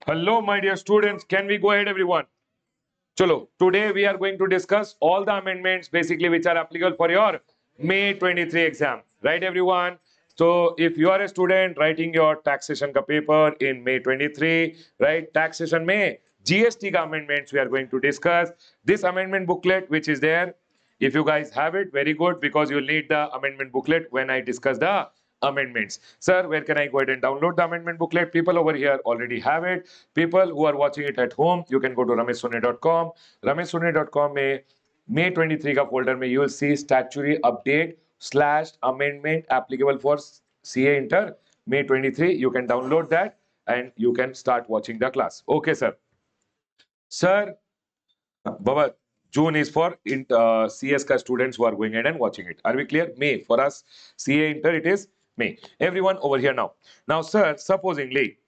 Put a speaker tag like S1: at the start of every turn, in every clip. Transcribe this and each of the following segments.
S1: Hello, my dear students. Can we go ahead, everyone? Chalo, today we are going to discuss all the amendments basically which are applicable for your May 23 exam. Right, everyone? So, if you are a student writing your taxation ka paper in May 23, right, taxation May, GST ka amendments we are going to discuss. This amendment booklet which is there, if you guys have it, very good because you'll need the amendment booklet when I discuss the amendments. Sir, where can I go ahead and download the amendment booklet? People over here already have it. People who are watching it at home, you can go to rameshsoni.com. rameshsoni.com में May 23 का folder में you will see statutory update slash amendment applicable for CA Inter May 23. You can download that and you can start watching the class. Okay, sir. Sir, Baba, June is for CS ka students who are going ahead and watching it. Are we clear? May. For us, CA Inter, it is May. Everyone over here now. Now, sir, supposingly,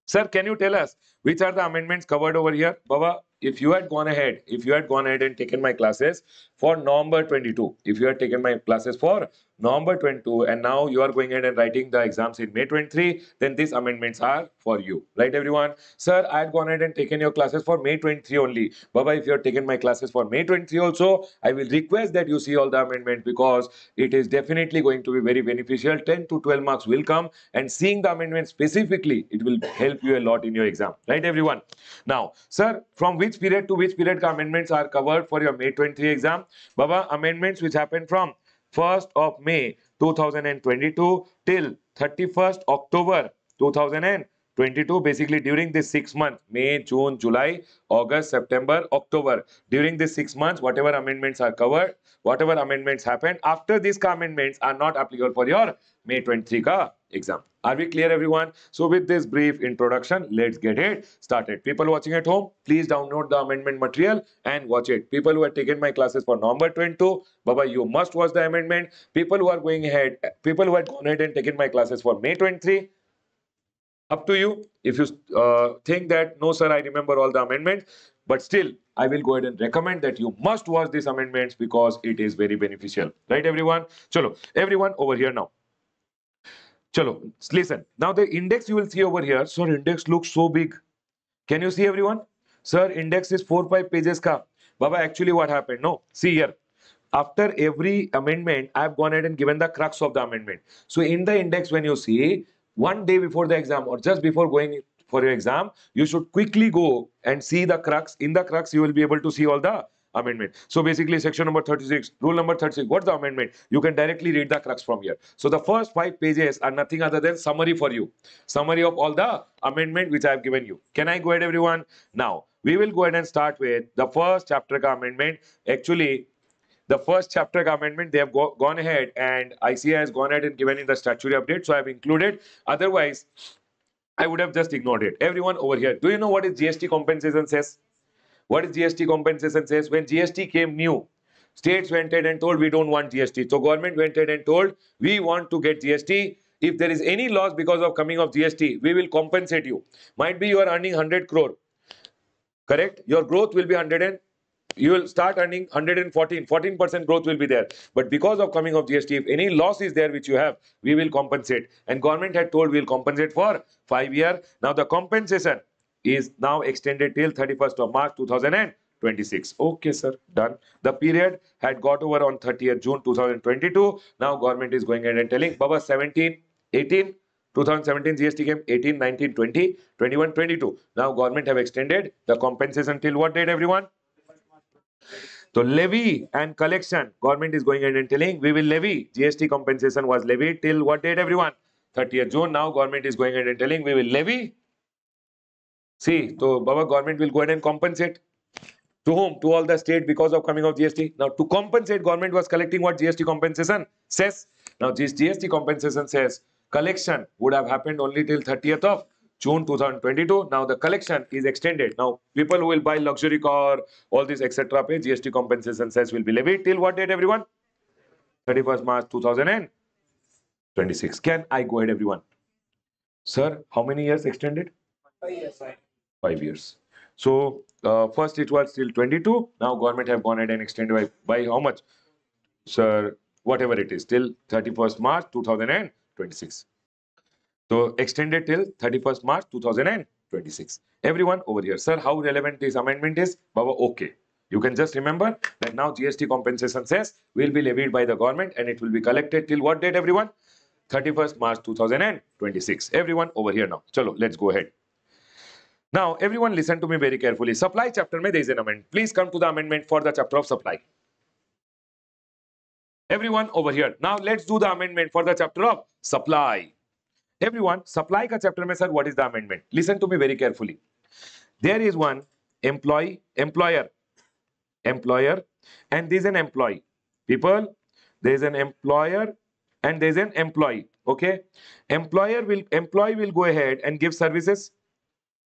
S1: sir, can you tell us which are the amendments covered over here? Baba, if you had gone ahead and taken my classes for November 22, if you had taken my classes for November 22 and now you are going ahead and writing the exams in May 23, then these amendments are for you. Right, everyone? Sir, I had gone ahead and taken your classes for May 23 only. Baba, if you have taken my classes for May 23 also, I will request that you see all the amendments because it is definitely going to be very beneficial. 10 to 12 marks will come and seeing the amendments specifically, it will help you a lot in your exam. Right, everyone? Now, sir, from which period to which period amendments are covered for your May 23 exam? Baba, amendments which happen from 1st of May 2022 till 31st October 2022. Basically, during this 6 months, May, June, July, August, September, October, during these 6 months, whatever amendments are covered, whatever amendments happen, after these amendments are not applicable for your May 23 ka exam. Are we clear, everyone? So with this brief introduction, let's get it started. People watching at home, please download the amendment material and watch it. People who have taken my classes for November 22, Baba, you must watch the amendment. People who are going ahead, people who had gone ahead and taken my classes for May 23, up to you. If you think that, no, sir, I remember all the amendments, but still, I will go ahead and recommend that you must watch these amendments because it is very beneficial. Right, everyone? Chalo, everyone over here now. Chalo, listen. Now the index you will see over here. So index looks so big. Can you see, everyone? Sir, index is 4-5 pages ka. Baba, actually what happened? No, see here. After every amendment, I've gone ahead and given the crux of the amendment. So in the index, when you see one day before the exam or just before going for your exam, you should quickly go and see the crux. In the crux, you will be able to see all the amendment. So basically, section number 36, rule number 36, what's the amendment? You can directly read the crux from here. So the first 5 pages are nothing other than summary for you. Summary of all the amendment which I have given you. Can I go ahead, everyone? Now, we will go ahead and start with the first chapter ka amendment. Actually, the first chapter amendment, they have gone ahead and ICA has gone ahead and given in the statutory update. So I have included. Otherwise, I would have just ignored it. Everyone over here, do you know what is GST compensation says? What is GST compensation says? When GST came new, states went ahead and told we don't want GST. So government went ahead and told we want to get GST. If there is any loss because of coming of GST, we will compensate you. Might be you are earning 100 crore. Correct? Your growth will be 100 and you will start earning 14% growth will be there. But because of coming of GST, if any loss is there which you have, we will compensate. And government had told we will compensate for 5 years. Now the compensation is now extended till 31st of March 2026. Okay, sir, done. The period had got over on 30th June 2022. Now government is going ahead and telling, Baba, 17, 18, 2017 GST came 18, 19, 20, 21, 22. Now government have extended the compensation till what date, everyone? So levy and collection, government is going ahead and telling we will levy. GST compensation was levied till what date, everyone? 30th June. Now government is going ahead and telling we will levy. See, so Baba, government will go ahead and compensate. To whom? To all the state because of coming of GST. Now to compensate, government was collecting what GST compensation says. Now this GST compensation says collection would have happened only till 30th of June 2022. Now the collection is extended. Now people who will buy luxury car, all this etc. pay GST compensation says will be levied till what date, everyone? 31st March 2026. Can I go ahead, everyone? Sir, how many years extended? 5 years. So first it was till 22. Now government have gone ahead and extended by how much? Sir, whatever it is, till 31st March 2026. So extended till 31st March 2026. 26. Everyone over here, sir, how relevant this amendment is? Baba, okay. You can just remember that now GST compensation cess will be levied by the government and it will be collected till what date, everyone? 31st March 2026. Everyone over here now. Chalo, let's go ahead. Now, everyone listen to me very carefully. Supply chapter mein there is an amendment. Please come to the amendment for the chapter of supply. Everyone over here. Now, let's do the amendment for the chapter of supply. Everyone, supply ka chapter mein, sir, what is the amendment? Listen to me very carefully. There is one employer, and there is an employee. People, there is an employer and there is an employee. Okay, employee will go ahead and give services.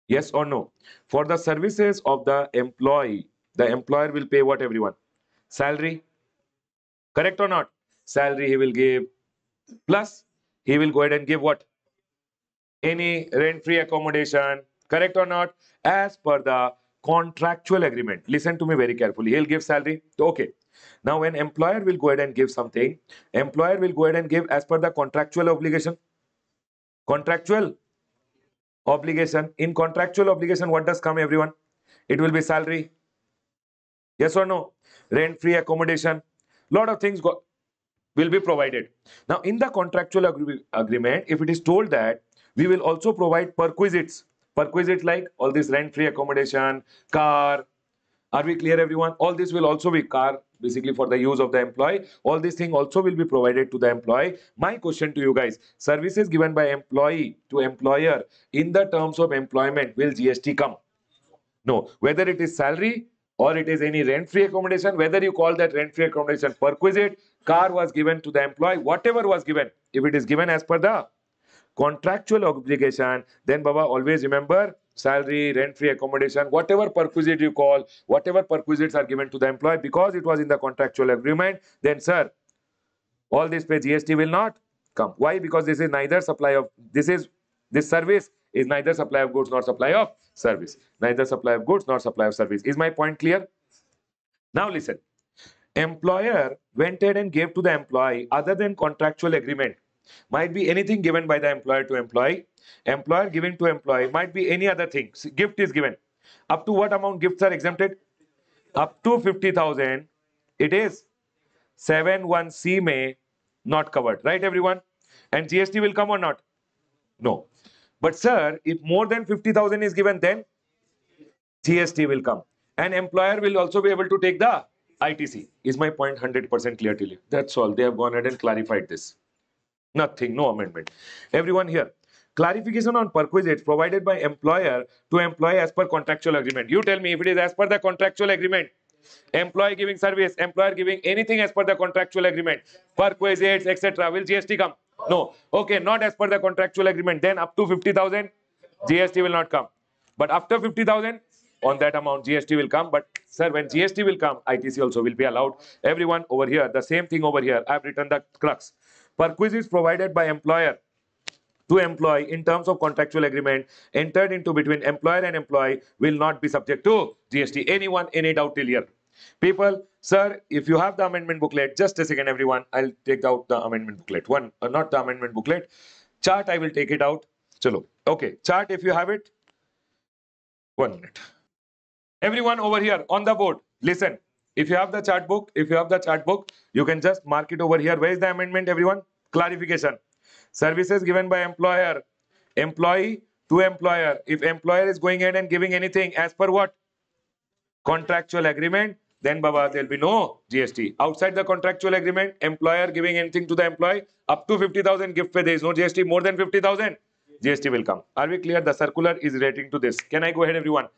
S1: Yes or no? For the services of the employer will pay what, everyone? Salary. Correct or not? Salary he will give. Plus, he will go ahead and give what? Any rent-free accommodation. Correct or not? As per the contractual agreement. Listen to me very carefully. He'll give salary. Okay. Now, when employer will go ahead and give something, employer will go ahead and give as per the contractual obligation. Contractual obligation. In contractual obligation, what does come, everyone? It will be salary. Yes or no? Rent-free accommodation. Lot of things will be provided. Now, in the contractual agreement, if it is told that we will also provide perquisites like all this rent-free accommodation, car. Are we clear, everyone? All this will also be car, basically for the use of the employee. All these things also will be provided to the employee. My question to you guys, services given by employee to employer in the terms of employment, will GST come? No. Whether it is salary or it is any rent-free accommodation, whether you call that rent-free accommodation perquisite, car was given to the employee, whatever was given, if it is given as per the contractual obligation, then Baba, always remember salary, rent-free accommodation, whatever perquisite you call, whatever perquisites are given to the employee, because it was in the contractual agreement, then sir, all this pay GST will not come. Why? Because this is neither supply of, this service is neither supply of goods nor supply of service. Neither supply of goods nor supply of service. Is my point clear? Now listen. Employer went ahead and gave to the employee other than contractual agreement. Might be anything given by the employer to employee. Employer giving to employee might be any other thing. Gift is given. Up to what amount gifts are exempted? Up to 50,000. It is 7(1)(c) may not covered. Right, everyone? And GST will come or not? No. But sir, if more than 50,000 is given, then GST will come. And employer will also be able to take the ITC. Is my point 100% clear to you? That's all. They have gone ahead and clarified this. Nothing, no amendment. Everyone here. Clarification on perquisites provided by employer to employee as per contractual agreement. You tell me if it is as per the contractual agreement. Employee giving service, employer giving anything as per the contractual agreement. Perquisites, etc. Will GST come? No. Okay, not as per the contractual agreement. Then up to 50,000, GST will not come. But after 50,000, on that amount, GST will come. But sir, when GST will come, ITC also will be allowed. Everyone over here, the same thing over here. I've written the crux. Perquisites provided by employer to employee in terms of contractual agreement entered into between employer and employee will not be subject to GST. Anyone, any doubt till here? People, sir, if you have the amendment booklet, just a second, everyone. I'll take out the amendment booklet. Not the amendment booklet. Chart, I will take it out. Chalo. Okay, chart, if you have it. 1 minute. Everyone over here on the board, listen. If you have the chart book, you can just mark it over here. Where is the amendment, everyone? Clarification. Services given by employer, employee to employer. If employer is going ahead and giving anything as per what? Contractual agreement, then Baba, there will be no GST. Outside the contractual agreement, employer giving anything to the employee, up to 50,000 gift pay, there is no GST. More than 50,000, GST will come. Are we clear? The circular is relating to this. Can I go ahead, everyone?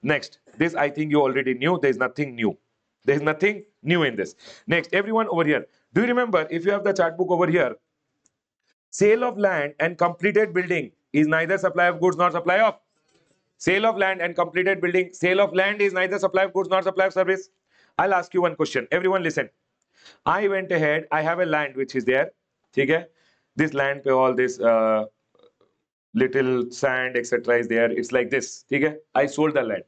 S1: Next, this I think you already knew. There is nothing new. There is nothing new in this. Next, everyone over here. Do you remember, if you have the chart book over here, sale of land and completed building is neither supply of goods nor supply of sale of land and completed building. Sale of land is neither supply of goods nor supply of service. I'll ask you one question. Everyone listen. I went ahead. I have a land which is there. Okay? This land, all this little sand, etc. is there. It's like this. Okay? I sold the land.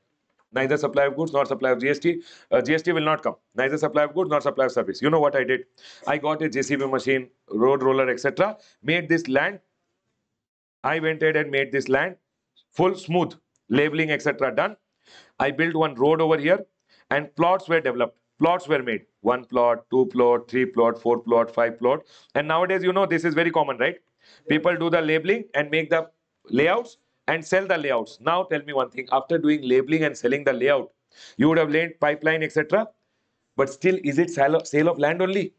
S1: Neither supply of goods nor supply of GST. GST will not come. Neither supply of goods nor supply of service. You know what I did? I got a JCB machine, road roller, etc. Made this land. I went ahead and made this land full smooth. labeling, etc. done. I built one road over here, and plots were developed. Plots were made. One plot, two plot, three plot, four plot, five plot. And nowadays, you know, this is very common, right? People do the labeling and make the layouts and sell the layouts. Now tell me one thing. After doing labeling and selling the layout, you would have laid pipeline, etc. But still, is it sale of land only?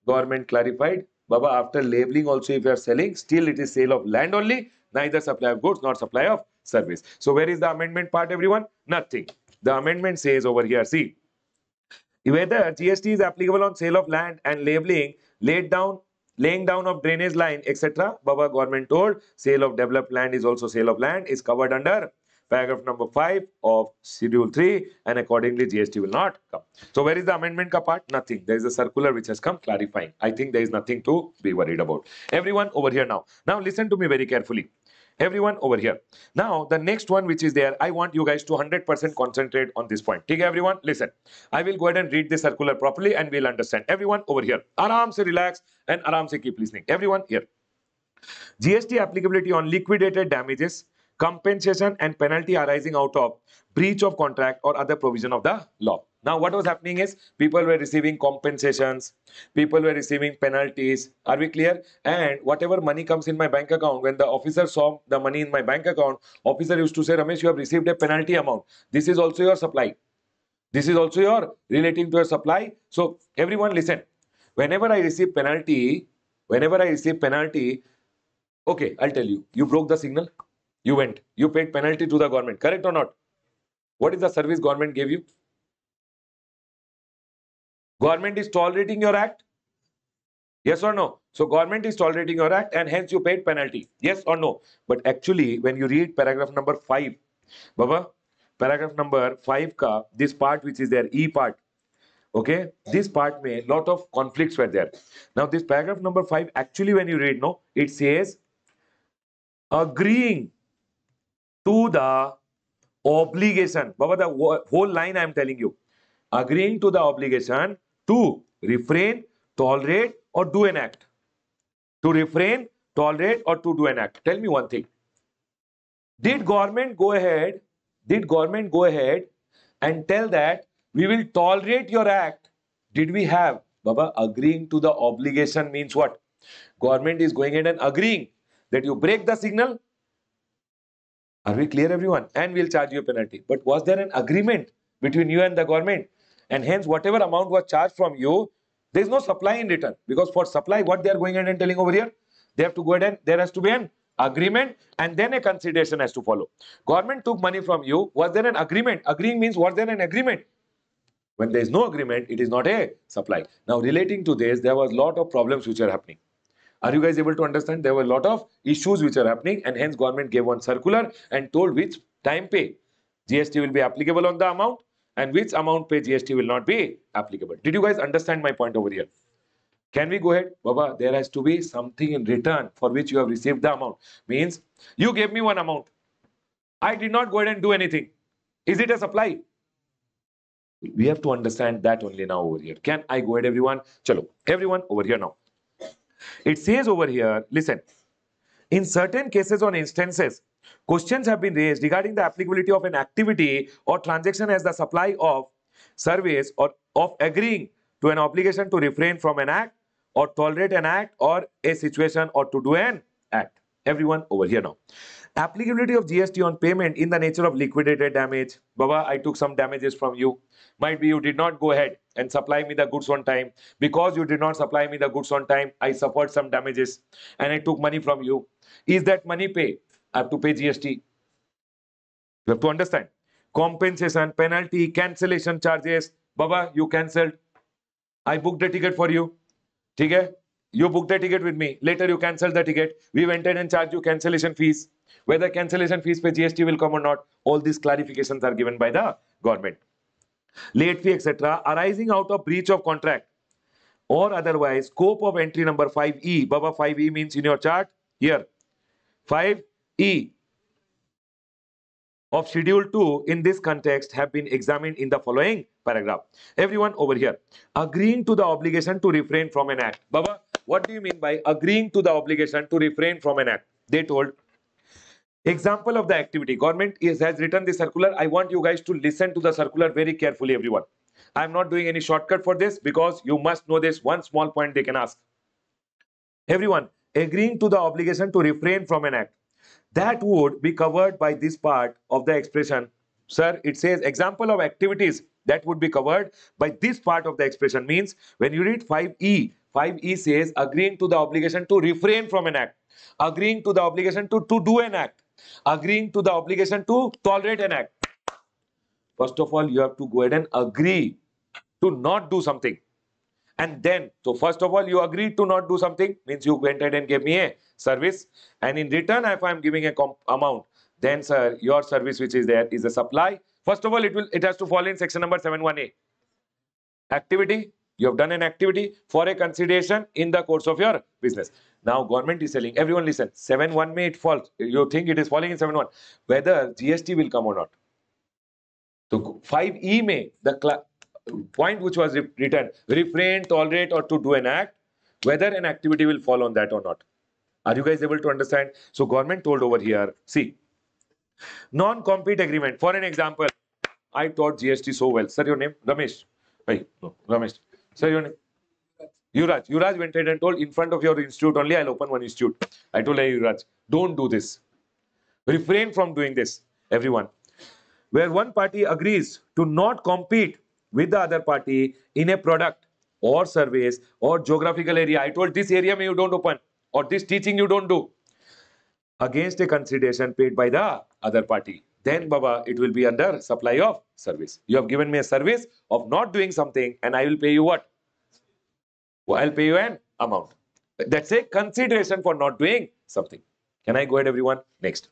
S1: Government clarified, Baba, after labeling also if you are selling, still it is sale of land only, neither supply of goods nor supply of service. So where is the amendment part, everyone? Nothing. The amendment says over here, see, whether GST is applicable on sale of land and labeling, laying down of drainage line, etc. Baba, government told sale of developed land is also sale of land is covered under paragraph number 5 of schedule 3, and accordingly GST will not come. So where is the amendment ka part? Nothing. There is a circular which has come clarifying. I think there is nothing to be worried about. Everyone over here now. Now listen to me very carefully. Everyone over here. Now, the next one which is there, I want you guys to 100% concentrate on this point. Okay, everyone, listen. I will go ahead and read the circular properly and we'll understand. Everyone over here. Aram se relax and aram se keep listening. Everyone here. GST applicability on liquidated damages, compensation and penalty arising out of breach of contract or other provision of the law. Now what was happening is people were receiving compensations, people were receiving penalties. Are we clear? And whatever money comes in my bank account, when the officer saw the money in my bank account, officer used to say, Ramesh, you have received a penalty amount. This is also your supply. This is also your relating to your supply. So everyone listen. Whenever I receive penalty, okay, I'll tell you, you broke the signal. You went. You paid penalty to the government. Correct or not? What is the service government gave you? Government is tolerating your act. Yes or no? So government is tolerating your act and hence you paid penalty. Yes or no? But actually, when you read paragraph number 5, Baba, paragraph number 5 ka, this part which is there, E part. Okay, this part may lot of conflicts were there. Now this paragraph number 5, actually when you read, no, it says agreeing to the obligation. Baba, the whole line I am telling you. Agreeing to the obligation to refrain, tolerate or do an act. To refrain, tolerate or to do an act. Tell me one thing. Did government go ahead and tell that we will tolerate your act? Did we have? Baba, agreeing to the obligation means what? Government is going ahead and agreeing that you break the signal. Are we clear, everyone? And we'll charge you a penalty. But was there an agreement between you and the government? And hence, whatever amount was charged from you, there is no supply in return. Because for supply, what they are going ahead and telling over here, they have to go ahead and there has to be an agreement and then a consideration has to follow. Government took money from you. Was there an agreement? Agreeing means was there an agreement? When there is no agreement, it is not a supply. Now, relating to this, there was a lot of problems which are happening. Are you guys able to understand? There were a lot of issues which are happening and hence government gave one circular and told which time pay GST will be applicable on the amount and which amount pay GST will not be applicable. Did you guys understand my point over here? Can we go ahead? Baba, there has to be something in return for which you have received the amount. Means you gave me one amount. I did not go ahead and do anything. Is it a supply? We have to understand that only now over here. Can I go ahead, everyone? Chalo, everyone over here now. It says over here, listen, in certain cases or instances, questions have been raised regarding the applicability of an activity or transaction as the supply of service or of agreeing to an obligation to refrain from an act or tolerate an act or a situation or to do an act. Everyone over here now. Applicability of GST on payment in the nature of liquidated damage. Baba, I took some damages from you. Might be you did not go ahead and supply me the goods on time. Because you did not supply me the goods on time, I suffered some damages and I took money from you. Is that money pay? I have to pay GST. You have to understand. Compensation, penalty, cancellation charges. Baba, you cancelled. I booked a ticket for you. Okay? You booked a ticket with me. Later you cancelled the ticket. We went ahead and charged you cancellation fees. Whether cancellation fees pay GST will come or not, all these clarifications are given by the government. Late fee, etc. arising out of breach of contract or otherwise, scope of entry number 5E. Baba, 5E means in your chart here. 5E of schedule 2 in this context have been examined in the following paragraph. Everyone over here. Agreeing to the obligation to refrain from an act. Baba, what do you mean by agreeing to the obligation to refrain from an act? They told Example of the activity. Has written the circular. I want you guys to listen to the circular very carefully, everyone. I'm not doing any shortcut for this because you must know this. One small point they can ask. Everyone, agreeing to the obligation to refrain from an act. That would be covered by this part of the expression. Sir, it says example of activities that would be covered by this part of the expression. Means when you read 5E, 5E says agreeing to the obligation to refrain from an act, agreeing to the obligation to do an act, agreeing to the obligation to tolerate an act. First of all, you have to go ahead and agree to not do something. And then, so first of all, you agreed to not do something, means you went ahead and gave me a service. And in return, if I'm giving a amount, then sir, your service which is there is a supply. First of all, it has to fall in section number 7(1)(a). Activity, you have done an activity for a consideration in the course of your business. Now, government is telling, everyone listen, 7(1) may it falls. You think it is falling in 7(1), whether GST will come or not. So 5E may, the point which was written, refrain, tolerate, or to do an act, whether an activity will fall on that or not. Are you guys able to understand? So government told over here, see, non-compete agreement. For an example, I taught GST so well. Sir, your name? Ramesh. Hey, no, Ramesh. Sir, your name? Yuraj. Yuraj went ahead and told, in front of your institute only, I'll open one institute. I told, hey, Yuraj, don't do this. Refrain from doing this, everyone. Where one party agrees to not compete with the other party in a product or service or geographical area. I told this area you don't open, or this teaching you don't do, against a consideration paid by the other party. Then, Baba, it will be under supply of service. You have given me a service of not doing something, and I will pay you what? Well, I'll pay you an amount. That's a consideration for not doing something. Can I go ahead, everyone? Next.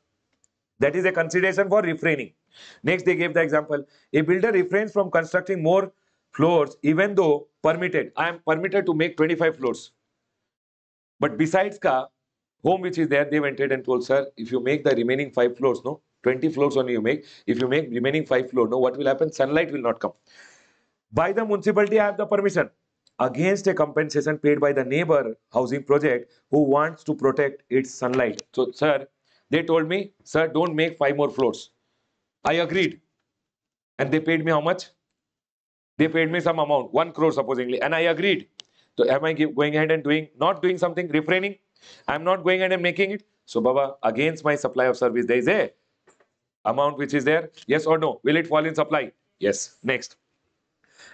S1: That is a consideration for refraining. Next, they gave the example. A builder refrains from constructing more floors even though permitted. I am permitted to make 25 floors. But besides ka home which is there, they went ahead and told, sir, if you make the remaining 5 floors, no, 20 floors only you make. If you make remaining 5 floors, no, what will happen? Sunlight will not come. By the municipality, I have the permission against a compensation paid by the neighbor housing project who wants to protect its sunlight. So, sir, they told me, sir, don't make 5 more floors. I agreed. And they paid me how much? They paid me some amount, 1 crore supposedly, and I agreed. So am I going ahead and not doing something, refraining? I'm not going ahead and making it. So Baba, against my supply of service, there is a amount which is there. Yes or no? Will it fall in supply? Yes. Next.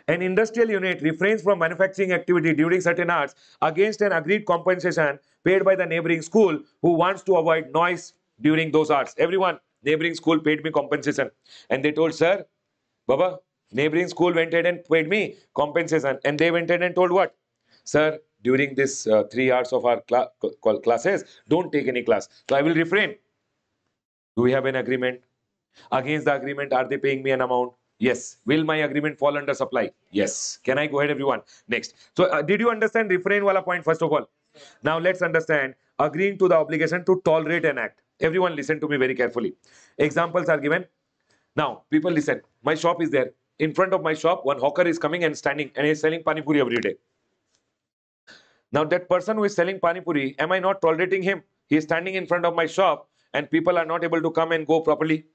S1: An industrial unit refrains from manufacturing activity during certain hours against an agreed compensation paid by the neighboring school who wants to avoid noise during those hours. Everyone, neighboring school paid me compensation. And they told, sir, Baba, neighboring school went ahead and paid me compensation. And they went ahead and told what? Sir, during this 3 hours of our classes, don't take any class. So I will refrain. Do we have an agreement? Against the agreement, are they paying me an amount? Yes. Will my agreement fall under supply? Yes. Can I go ahead, everyone? Next. So did you understand refrain wala point first of all? Now let's understand agreeing to the obligation to tolerate an act. Everyone listen to me very carefully. Examples are given. Now, people listen. My shop is there. In front of my shop, one hawker is coming and standing and he is selling pani puri every day. Now, that person who is selling pani puri, am I not tolerating him? He is standing in front of my shop and people are not able to come and go properly.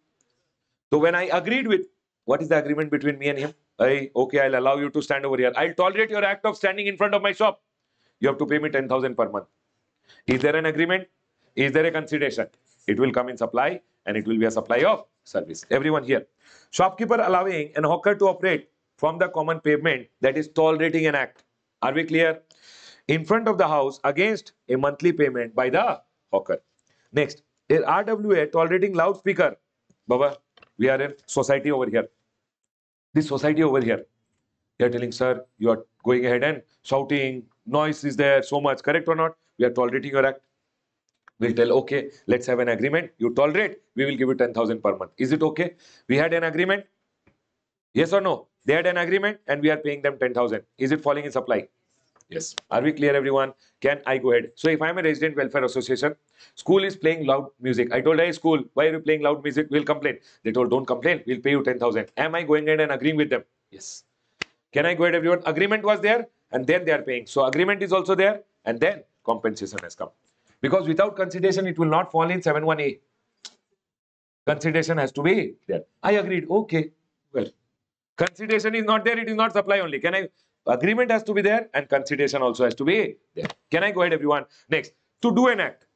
S1: So when I agreed with, what is the agreement between me and him? Okay, I'll allow you to stand over here. I'll tolerate your act of standing in front of my shop. You have to pay me 10,000 per month. Is there an agreement? Is there a consideration? It will come in supply and it will be a supply of service. Everyone here. Shopkeeper allowing an hawker to operate from the common pavement, that is tolerating an act. Are we clear? In front of the house against a monthly payment by the hawker. Next, a RWA tolerating loudspeaker. Baba, we are in society over here. This society over here. They are telling, sir, you are going ahead and shouting, noise is there so much, correct or not? We are tolerating your act. We'll tell, okay, let's have an agreement. You tolerate, we will give you 10,000 per month. Is it okay? We had an agreement. Yes or no? They had an agreement and we are paying them 10,000. Is it falling in supply? Yes. Are we clear, everyone? Can I go ahead? So if I'm a resident welfare association, school is playing loud music. I told, hey, school, why are you playing loud music? We'll complain. They told, don't complain. We'll pay you 10,000. Am I going ahead and agreeing with them? Yes. Can I go ahead, everyone? Agreement was there and then they are paying. So agreement is also there and then compensation has come. Because without consideration, it will not fall in 7(1)(a). Consideration has to be there. I agreed. Okay. Well, consideration is not there. It is not supply only. Can I? Agreement has to be there and consideration also has to be there. Can I go ahead, everyone? Next, to do an act.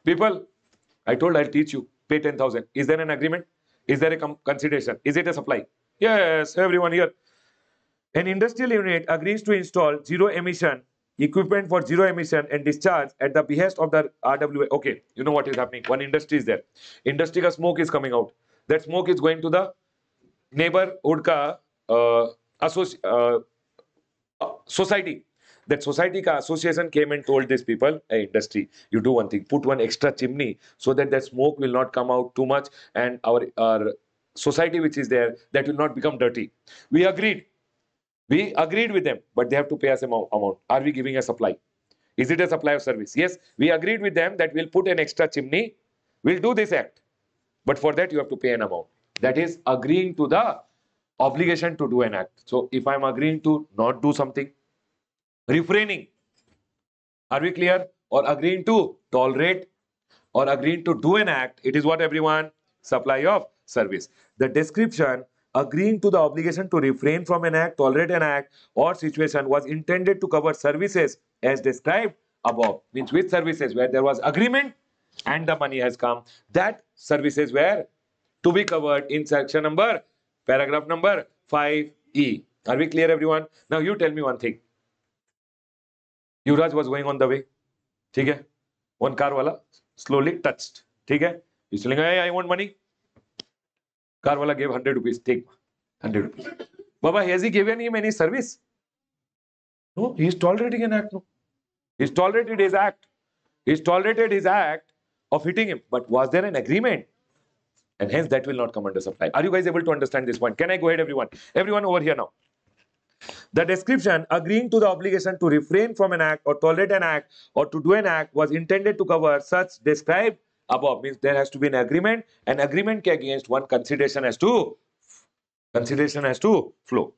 S1: People, I told I'll teach you. Pay 10,000. Is there an agreement? Is there a consideration? Is it a supply? Yes, everyone here. An industrial unit agrees to install zero emission equipment for zero emission and discharge at the behest of the RWA. Okay, you know what is happening. One industry is there. Industry ka smoke is coming out. That smoke is going to the neighborhood ka society. That society ka association came and told these people, hey, industry, you do one thing, put one extra chimney so that the smoke will not come out too much and our society which is there, that will not become dirty. We agreed. We agreed with them, but they have to pay us amount. Are we giving a supply? Is it a supply of service? Yes, we agreed with them that we'll put an extra chimney. We'll do this act. But for that, you have to pay an amount. That is agreeing to the obligation to do an act. So if I'm agreeing to not do something, refraining, are we clear? Or agreeing to tolerate or agreeing to do an act, it is what everyone? Supply of service. The description agreeing to the obligation to refrain from an act, tolerate an act or situation was intended to cover services as described above. Means which services? Where there was agreement and the money has come. That services were to be covered in section number, paragraph number 5E. Are we clear, everyone? Now you tell me one thing. Yuvraj was going on the way. ठीक है? One car wala slowly touched. ठीक है? He's telling, hey, I want money. Car wala gave 100 rupees. Take 100 rupees. Baba, has he given him any service? No, he's tolerating an act. No. He's tolerated his act. He's tolerated his act of hitting him. But was there an agreement? And hence that will not come under supply. Are you guys able to understand this point? Can I go ahead, everyone? Everyone over here now. The description agreeing to the obligation to refrain from an act or tolerate an act or to do an act was intended to cover such described above. Means there has to be an agreement. An agreement ke against one consideration has to flow.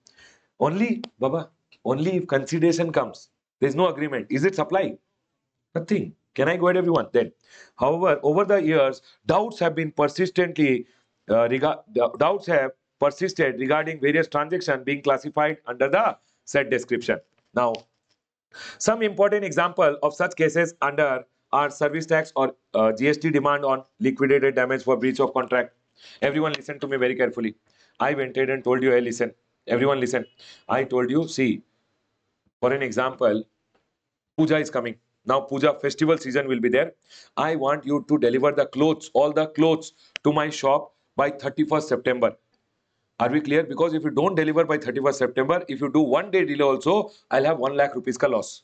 S1: Only, Baba, only if consideration comes. There is no agreement. Is it supply? Nothing. Can I go ahead, everyone? Then, however, over the years, doubts have persisted regarding various transactions being classified under the said description. Now, some important example of such cases under are service tax or GST demand on liquidated damage for breach of contract. Everyone listen to me very carefully. I went ahead and told you, hey, listen. Everyone listen. I told you, see, for an example, Puja is coming. Now Puja festival season will be there. I want you to deliver the clothes, all the clothes to my shop by 31st September. Are we clear? Because if you don't deliver by 31st September, if you do one day delay also, I'll have 1 lakh rupees ka loss.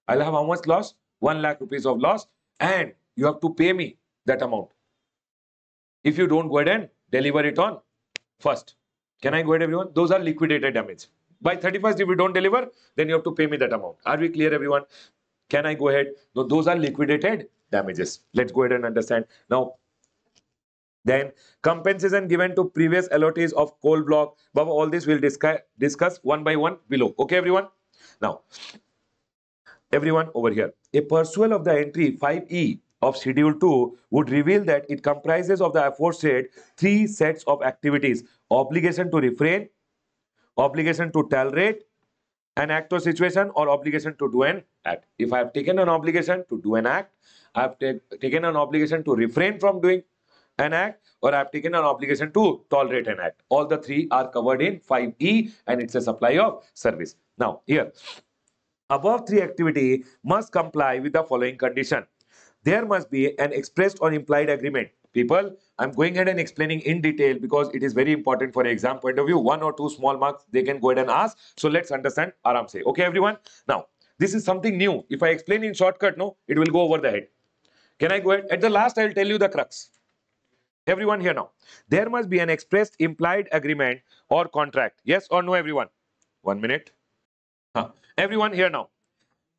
S1: I'll have how much loss? 1 lakh rupees of loss, and you have to pay me that amount. If you don't go ahead and deliver it on first. Can I go ahead, everyone? Those are liquidated damage. By 31st, if you don't deliver, then you have to pay me that amount. Are we clear, everyone? Can I go ahead? No, those are liquidated damages. Let's go ahead and understand. Now, then compensation given to previous allottees of coal block. Baba, all this we'll discuss one by one below. Okay, everyone? Now, everyone over here. A pursual of the entry 5E of Schedule 2 would reveal that it comprises of the aforesaid 3 sets of activities. Obligation to refrain, obligation to tolerate an act or situation, or obligation to do an act. If I have taken an obligation to do an act, I have taken an obligation to refrain from doing an act, or I have taken an obligation to tolerate an act. All the 3 are covered in 5E and it's a supply of service. Now here, above 3 activity must comply with the following condition. There must be an expressed or implied agreement. People, I'm going ahead and explaining in detail because it is very important for exam point of view. 1 or 2 small marks they can go ahead and ask. So let's understand aram se. Okay, everyone? Now, this is something new. If I explain in shortcut, no, it will go over the head. Can I go ahead? At the last, I'll tell you the crux. Everyone here now. There must be an expressed implied agreement or contract. Yes or no, everyone? 1 minute. Everyone here now.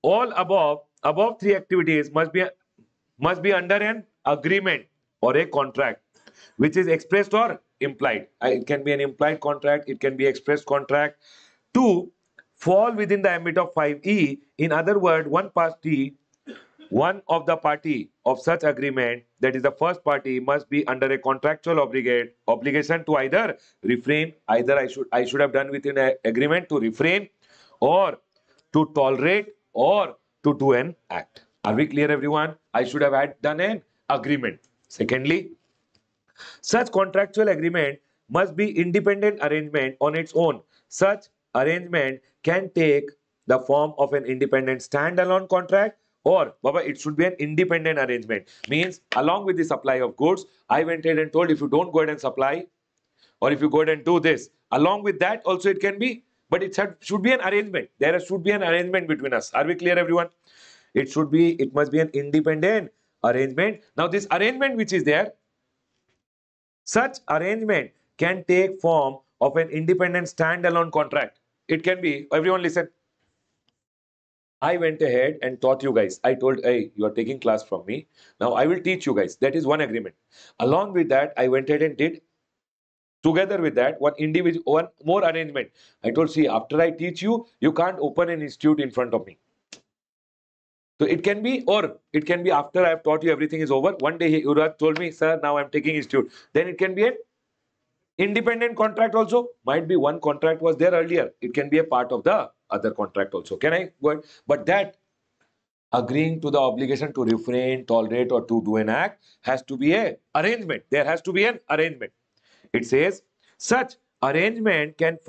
S1: All above 3 activities must be under an agreement or a contract, which is expressed or implied. It can be an implied contract, it can be expressed contract, to fall within the ambit of 5E. In other words, one party one of the party of such agreement, that is the first party, must be under a contractual obligation to either refrain, either I should have done within an agreement to refrain, or to tolerate, or to do an act. Are we clear, everyone? I should have done an agreement. Secondly, such contractual agreement must be independent arrangement on its own. Such arrangement can take the form of an independent standalone contract, or Baba, it should be an independent arrangement. Means along with the supply of goods, I went ahead and told if you don't go ahead and supply, or if you go ahead and do this, along with that also it can be, but should be an arrangement. There should be an arrangement between us. Are we clear, everyone? It must be an independent arrangement. Now this arrangement which is there, such arrangement can take form of an independent standalone contract. It can be, everyone listen. I went ahead and taught you guys. I told, hey, you are taking class from me. Now I will teach you guys. That is one agreement. Along with that, I went ahead and did, together with that, one more arrangement. I told, see, after I teach you, you can't open an institute in front of me. So it can be, or it can be after I have taught you, everything is over. One day Yuvraj told me, sir, now I'm taking institute. Then it can be an independent contract also. Might be one contract was there earlier. It can be a part of the other contract also. Can I go ahead? But that agreeing to the obligation to refrain, tolerate, or to do an act has to be a arrangement. There has to be an arrangement. It says such arrangement can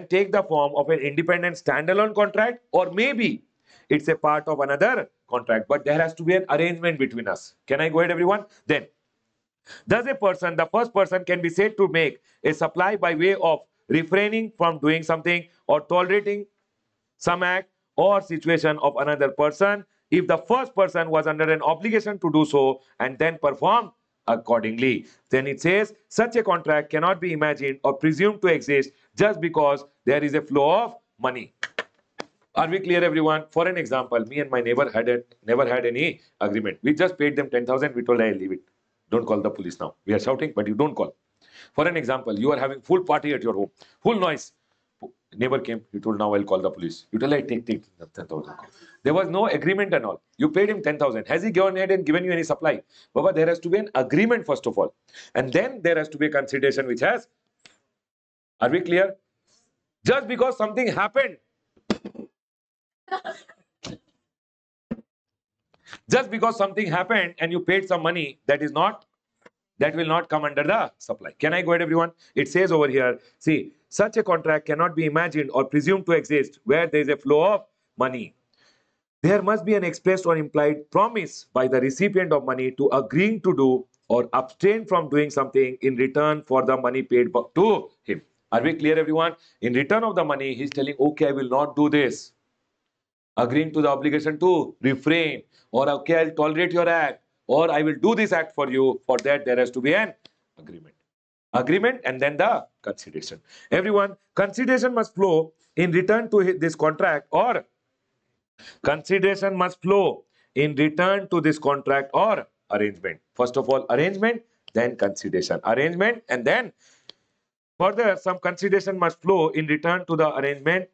S1: take the form of an independent standalone contract, or maybe it's a part of another contract, but there has to be an arrangement between us. Can I go ahead, everyone? Then thus, the first person can be said to make a supply by way of refraining from doing something or tolerating some act or situation of another person if the first person was under an obligation to do so and then performed accordingly. Then it says such a contract cannot be imagined or presumed to exist just because there is a flow of money. Are we clear, everyone? For an example, me and my neighbor never had any agreement. We just paid them 10,000. We told, I leave it. Don't call the police now. We are shouting, but you don't call. For an example, you are having full party at your home, full noise. Neighbor came. You told, now I'll call the police. You tell, I take 10,000. There was no agreement and all. You paid him 10,000. Has he gone ahead and given you any supply? Baba, there has to be an agreement first of all, and then there has to be a consideration which has. Are we clear? Just because something happened. Just because something happened and you paid some money, that will not come under the supply. Can I go ahead, everyone? It says over here, see, such a contract cannot be imagined or presumed to exist where there is a flow of money. There must be an expressed or implied promise by the recipient of money to agreeing to do or abstain from doing something in return for the money paid to him. Are we clear, everyone? In return of the money, he's telling, okay, I will not do this. Agreeing to the obligation to refrain, or okay, I'll tolerate your act, or I will do this act for you. For that, there has to be an agreement. Agreement and then the consideration. Everyone, consideration must flow in return to this contract, or consideration must flow in return to this contract or arrangement. First of all, arrangement, then consideration. Arrangement, and then further, some consideration must flow in return to the arrangement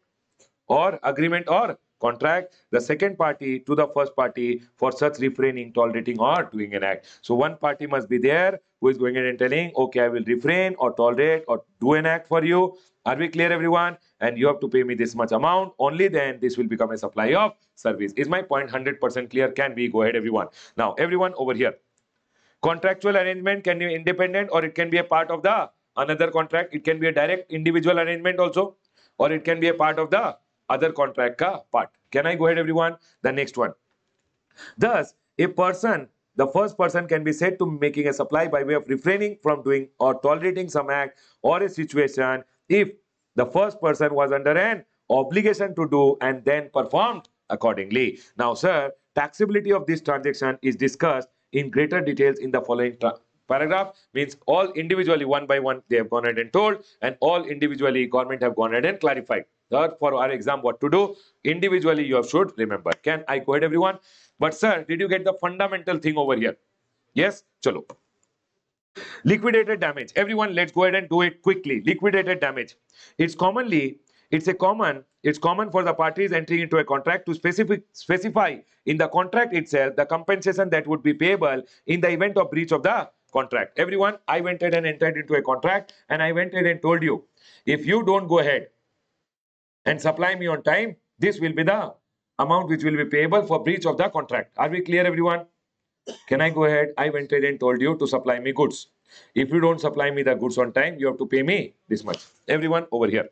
S1: or agreement or contract, the second party to the first party for such refraining, tolerating, or doing an act. So one party must be there who is going in and telling, okay, I will refrain or tolerate or do an act for you. Are we clear, everyone? And you have to pay me this much amount. Only then this will become a supply of service. Is my point 100% clear? Can we go ahead, everyone? Now, everyone over here. Contractual arrangement can be independent, or it can be a part of the another contract. It can be a direct individual arrangement also, or it can be a part of the other contract ka part. Can I go ahead, everyone? The next one. Thus, the first person can be said to be making a supply by way of refraining from doing or tolerating some act or a situation if the first person was under an obligation to do and then performed accordingly. Now, sir, taxability of this transaction is discussed in greater details in the following paragraph. Means all individually, one by one, they have gone ahead and told, and all individually government have gone ahead and clarified. Third, for our exam, what to do individually, you should remember. Can I go ahead, everyone? But sir, did you get the fundamental thing over here? Yes? Chalo. Liquidated damage. Everyone, let's go ahead and do it quickly. Liquidated damage. It's commonly It's common for the parties entering into a contract to specify in the contract itself the compensation that would be payable in the event of breach of the contract. Everyone, I went ahead and entered into a contract, and I went ahead and told you, if you don't go ahead and supply me on time, this will be the amount which will be payable for breach of the contract. Are we clear, everyone? Can I go ahead? I went ahead and told you to supply me goods. If you don't supply me the goods on time, you have to pay me this much. Everyone over here.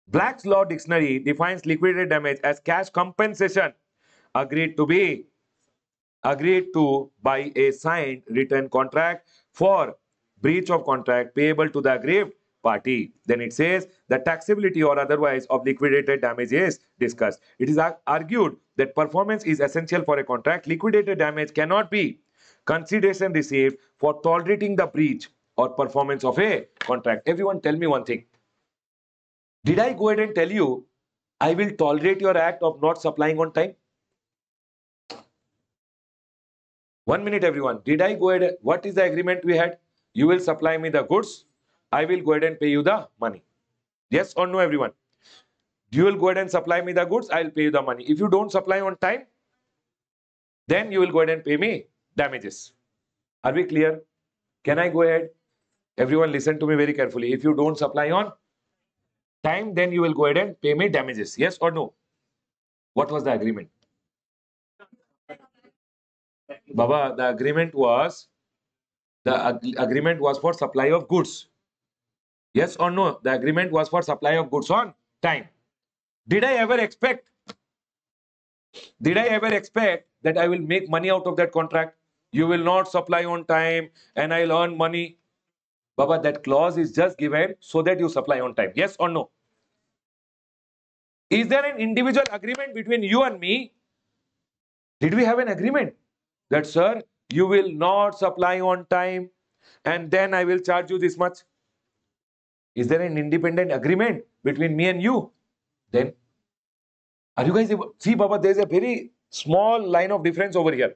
S1: Black's Law Dictionary defines liquidated damage as cash compensation agreed to by a signed written contract for breach of contract payable to the aggrieved party. Then it says the taxability or otherwise of liquidated damage is discussed. It is argued that performance is essential for a contract. Liquidated damage cannot be consideration received for tolerating the breach or performance of a contract. Everyone, tell me one thing. Did I go ahead and tell you I will tolerate your act of not supplying on time? 1 minute, everyone. Did I go ahead? What is the agreement we had? You will supply me the goods. I will go ahead and pay you the money. Yes or no, everyone? You will go ahead and supply me the goods. I will pay you the money. If you don't supply on time, then you will go ahead and pay me damages. Are we clear? Can I go ahead? Everyone, listen to me very carefully. If you don't supply on time, then you will go ahead and pay me damages. Yes or no? What was the agreement? Baba, the agreement was for supply of goods. Yes or no? The agreement was for supply of goods on time. Did I ever expect that I will make money out of that contract? You will not supply on time and I'll earn money. Baba, that clause is just given so that you supply on time. Yes or no? Is there an individual agreement between you and me? Did we have an agreement that, sir, you will not supply on time and then I will charge you this much? Is there an independent agreement between me and you? Then, are you guys able? See, Baba, there's a very small line of difference over here.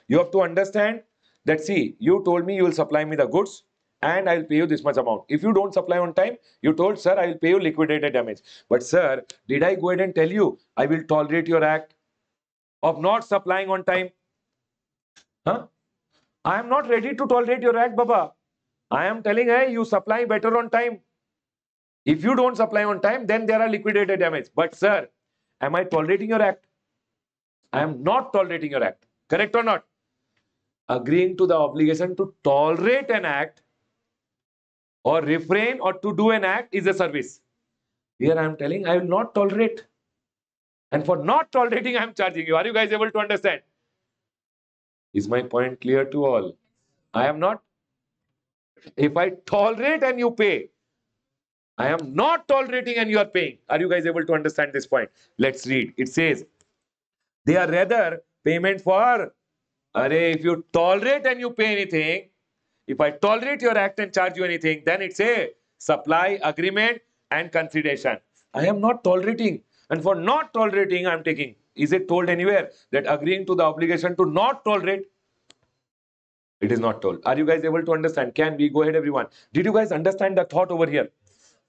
S1: You have to understand that, see, you told me you will supply me the goods and I will pay you this much amount. If you don't supply on time, you told, sir, I will pay you liquidated damage. But, sir, did I go ahead and tell you I will tolerate your act of not supplying on time? Huh? I am not ready to tolerate your act, Baba. I am telling, hey, you supply better on time. If you don't supply on time, then there are liquidated damage. But, sir, am I tolerating your act? I am not tolerating your act. Correct or not? Agreeing to the obligation to tolerate an act or refrain or to do an act is a service. Here I am telling I will not tolerate. And for not tolerating, I am charging you. Are you guys able to understand? Is my point clear to all? I am not. If I tolerate and you pay, I am not tolerating and you are paying. Are you guys able to understand this point? Let's read. It says, they are rather payment for, if you tolerate and you pay anything, if I tolerate your act and charge you anything, then it's a supply agreement and consideration. I am not tolerating. And for not tolerating, I'm taking. Is it told anywhere that agreeing to the obligation to not tolerate? It is not told. Are you guys able to understand? Can we go ahead, everyone? Did you guys understand the thought over here?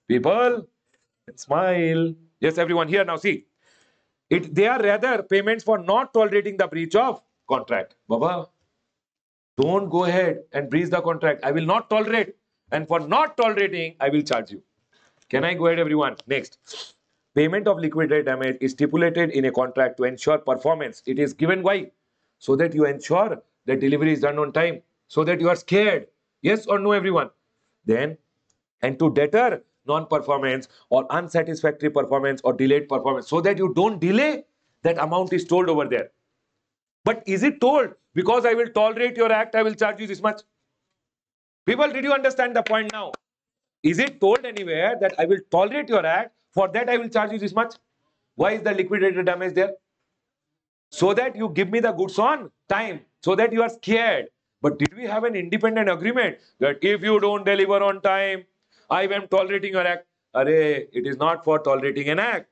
S1: People, smile. Yes, everyone here now. See, they are rather payments for not tolerating the breach of contract. Baba, don't go ahead and breach the contract. I will not tolerate. And for not tolerating, I will charge you. Can I go ahead, everyone? Next. Payment of liquidated damage is stipulated in a contract to ensure performance. It is given why? So that you ensure that delivery is done on time. So that you are scared. Yes or no, everyone? Then, and to deter non-performance or unsatisfactory performance or delayed performance. So that you don't delay, that amount is told over there. But is it told, because I will tolerate your act, I will charge you this much? People, did you understand the point now? Is it told anywhere that I will tolerate your act, for that I will charge you this much? Why is the liquidated damage there? So that you give me the goods on time, so that you are scared. But did we have an independent agreement that if you don't deliver on time, I am tolerating your act? Arey, it is not for tolerating an act.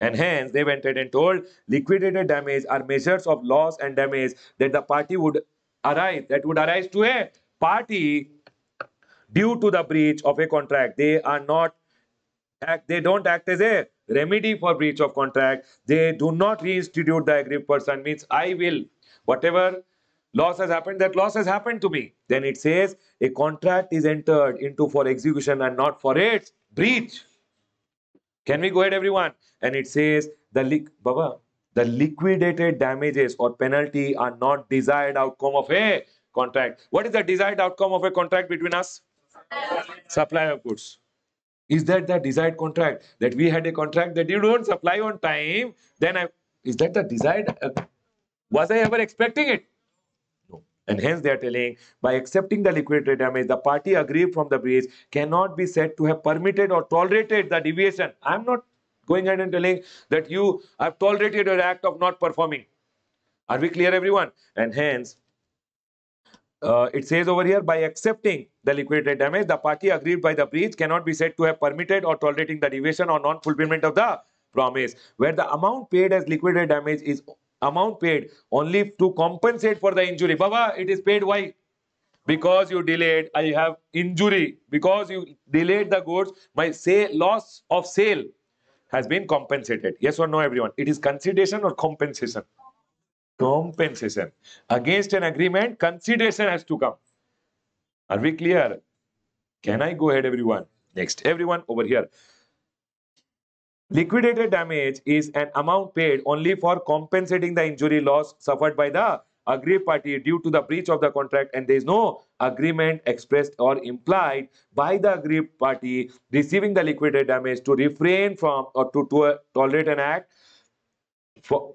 S1: And hence, they went ahead and told liquidated damage are measures of loss and damage that the party would arise to a party due to the breach of a contract. They are not they don't act as a remedy for breach of contract. They do not reinstitute the aggrieved person. Means I will, whatever loss has happened, that loss has happened to me. Then it says a contract is entered into for execution and not for its breach. Can we go ahead, everyone? And it says Baba, the liquidated damages or penalty are not desired outcome of a contract. What is the desired outcome of a contract between us? Supply of goods. Is that the desired contract? That we had a contract that you don't supply on time, then is that the desired? Was I ever expecting it? No. And hence they are telling, by accepting the liquidated damage, the party aggrieved from the breach cannot be said to have permitted or tolerated the deviation. I'm not going ahead and telling that you have tolerated your act of not performing. Are we clear, everyone? And hence, it says over here, by accepting the liquidated damage, the party aggrieved by the breach cannot be said to have permitted or tolerating the deviation or non-fulfillment of the promise, where the amount paid as liquidated damage is amount paid only to compensate for the injury. Baba, it is paid why? Because you delayed, I have injury. Because you delayed the goods, my loss of sale has been compensated. Yes or no, everyone? It is consideration or compensation? Compensation. Against an agreement, consideration has to come. Are we clear? Can I go ahead, everyone? Next, everyone over here. Liquidated damage is an amount paid only for compensating the injury loss suffered by the aggrieved party due to the breach of the contract, and there is no agreement expressed or implied by the aggrieved party receiving the liquidated damage to refrain from or to tolerate an act for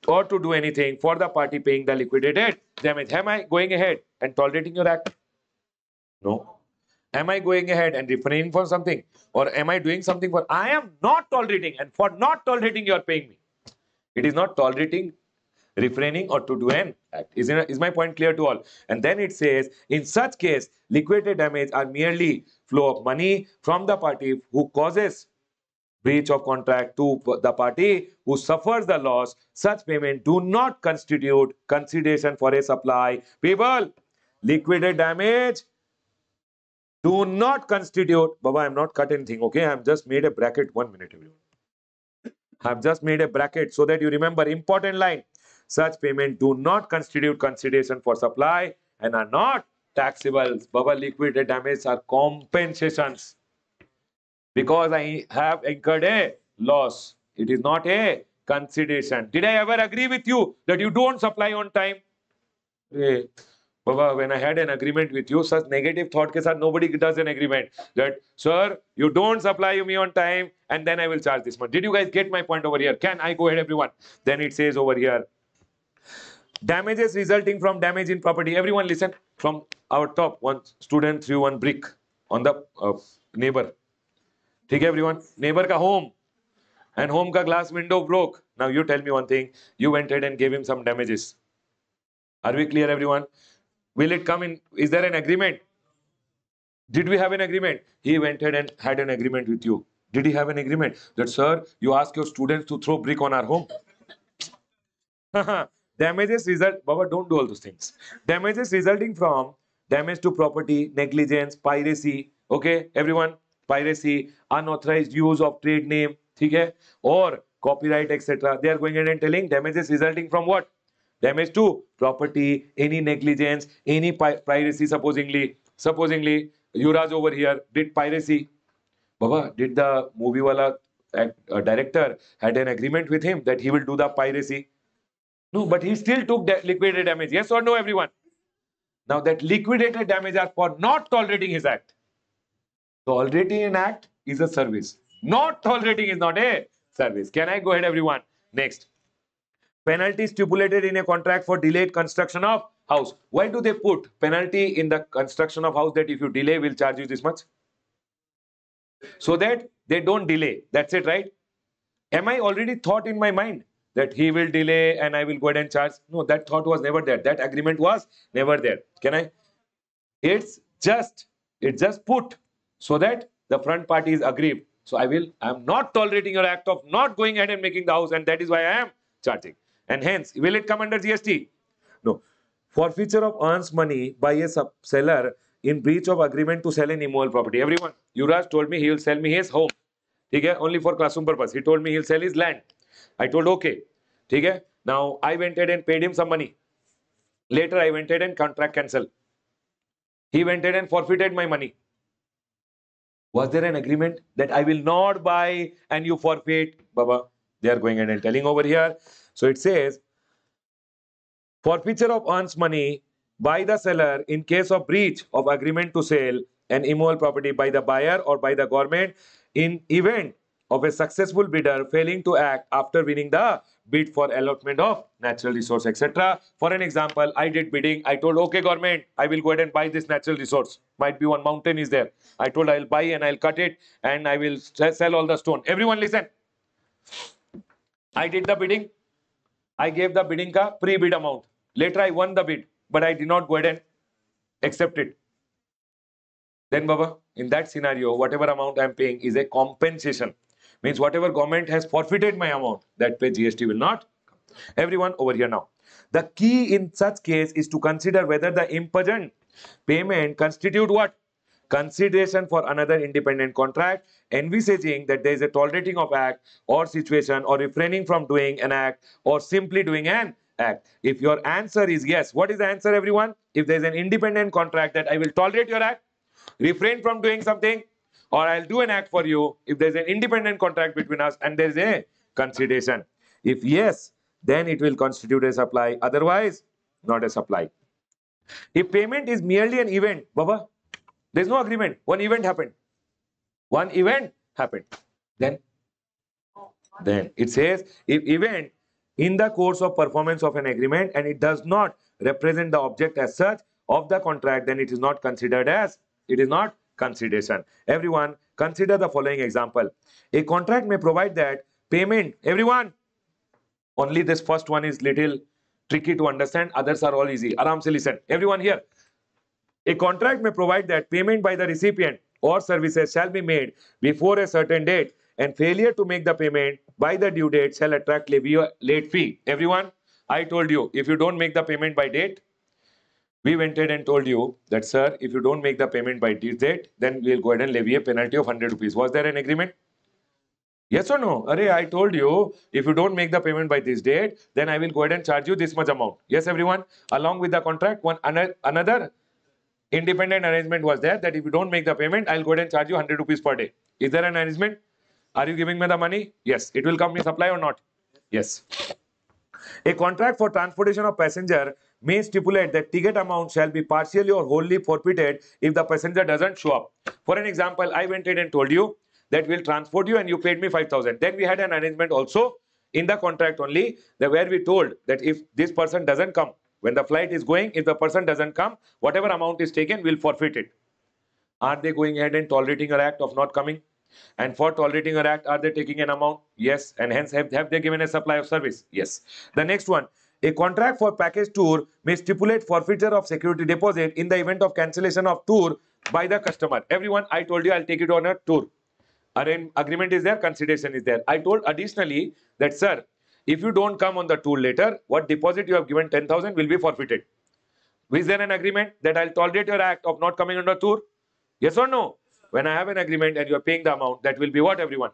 S1: or to do anything for the party paying the liquidated damage. Am I going ahead and tolerating your act? No. Am I going ahead and refraining from something? Or am I doing something for? I am not tolerating, and for not tolerating, you are paying me. It is not tolerating, refraining, or to do an act. Is my point clear to all? And then it says, in such case, liquidated damage are merely flow of money from the party who causes breach of contract to the party who suffers the loss. Such payment do not constitute consideration for a supply. People, liquidated damage do not constitute. Baba, I'm not cut anything, okay? I've just made a bracket. 1 minute, everyone. I've just made a bracket so that you remember important line. Such payment do not constitute consideration for supply and are not taxable. Baba, liquidated damage are compensations. Because I have incurred a loss. It is not a consideration. Did I ever agree with you that you don't supply on time? Hey, Baba, when I had an agreement with you, such negative thought ke saath nobody does an agreement that, sir, you don't supply me on time and then I will charge this much. Did you guys get my point over here? Can I go ahead, everyone? Then it says over here, damages resulting from damage in property. Everyone listen from our top. One student threw one brick on the neighbor. ठीक है, everyone? Neighbor ka home. And home ka glass window broke. Now you tell me one thing. You went ahead and gave him some damages. Are we clear, everyone? Will it come in? Is there an agreement? Did we have an agreement? He went ahead and had an agreement with you. Did he have an agreement? That, sir, you ask your students to throw brick on our home. Damages result. Baba, don't do all those things. Damages resulting from damage to property, negligence, piracy. Okay, everyone? Piracy, unauthorized use of trade name, okay, or copyright, etc. They are going ahead and telling damages resulting from what? Damage to property, any negligence, any piracy. Supposingly, Yuvraj over here did piracy. Baba, did the movie wala director had an agreement with him that he will do the piracy? No, but he still took liquidated damage. Yes or no, everyone? Now that liquidated damage are for not tolerating his act. Tolerating an act is a service. Not tolerating is not a service. Can I go ahead, everyone? Next. Penalty stipulated in a contract for delayed construction of house. Why do they put penalty in the construction of house that if you delay, we'll charge you this much? So that they don't delay. That's it, right? Am I already thought in my mind that he will delay and I will go ahead and charge? No, that thought was never there. That agreement was never there. Can I? It's just put so that the front party is aggrieved. So I'm not tolerating your act of not going ahead and making the house, and that is why I am charging. And hence, will it come under GST? No. Forfeiture of earns money by a seller in breach of agreement to sell an immovable property. Everyone, Yuvraj told me he will sell me his home. Okay, only for classroom purpose. He told me he'll sell his land. I told okay. Okay, now I went ahead and paid him some money. Later I went ahead and contract cancel. He went ahead and forfeited my money. Was there an agreement that I will not buy and you forfeit? Baba, they are going ahead and telling over here. So it says, forfeiture of earned money by the seller in case of breach of agreement to sell an immovable property by the buyer or by the government in event of a successful bidder failing to act after winning the bid for allotment of natural resource, etc. For an example, I did bidding. I told, okay, government, I will go ahead and buy this natural resource. Might be one mountain is there. I told I'll buy and I'll cut it and I will sell all the stone. Everyone listen. I did the bidding. I gave the bidding ka pre-bid amount. Later I won the bid, but I did not go ahead and accept it. Then Baba, in that scenario, whatever amount I am paying is a compensation. Means whatever government has forfeited my amount, that pay GST will not come. Everyone over here now. The key in such case is to consider whether the impugn payment constitute what? Consideration for another independent contract, envisaging that there is a tolerating of act or situation or refraining from doing an act or simply doing an act. If your answer is yes, what is the answer, everyone? If there is an independent contract that I will tolerate your act, refrain from doing something, or I'll do an act for you, if there's an independent contract between us and there's a consideration. If yes, then it will constitute a supply. Otherwise, not a supply. If payment is merely an event, Baba, there's no agreement. One event happened. One event happened. Then it says, if event in the course of performance of an agreement and it does not represent the object as such of the contract, then it is not considered as, it is not consideration. Everyone, consider the following example. A contract may provide that payment, everyone, only this first one is little tricky to understand, others are all easy. Aram se listen. Everyone here. A contract may provide that payment by the recipient or services shall be made before a certain date, and failure to make the payment by the due date shall attract late fee. Everyone, I told you, if you don't make the payment by date, we went ahead and told you that, sir, if you don't make the payment by this date, then we'll go ahead and levy a penalty of 100 rupees. Was there an agreement? Yes or no? Arey, I told you, if you don't make the payment by this date, then I will go ahead and charge you this much amount. Yes, everyone? Along with the contract, another independent arrangement was there that if you don't make the payment, I'll go ahead and charge you 100 rupees per day. Is there an arrangement? Are you giving me the money? Yes. It will come in supply or not? Yes. A contract for transportation of passenger may stipulate that ticket amount shall be partially or wholly forfeited if the passenger doesn't show up. For an example, I went in and told you that we'll transport you and you paid me 5,000. Then we had an arrangement also in the contract only that where we told that if this person doesn't come, when the flight is going, if the person doesn't come, whatever amount is taken, we'll forfeit it. Are they going ahead and tolerating an act of not coming? And for tolerating an act, are they taking an amount? Yes. And hence, have they given a supply of service? Yes. The next one, a contract for package tour may stipulate forfeiture of security deposit in the event of cancellation of tour by the customer. Everyone, I told you I'll take it on a tour. Agreement is there, consideration is there. I told additionally that, sir, if you don't come on the tour later, what deposit you have given 10,000 will be forfeited. Is there an agreement that I'll tolerate your act of not coming on the tour? Yes or no? When I have an agreement and you are paying the amount, that will be what, everyone?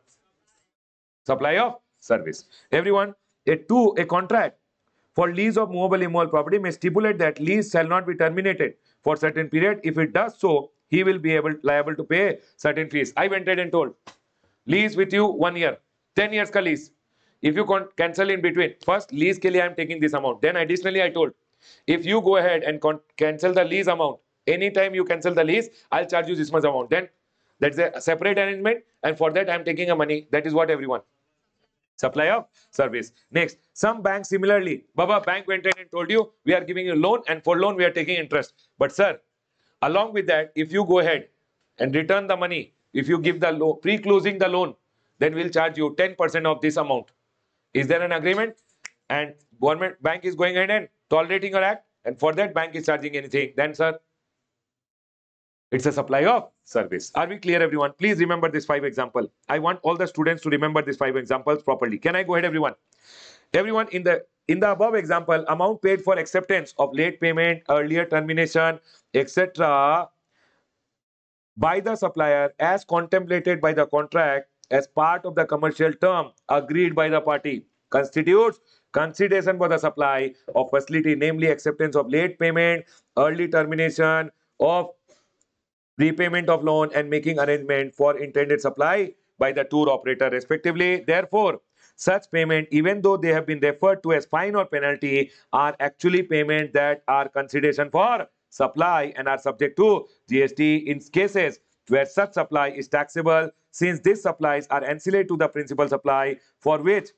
S1: Supply of service. Everyone, a contract for lease of movable immovable property may stipulate that lease shall not be terminated for certain period. If it does so, he will be liable to pay certain fees. I went ahead and told, lease with you 1 year, 10 years ka lease. If you cancel in between, first lease ke liye I am taking this amount. Then additionally I told, if you go ahead and cancel the lease amount, anytime you cancel the lease, I'll charge you this much amount. Then that's a separate arrangement, and for that I'm taking a money. That is what, everyone? Supply of service. Next, some banks similarly, Baba, bank went ahead and told you we are giving you loan, and for loan we are taking interest. But sir, along with that, if you go ahead and return the money, if you give the loan, pre-closing the loan, then we'll charge you 10% of this amount. Is there an agreement? And government bank is going ahead and tolerating your act, and for that bank is charging anything, then sir, it's a supply of service. Are we clear, everyone? Please remember this 5 example. I want all the students to remember these 5 examples properly. Can I go ahead, everyone? Everyone, in the above example, amount paid for acceptance of late payment, earlier termination, etc., by the supplier as contemplated by the contract as part of the commercial term agreed by the party constitutes consideration for the supply of facility, namely acceptance of late payment, early termination of repayment of loan, and making arrangement for intended supply by the tour operator respectively. Therefore, such payment, even though they have been referred to as fine or penalty, are actually payment that are consideration for supply and are subject to GST in cases where such supply is taxable, since these supplies are ancillary to the principal supply for which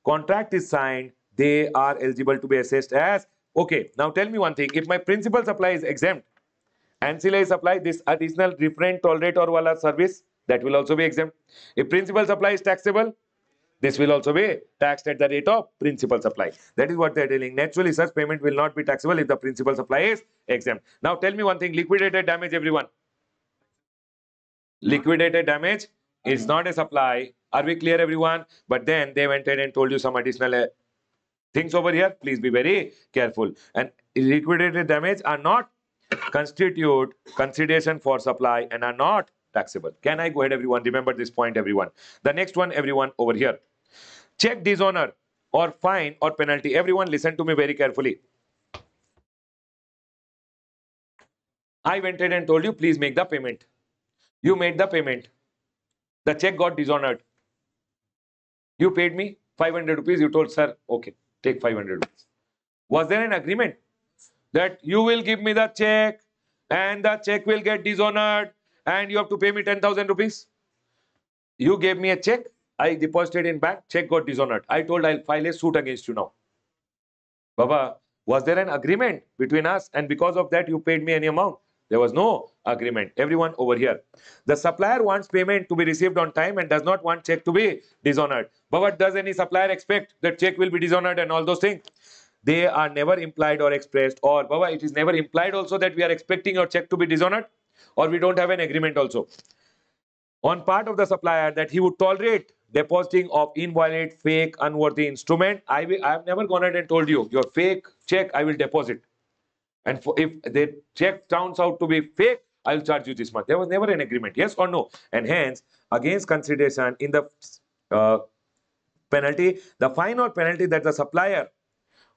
S1: contract is signed, they are eligible to be assessed as. Okay, now tell me one thing. If my principal supply is exempt, ancillary supply, this additional different tolerator wala service, that will also be exempt. If principal supply is taxable, this will also be taxed at the rate of principal supply. That is what they are telling. Naturally, such payment will not be taxable if the principal supply is exempt. Now tell me one thing, liquidated damage, everyone. Liquidated damage is not a supply. Are we clear, everyone? But then they went ahead and told you some additional things over here. Please be very careful. And liquidated damage are not constitute consideration for supply and are not taxable. Can I go ahead, everyone? Remember this point, everyone. The next one, everyone, over here. Check dishonor or fine or penalty. Everyone listen to me very carefully. I went ahead and told you, please make the payment. You made the payment. The check got dishonored. You paid me 500 rupees. You told, sir, okay, take 500 rupees. Was there an agreement that you will give me the check and the check will get dishonored and you have to pay me 10,000 rupees? You gave me a check. I deposited in bank. Check got dishonored. I told I'll file a suit against you now. Baba, was there an agreement between us and because of that you paid me any amount? There was no agreement. Everyone over here. The supplier wants payment to be received on time and does not want check to be dishonored. But what does any supplier expect? That check will be dishonored and all those things? They are never implied or expressed. Or, Baba, it is never implied also that we are expecting your check to be dishonored, or we don't have an agreement also on part of the supplier that he would tolerate depositing of invalid, fake, unworthy instrument. I have never gone ahead and told you your fake check I will deposit, and if the check turns out to be fake, I will charge you this much. There was never an agreement, yes or no? And hence, against consideration in the uh, penalty, the fine or penalty that the supplier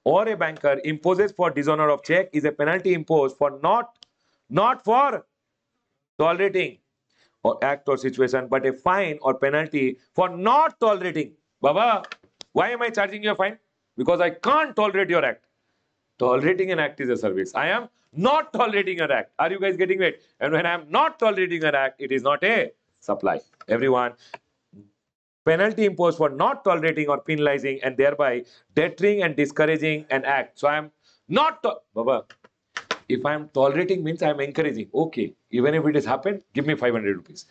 S1: or a banker imposes for dishonor of check is a penalty imposed for not for tolerating or act or situation, but a fine or penalty for not tolerating. Baba, why am I charging you a fine? Because I can't tolerate your act. Tolerating an act is a service. I am not tolerating an act. Are you guys getting it? And when I am not tolerating an act, it is not a supply. Everyone, penalty imposed for not tolerating or penalizing and thereby deterring and discouraging an act. So I am not, Baba, if I am tolerating means I am encouraging. Okay, even if it has happened, give me 500 rupees.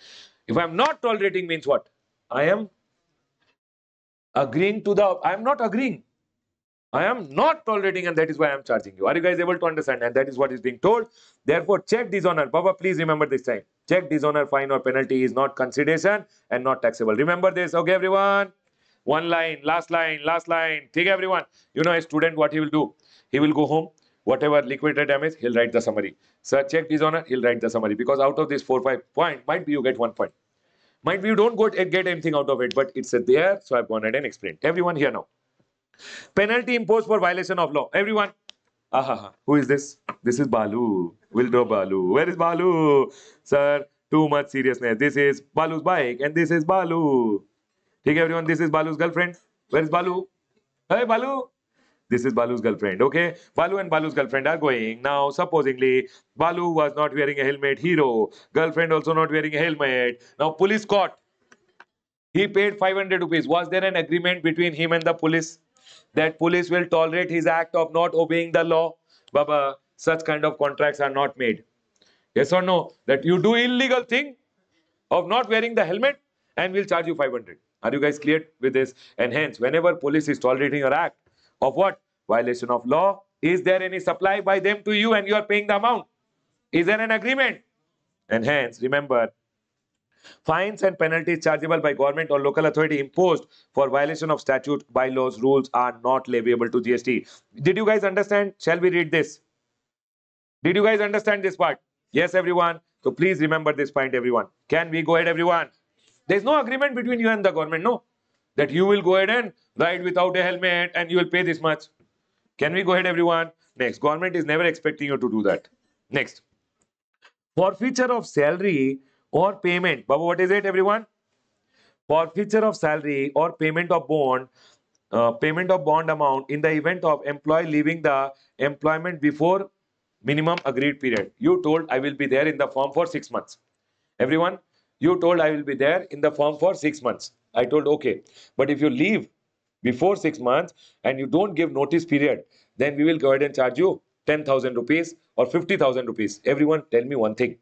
S1: If I am not tolerating means what? I am agreeing to the, I am not agreeing. I am not tolerating and that is why I am charging you. Are you guys able to understand? And that is what is being told. Therefore, check dishonor. Baba, please remember this time. Check dishonor, fine or penalty is not consideration and not taxable. Remember this, okay, everyone? One line, last line, last line. Take everyone. You know, a student, what he will do? He will go home. Whatever liquidated damage, he'll write the summary. Sir, check dishonor, he'll write the summary. Because out of this 4-5 point, might be you get 1 point. Might be you don't get anything out of it, but it's there. So I've gone ahead and explained. Everyone here now. Penalty imposed for violation of law. Everyone. Who is this? This is Balu. We'll draw Balu. Where is Balu? Sir, too much seriousness. This is Balu's bike and this is Balu. Okay, everyone, this is Balu's girlfriend. Where is Balu? Hey, Balu. This is Balu's girlfriend. Okay, Balu and Balu's girlfriend are going. Now, supposingly, Balu was not wearing a helmet. Hero. Girlfriend also not wearing a helmet. Now, police caught. He paid 500 rupees. Was there an agreement between him and the police that police will tolerate his act of not obeying the law? Baba, such kind of contracts are not made. Yes or no? That you do illegal thing of not wearing the helmet and we'll charge you 500. Are you guys clear with this? And hence, whenever police is tolerating your act of what? Violation of law, is there any supply by them to you and you are paying the amount? Is there an agreement? And hence, remember, fines and penalties chargeable by government or local authority imposed for violation of statute, bylaws, rules are not leviable to GST. Did you guys understand? Shall we read this? Did you guys understand this part? Yes, everyone. So please remember this point, everyone. Can we go ahead, everyone? There's no agreement between you and the government, no? That you will go ahead and ride without a helmet and you will pay this much. Can we go ahead, everyone? Next, government is never expecting you to do that. Next, forfeiture of salary or payment. Baba, what is it, everyone? Forfeiture of salary or payment of bond amount in the event of employee leaving the employment before minimum agreed period. You told I will be there in the firm for 6 months. Everyone, you told I will be there in the firm for 6 months. I told okay. But if you leave before 6 months and you don't give notice period, then we will go ahead and charge you 10,000 rupees or 50,000 rupees. Everyone, tell me one thing.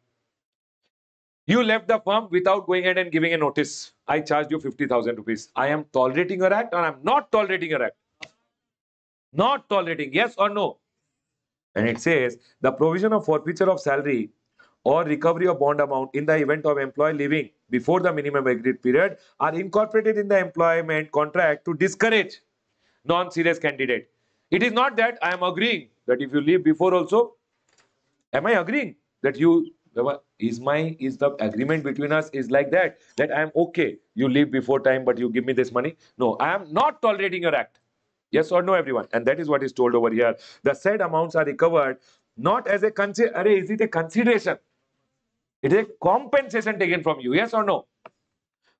S1: You left the firm without going ahead and giving a notice. I charged you 50,000 rupees. I am tolerating your act or I am not tolerating your act? Not tolerating, yes or no? And it says the provision of forfeiture of salary or recovery of bond amount in the event of employee leaving before the minimum agreed period are incorporated in the employment contract to discourage non-serious candidate. It is not that I am agreeing that if you leave before also, am I agreeing that you is the agreement between us is like that I am okay, you leave before time but you give me this money? No, I am not tolerating your act. Yes or no, everyone? And that is what is told over here. The said amounts are recovered not as a is it a consideration? It is a compensation taken from you. Yes or no?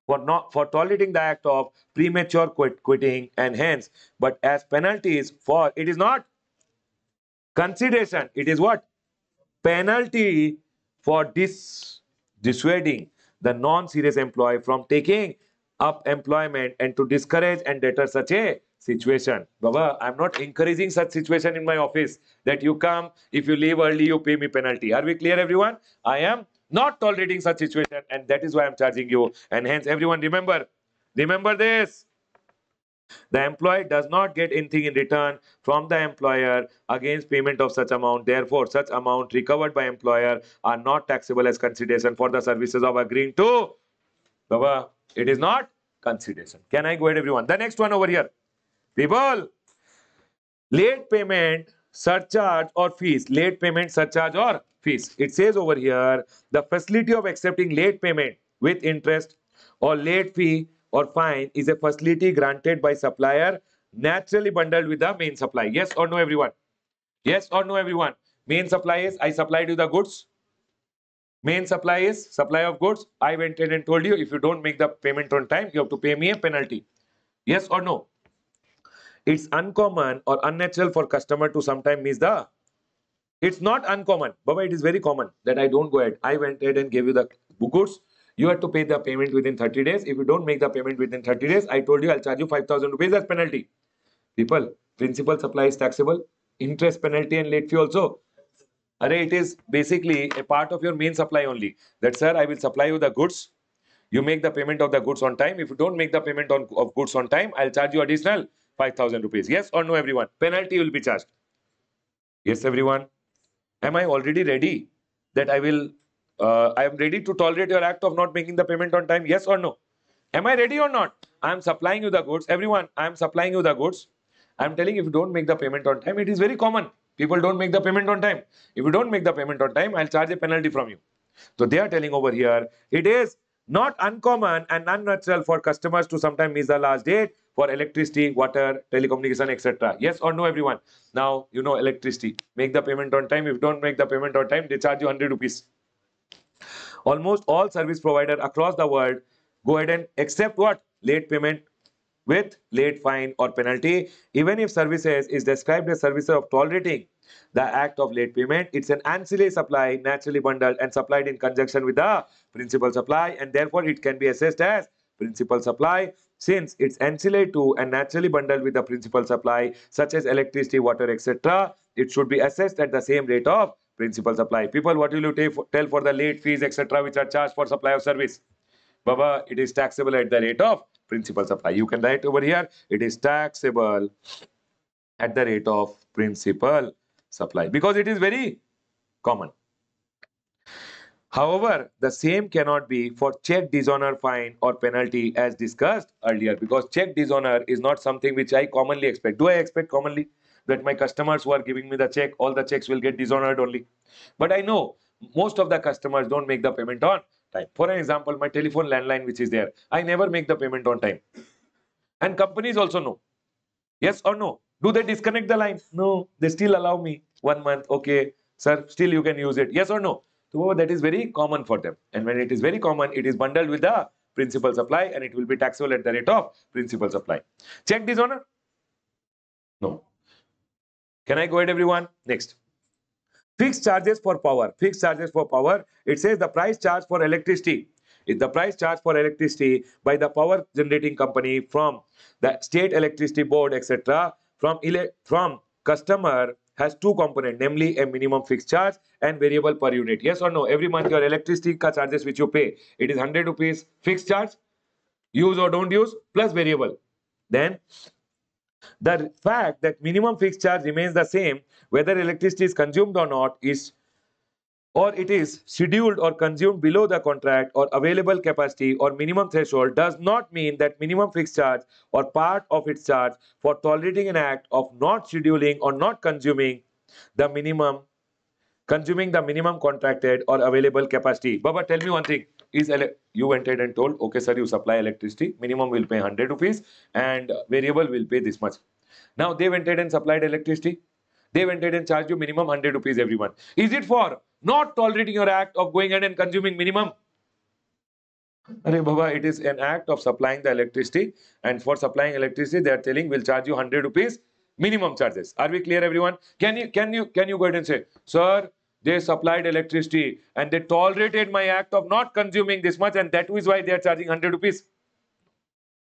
S1: For tolerating the act of premature quitting and hence, but as penalties for it is not consideration. It is what? Penalty for dissuading the non-serious employee from taking up employment and to discourage and deter such a situation. Baba, I'm not encouraging such situation in my office that you come, if you leave early, you pay me penalty. Are we clear, everyone? I am not tolerating such situation and that is why I'm charging you. And hence, everyone remember this. The employee does not get anything in return from the employer against payment of such amount. Therefore, such amount recovered by employer are not taxable as consideration for the services of agreeing to. Baba, it is not consideration. Can I go ahead, everyone? The next one over here. People, late payment, surcharge or fees. Late payment, surcharge or fees. It says over here, the facility of accepting late payment with interest or late fee or fine is a facility granted by supplier naturally bundled with the main supply. Yes or no, everyone? Yes or no, everyone? Main supply is I supplied you the goods. Main supply is supply of goods. I went in and told you if you don't make the payment on time, you have to pay me a penalty. Yes or no? It's uncommon or unnatural for customer to sometimes miss the. It's not uncommon, Baba. It is very common that I don't go ahead. I went ahead and gave you the goods. You have to pay the payment within 30 days. If you don't make the payment within 30 days, I told you I'll charge you 5,000 rupees as penalty. People, principal supply is taxable, interest penalty and late fee also. Array, it is basically a part of your main supply only. That sir, I will supply you the goods. You make the payment of the goods on time. If you don't make the payment of goods on time, I'll charge you additional 5,000 rupees. Yes or no, everyone? Penalty will be charged. Yes, everyone. Am I already ready that I am ready to tolerate your act of not making the payment on time? Yes or no? Am I ready or not? I am supplying you the goods. Everyone, I am supplying you the goods. I am telling if you don't make the payment on time, it is very common. People don't make the payment on time. If you don't make the payment on time, I'll charge a penalty from you. So they are telling over here, it is not uncommon and unnatural for customers to sometimes miss the last date for electricity, water, telecommunication, etc. Yes or no, everyone? Now, you know electricity. Make the payment on time. If you don't make the payment on time, they charge you 100 rupees. Almost all service providers across the world go ahead and accept what? Late payment with late fine or penalty. Even if services is described as services of tolerating the act of late payment, it's an ancillary supply naturally bundled and supplied in conjunction with the principal supply, and therefore it can be assessed as principal supply since it's ancillary to and naturally bundled with the principal supply such as electricity, water, etc. It should be assessed at the same rate of principal supply. People, what will you tell for the late fees, etc., which are charged for supply of service? Baba, it is taxable at the rate of principal supply. You can write over here, it is taxable at the rate of principal supply because it is very common. However, the same cannot be for check dishonor, fine or penalty as discussed earlier because check dishonor is not something which I commonly expect. Do I expect commonly that my customers who are giving me the check, all the checks will get dishonored only? But I know most of the customers don't make the payment on time. For an example, my telephone landline which is there, I never make the payment on time. And companies also know. Yes or no? Do they disconnect the line? No, they still allow me 1 month. Okay, sir, still you can use it. Yes or no? So that is very common for them. And when it is very common, it is bundled with the principal supply and it will be taxable at the rate of principal supply. Check this on? No. Can I go ahead, everyone? Next. Fixed charges for power. Fixed charges for power. It says the price charge for electricity is the price charge for electricity by the power generating company from the state electricity board, etc. From customer has two components, namely a minimum fixed charge and variable per unit. Yes or no? Every month your electricity charges which you pay, it is 100 rupees fixed charge, use or don't use, plus variable. Then the fact that minimum fixed charge remains the same whether electricity is consumed or not is or it is scheduled or consumed below the contract or available capacity or minimum threshold does not mean that minimum fixed charge or part of its charge for tolerating an act of not scheduling or not the minimum consuming the minimum contracted or available capacity. Baba, tell me one thing. You went ahead and told, okay, sir, you supply electricity, minimum will pay 100 rupees and variable will pay this much. Now they went ahead and supplied electricity. They went ahead and charged you minimum 100 rupees every month. Is it for not tolerating your act of going ahead and consuming minimum? Arey Baba, it is an act of supplying the electricity, and for supplying electricity, they are telling we'll charge you 100 rupees minimum charges. Are we clear, everyone? Can you go ahead and say, sir, they supplied electricity and they tolerated my act of not consuming this much, and that is why they are charging 100 rupees.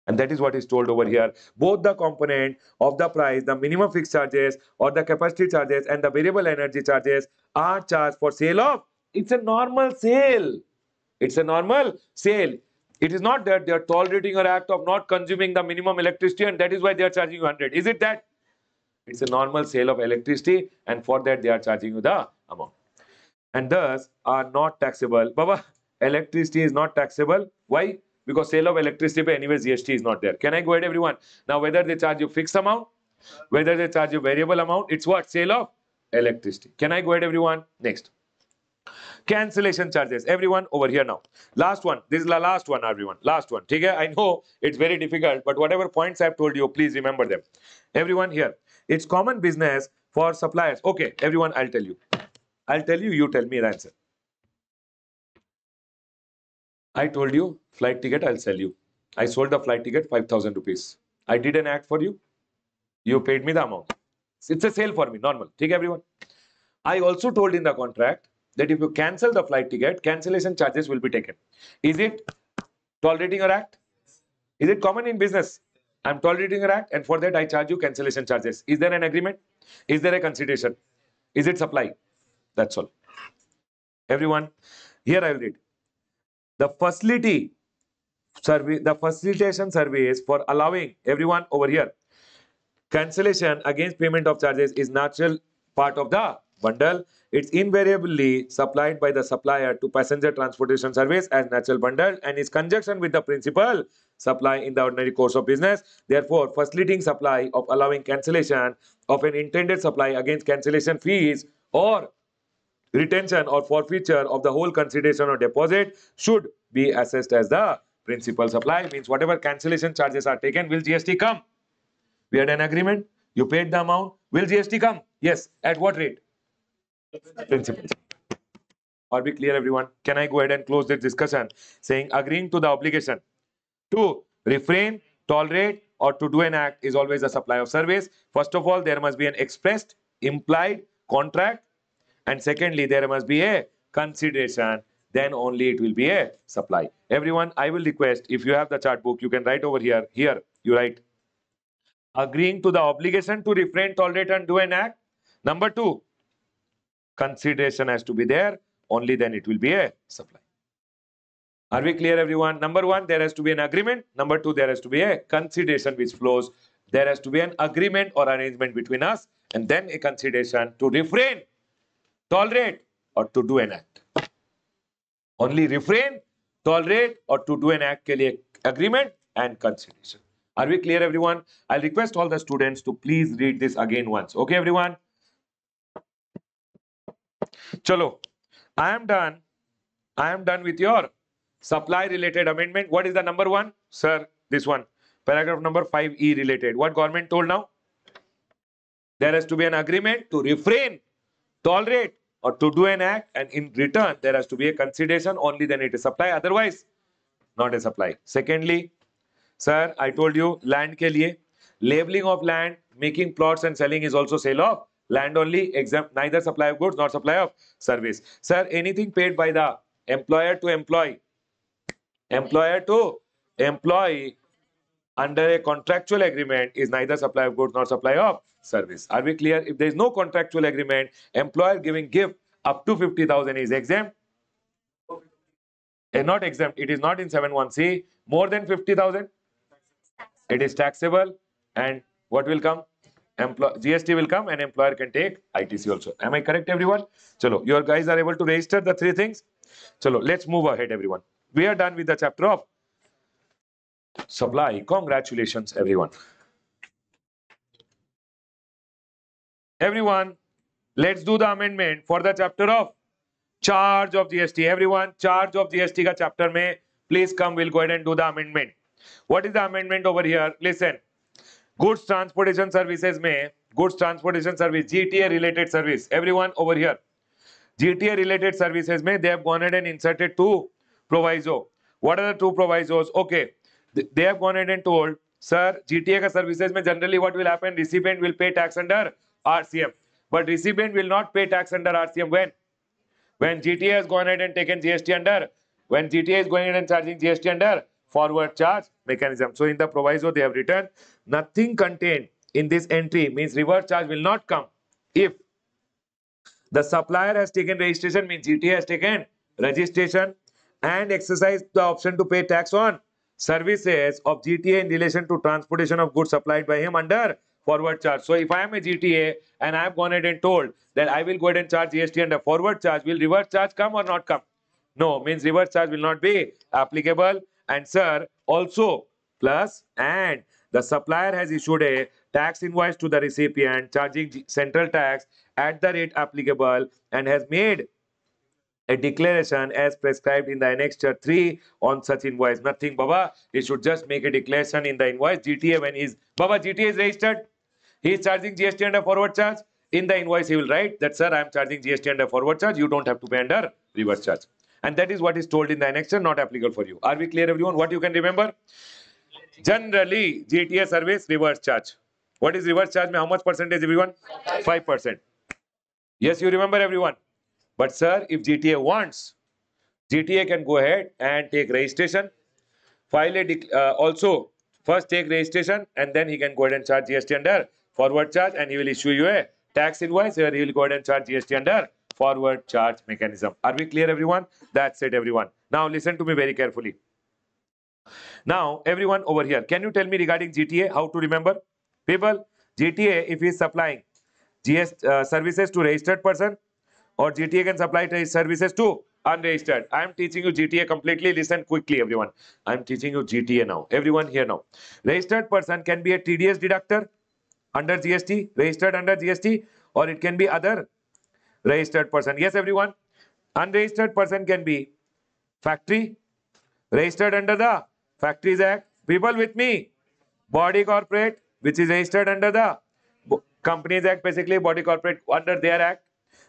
S1: And that is what is told over here. Both the component of the price, the minimum fixed charges or the capacity charges and the variable energy charges are charged for sale of. It's a normal sale. It's a normal sale. It is not that they are tolerating your act of not consuming the minimum electricity and that is why they are charging you 100. Is it that? It's a normal sale of electricity and for that they are charging you the amount. And thus are not taxable. Baba, electricity is not taxable. Why? Because sale of electricity by anyways GST is not there. Can I go ahead, everyone? Now whether they charge you fixed amount, whether they charge you variable amount, it's what? Sale of electricity. Can I go ahead, everyone? Next. Cancellation charges. Everyone over here now. Last one. This is the last one, everyone. Last one. Okay? I know it's very difficult, but whatever points I've told you, please remember them. Everyone here. It's common business for suppliers. Okay, everyone, I'll tell you. I'll tell you, you tell me the answer. I told you, flight ticket, I'll sell you. I sold the flight ticket, 5,000 rupees. I did an act for you. You paid me the amount. It's a sale for me, normal. Take everyone. I also told in the contract that if you cancel the flight ticket, cancellation charges will be taken. Is it tolerating your act? Is it common in business? I'm tolerating your act and for that I charge you cancellation charges. Is there an agreement? Is there a consideration? Is it supply? That's all. Everyone, here I will read. The facility survey, the facilitation service for allowing everyone over here. Cancellation against payment of charges is natural part of the bundle. It's invariably supplied by the supplier to passenger transportation service as natural bundle and is conjunction with the principal supply in the ordinary course of business. Therefore, facilitating supply of allowing cancellation of an intended supply against cancellation fees or retention or forfeiture of the whole consideration or deposit should be assessed as the principal supply. Means whatever cancellation charges are taken, will GST come? We had an agreement. You paid the amount. Will GST come? Yes. At what rate? Principal. Are we clear, everyone? Can I go ahead and close this discussion saying agreeing to the obligation to refrain, tolerate, or to do an act is always a supply of service. First of all, there must be an expressed, implied contract. And secondly, there must be a consideration. Then only it will be a supply. Everyone, I will request, if you have the chart book, you can write over here. Here, you write agreeing to the obligation to refrain, tolerate, and do an act. Number two, consideration has to be there. Only then it will be a supply. Are we clear, everyone? Number one, there has to be an agreement. Number two, there has to be a consideration which flows. There has to be an agreement or arrangement between us and then a consideration to refrain, tolerate, or to do an act. Only refrain, tolerate, or to do an act के लिए agreement and consideration. Are we clear, everyone? I'll request all the students to please read this again once. Okay, everyone? Chalo. I am done. I am done with your supply related amendment. What is the number one? Sir, this one. Paragraph number 5E related. What government told now? There has to be an agreement to refrain, tolerate, or to do an act, and in return, there has to be a consideration. Only then it is supply. Otherwise, not a supply. Secondly, sir, I told you land ke liye, labeling of land, making plots and selling is also sale of land only. Exempt neither supply of goods nor supply of service. Sir, anything paid by the employer to employee under a contractual agreement is neither supply of goods nor supply of service. Are we clear? If there is no contractual agreement, employer giving gift up to 50,000 is exempt. Not exempt. It is not in 7(1)(c). More than 50,000, it is taxable. And what will come? GST will come and employer can take ITC also. Am I correct, everyone? Chalo, your guys are able to register the three things. Chalo, let's move ahead, everyone. We are done with the chapter of supply. Congratulations, everyone. Everyone, let's do the amendment for the chapter of charge of GST. Everyone, charge of GST ka chapter mein, please come. We'll go ahead and do the amendment. What is the amendment over here? Listen. Goods transportation services mein, goods transportation service, GTA related service. Everyone over here. GTA related services mein, they have gone ahead and inserted two proviso. What are the two provisos? Okay. They have gone ahead and told, sir, GTA ka services mein generally what will happen? Recipient will pay tax under RCM. But recipient will not pay tax under RCM when? When GTA has gone ahead and taken GST under, when GTA is going ahead and charging GST under forward charge mechanism. So in the proviso they have written, nothing contained in this entry means reverse charge will not come if the supplier has taken registration, means GTA has taken registration and exercised the option to pay tax on services of GTA in relation to transportation of goods supplied by him under forward charge. So if I am a GTA and I have gone ahead and told that I will go ahead and charge GST under forward charge, will reverse charge come or not come? No, means reverse charge will not be applicable. And sir, also plus and the supplier has issued a tax invoice to the recipient charging central tax at the rate applicable and has made a declaration as prescribed in the annexure 3 on such invoice. Nothing, Baba. He should just make a declaration in the invoice. GTA when is Baba GTA is registered. He is charging GST under forward charge. In the invoice, he will write that, sir, I am charging GST under forward charge. You don't have to pay under reverse charge. And that is what is told in the annexure, not applicable for you. Are we clear, everyone? What you can remember? Generally, GTA service reverse charge. What is reverse charge? How much percentage, everyone? 5%. Yes, you remember, everyone. But sir, if GTA wants, GTA can go ahead and take registration, file a also first take registration, and then he can go ahead and charge GST under forward charge, and he will issue you a tax invoice where he will go ahead and charge GST under forward charge mechanism. Are we clear, everyone? That's it, everyone. Now listen to me very carefully. Now, everyone over here, can you tell me regarding GTA how to remember? People, GTA, if he is supplying services to registered person, or GTA can supply services to unregistered. I am teaching you GTA completely. Listen quickly, everyone. I am teaching you GTA now. Everyone here now. Registered person can be a TDS deductor under GST, registered under GST, or it can be other registered person. Yes, everyone. Unregistered person can be factory, registered under the Factories Act. People with me. Body corporate, which is registered under the Companies Act, basically body corporate under their act.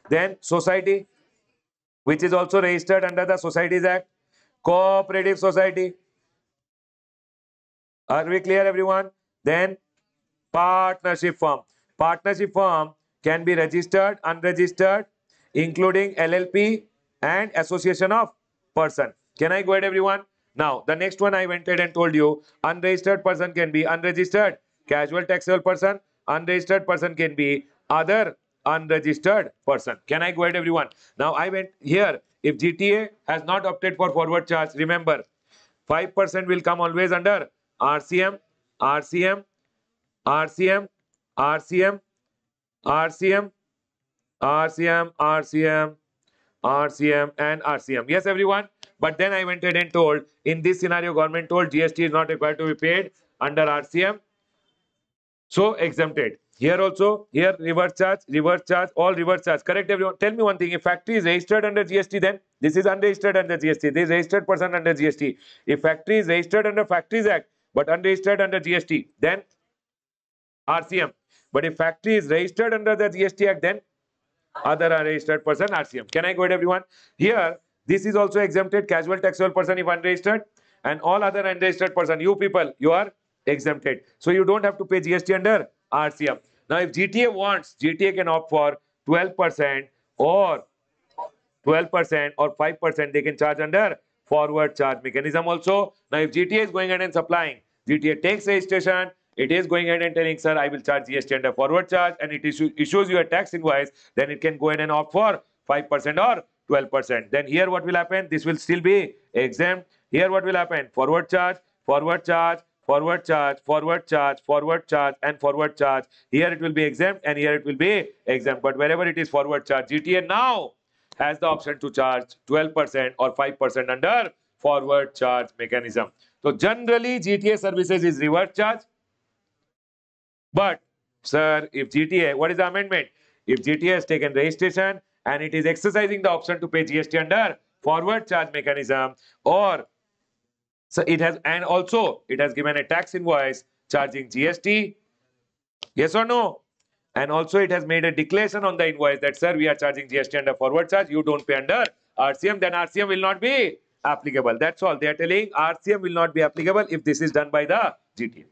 S1: Then society, which is also registered under the Societies Act. Cooperative society. Are we clear, everyone? Then partnership firm. Partnership firm can be registered, unregistered, including LLP and association of person. Can I go ahead, everyone? Now, the next one I went ahead and told you, unregistered person can be unregistered, casual taxable person, unregistered person can be other unregistered person. Can I go ahead, everyone? Now, I went here. If GTA has not opted for forward charge, remember, 5% will come always under RCM, RCM, RCM, RCM, RCM, RCM, RCM, RCM, and RCM. Yes, everyone. But then I went ahead and told, in this scenario, government told GST is not required to be paid under RCM. So exempted. Here also, here reverse charge, all reverse charge. Correct everyone? Tell me one thing. If factory is registered under GST, then this is unregistered under GST. This is registered person under GST. If factory is registered under Factories Act, but unregistered under GST, then RCM. But if factory is registered under the GST Act, then other unregistered person RCM. Can I go ahead everyone? Here, this is also exempted. Casual taxable person if unregistered, and all other unregistered person, you people, you are exempted. So you don't have to pay GST under RCM. Now if GTA wants, GTA can opt for 12% or 12% or 5% they can charge under forward charge mechanism also. Now if GTA is going ahead and supplying, GTA takes registration, it is going ahead and telling sir I will charge GST under forward charge, and it issues you a tax invoice, then it can go ahead and opt for 5% or 12%. Then here what will happen? This will still be exempt. Here what will happen? Forward charge, forward charge, forward charge, forward charge, forward charge, and forward charge. Here it will be exempt and here it will be exempt. But wherever it is forward charge, GTA now has the option to charge 12% or 5% under forward charge mechanism. So generally GTA services is reverse charge. But sir, if GTA, what is the amendment? If GTA has taken registration and it is exercising the option to pay GST under forward charge mechanism, or so it has, and also it has given a tax invoice charging GST, yes or no? And also it has made a declaration on the invoice that sir, we are charging GST under forward charge, you don't pay under RCM, then RCM will not be applicable. That's all. They are telling RCM will not be applicable if this is done by the GTA.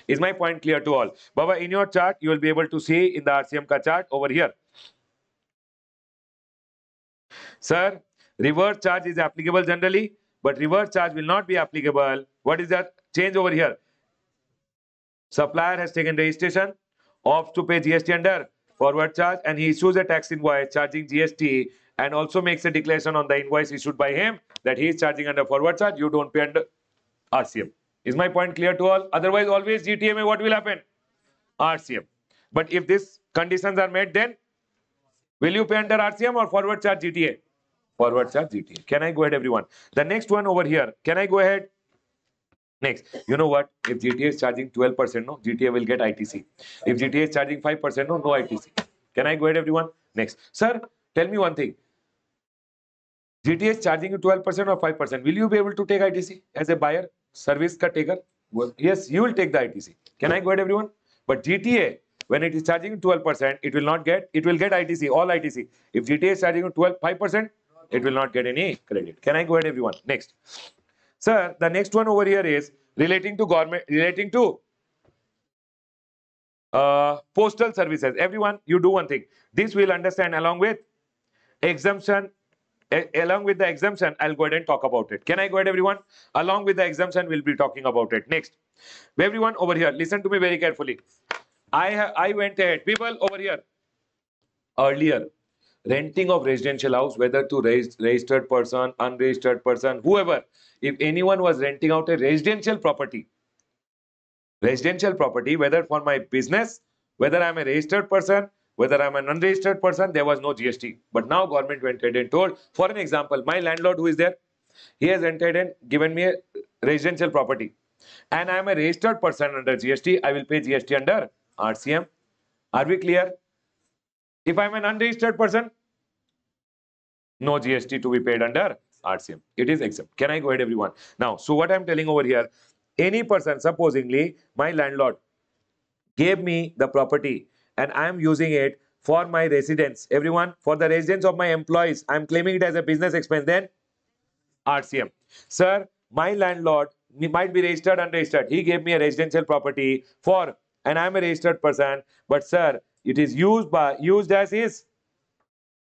S1: Is my point clear to all? Baba, in your chart, you will be able to see in the RCM ka chart over here. Sir, reverse charge is applicable generally, but reverse charge will not be applicable. What is that change over here? Supplier has taken registration, opts to pay GST under forward charge, and he issues a tax invoice charging GST and also makes a declaration on the invoice issued by him that he is charging under forward charge, you don't pay under RCM. Is my point clear to all? Otherwise, always GTMA, what will happen? RCM. But if these conditions are met, then will you pay under RCM or forward charge GTA? Forward charge GTA. Can I go ahead, everyone? The next one over here. Can I go ahead? Next, you know what? If GTA is charging 12%, no, GTA will get ITC. If GTA is charging 5%, no, no ITC. Can I go ahead, everyone? Next. Sir, tell me one thing. GTA is charging you 12% or 5%. Will you be able to take ITC as a buyer? Service ka taker? Well, yes, you will take the ITC. Can I go ahead, everyone? But GTA, when it is charging 12%, it will not get, it will get ITC, all ITC. If GTA is charging you 5%, it will not get any credit. Can I go ahead, everyone? Next. Sir, the next one over here is relating to government, relating to postal services. Everyone, you do one thing. This we'll understand along with exemption. Along with the exemption, I'll go ahead and talk about it. Can I go ahead, everyone? Along with the exemption, we'll be talking about it. Next. Everyone over here, listen to me very carefully. I went ahead. People over here. Earlier, renting of residential house, whether to registered person, unregistered person, whoever, if anyone was renting out a residential property, whether for my business, whether I'm a registered person, whether I'm an unregistered person, there was no GST. But now government went ahead and told, for an example, my landlord who is there, he has entered and given me a residential property. And I'm a registered person under GST, I will pay GST under RCM. Are we clear? If I'm an unregistered person, no GST to be paid under RCM. It is exempt. Can I go ahead, everyone? Now, so what I'm telling over here, any person, supposingly, my landlord gave me the property and I am using it for my residence. Everyone, for the residence of my employees, I'm claiming it as a business expense, then RCM. Sir, my landlord might be registered, unregistered. He gave me a residential property for, and I'm a registered person, but sir, it is used as his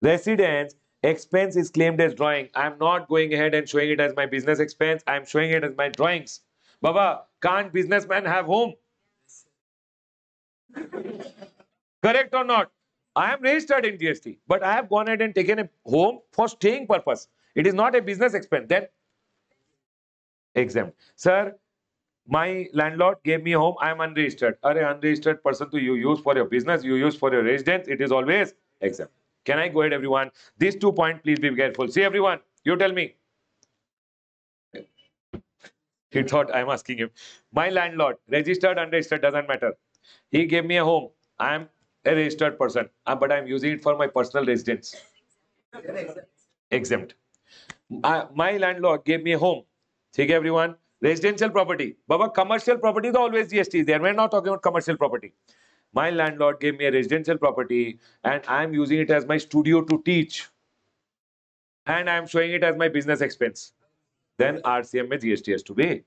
S1: residence. Expense is claimed as drawing. I'm not going ahead and showing it as my business expense. I'm showing it as my drawings. Baba, can't businessman have home? Correct or not? I am registered in GST, but I have gone ahead and taken a home for staying purpose. It is not a business expense. Then exempt. Sir, my landlord gave me a home. I am unregistered. Are unregistered person to you use for your business, you use for your residence. It is always exempt. Can I go ahead, everyone? These 2 points, please be careful. See, everyone, you tell me. He thought I'm asking him. My landlord, registered, unregistered, doesn't matter. He gave me a home. I am a registered person, but I'm using it for my personal residence. Exempt. My landlord gave me a home. Okay, everyone. Residential property. Baba, commercial property, the always GST is there. We're not talking about commercial property. My landlord gave me a residential property and I'm using it as my studio to teach. And I'm showing it as my business expense. Then RCM mein GST has to be paid.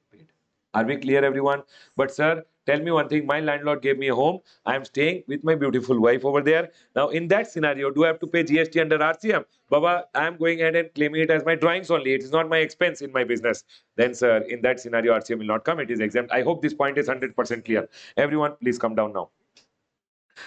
S1: Are we clear, everyone? But sir, tell me one thing. My landlord gave me a home. I'm staying with my beautiful wife over there. Now, in that scenario, do I have to pay GST under RCM? Baba, I'm going ahead and claiming it as my drawings only. It is not my expense in my business. Then, sir, in that scenario, RCM will not come. It is exempt. I hope this point is 100% clear. Everyone, please come down now.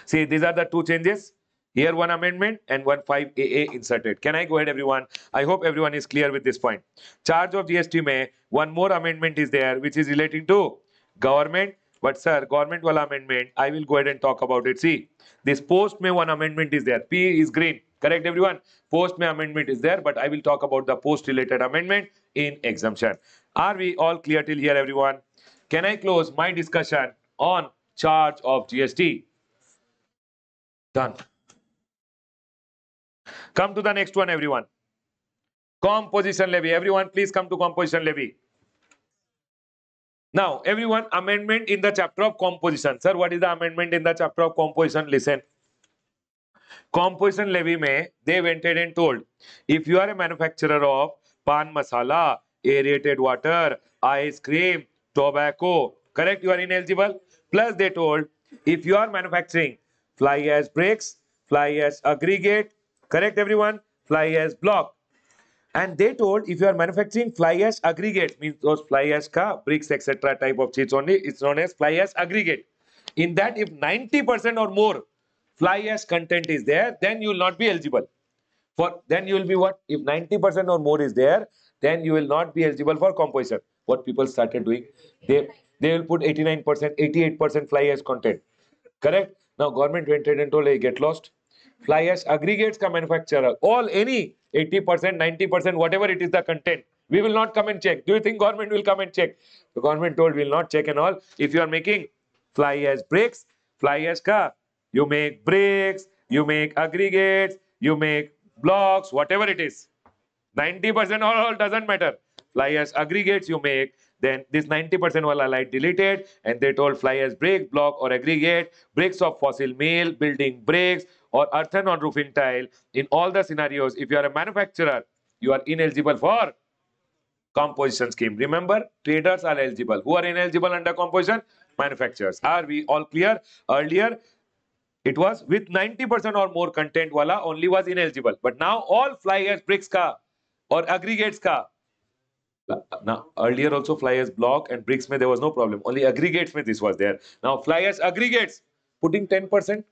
S1: See, these are the two changes. Here one amendment and one 5AA inserted. Can I go ahead, everyone? I hope everyone is clear with this point. Charge of GST mein one more amendment is there, which is relating to government. But sir, government wala amendment, I will go ahead and talk about it. See, this post mein one amendment is there. P is green. Correct, everyone? Post mein amendment is there, but I will talk about the post related amendment in exemption. Are we all clear till here, everyone? Can I close my discussion on charge of GST? Done. Come to the next one, everyone. Composition levy. Everyone, please come to composition levy. Now, everyone, amendment in the chapter of composition. Sir, what is the amendment in the chapter of composition? Listen. Composition levy mein, they went ahead and told, if you are a manufacturer of pan masala, aerated water, ice cream, tobacco, correct, you are ineligible. Plus, they told, if you are manufacturing fly ash bricks, fly ash aggregate, correct, everyone, fly ash block. And they told, if you are manufacturing fly ash aggregate, means those fly ash ka bricks etc. type of cheese only, it's known as fly ash aggregate. In that, if 90% or more fly ash content is there, then you will not be eligible. For then you will be what? If 90% or more is there, then you will not be eligible for composition. What people started doing, they will put 89%, 88% fly ash content. Correct? Now government went ahead and told, hey, get lost. Fly ash aggregates ka manufacturer, all any 80%, 90%, whatever it is the content, we will not come and check. Do you think government will come and check? The government told, will not check and all. If you are making fly ash bricks, fly ash ka, you make bricks, you make aggregates, you make blocks, whatever it is. 90% or all doesn't matter. Fly ash aggregates you make, then this 90% wala light deleted, and they told fly ash brick, block or aggregate, bricks of fossil meal, building bricks or earthen or roofing tile. In all the scenarios, if you are a manufacturer, you are ineligible for composition scheme. Remember, traders are eligible. Who are ineligible under composition? Manufacturers. Are we all clear? Earlier, it was with 90% or more content wala only was ineligible. But now all fly ash bricks ka or aggregates ka. Now earlier also fly ash block and bricks mein there was no problem. Only aggregates mein this was there. Now fly ash aggregates putting 10%, 20%,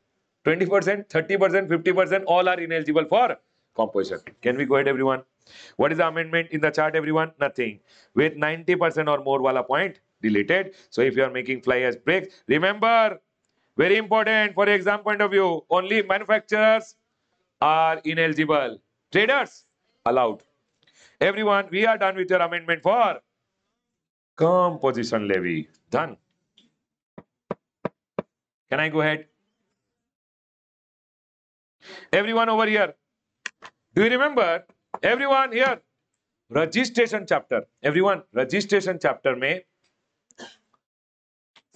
S1: 30%, 50% all are ineligible for composition. Can we go ahead, everyone? What is the amendment in the chart, everyone? Nothing. With 90% or more wala point deleted. So if you are making fly ash bricks, remember, very important for exam point of view, only manufacturers are ineligible. Traders allowed. Everyone, we are done with your amendment for composition levy. Done. Can I go ahead? Everyone over here. Do you remember? Everyone here. Registration chapter. Everyone, registration chapter may.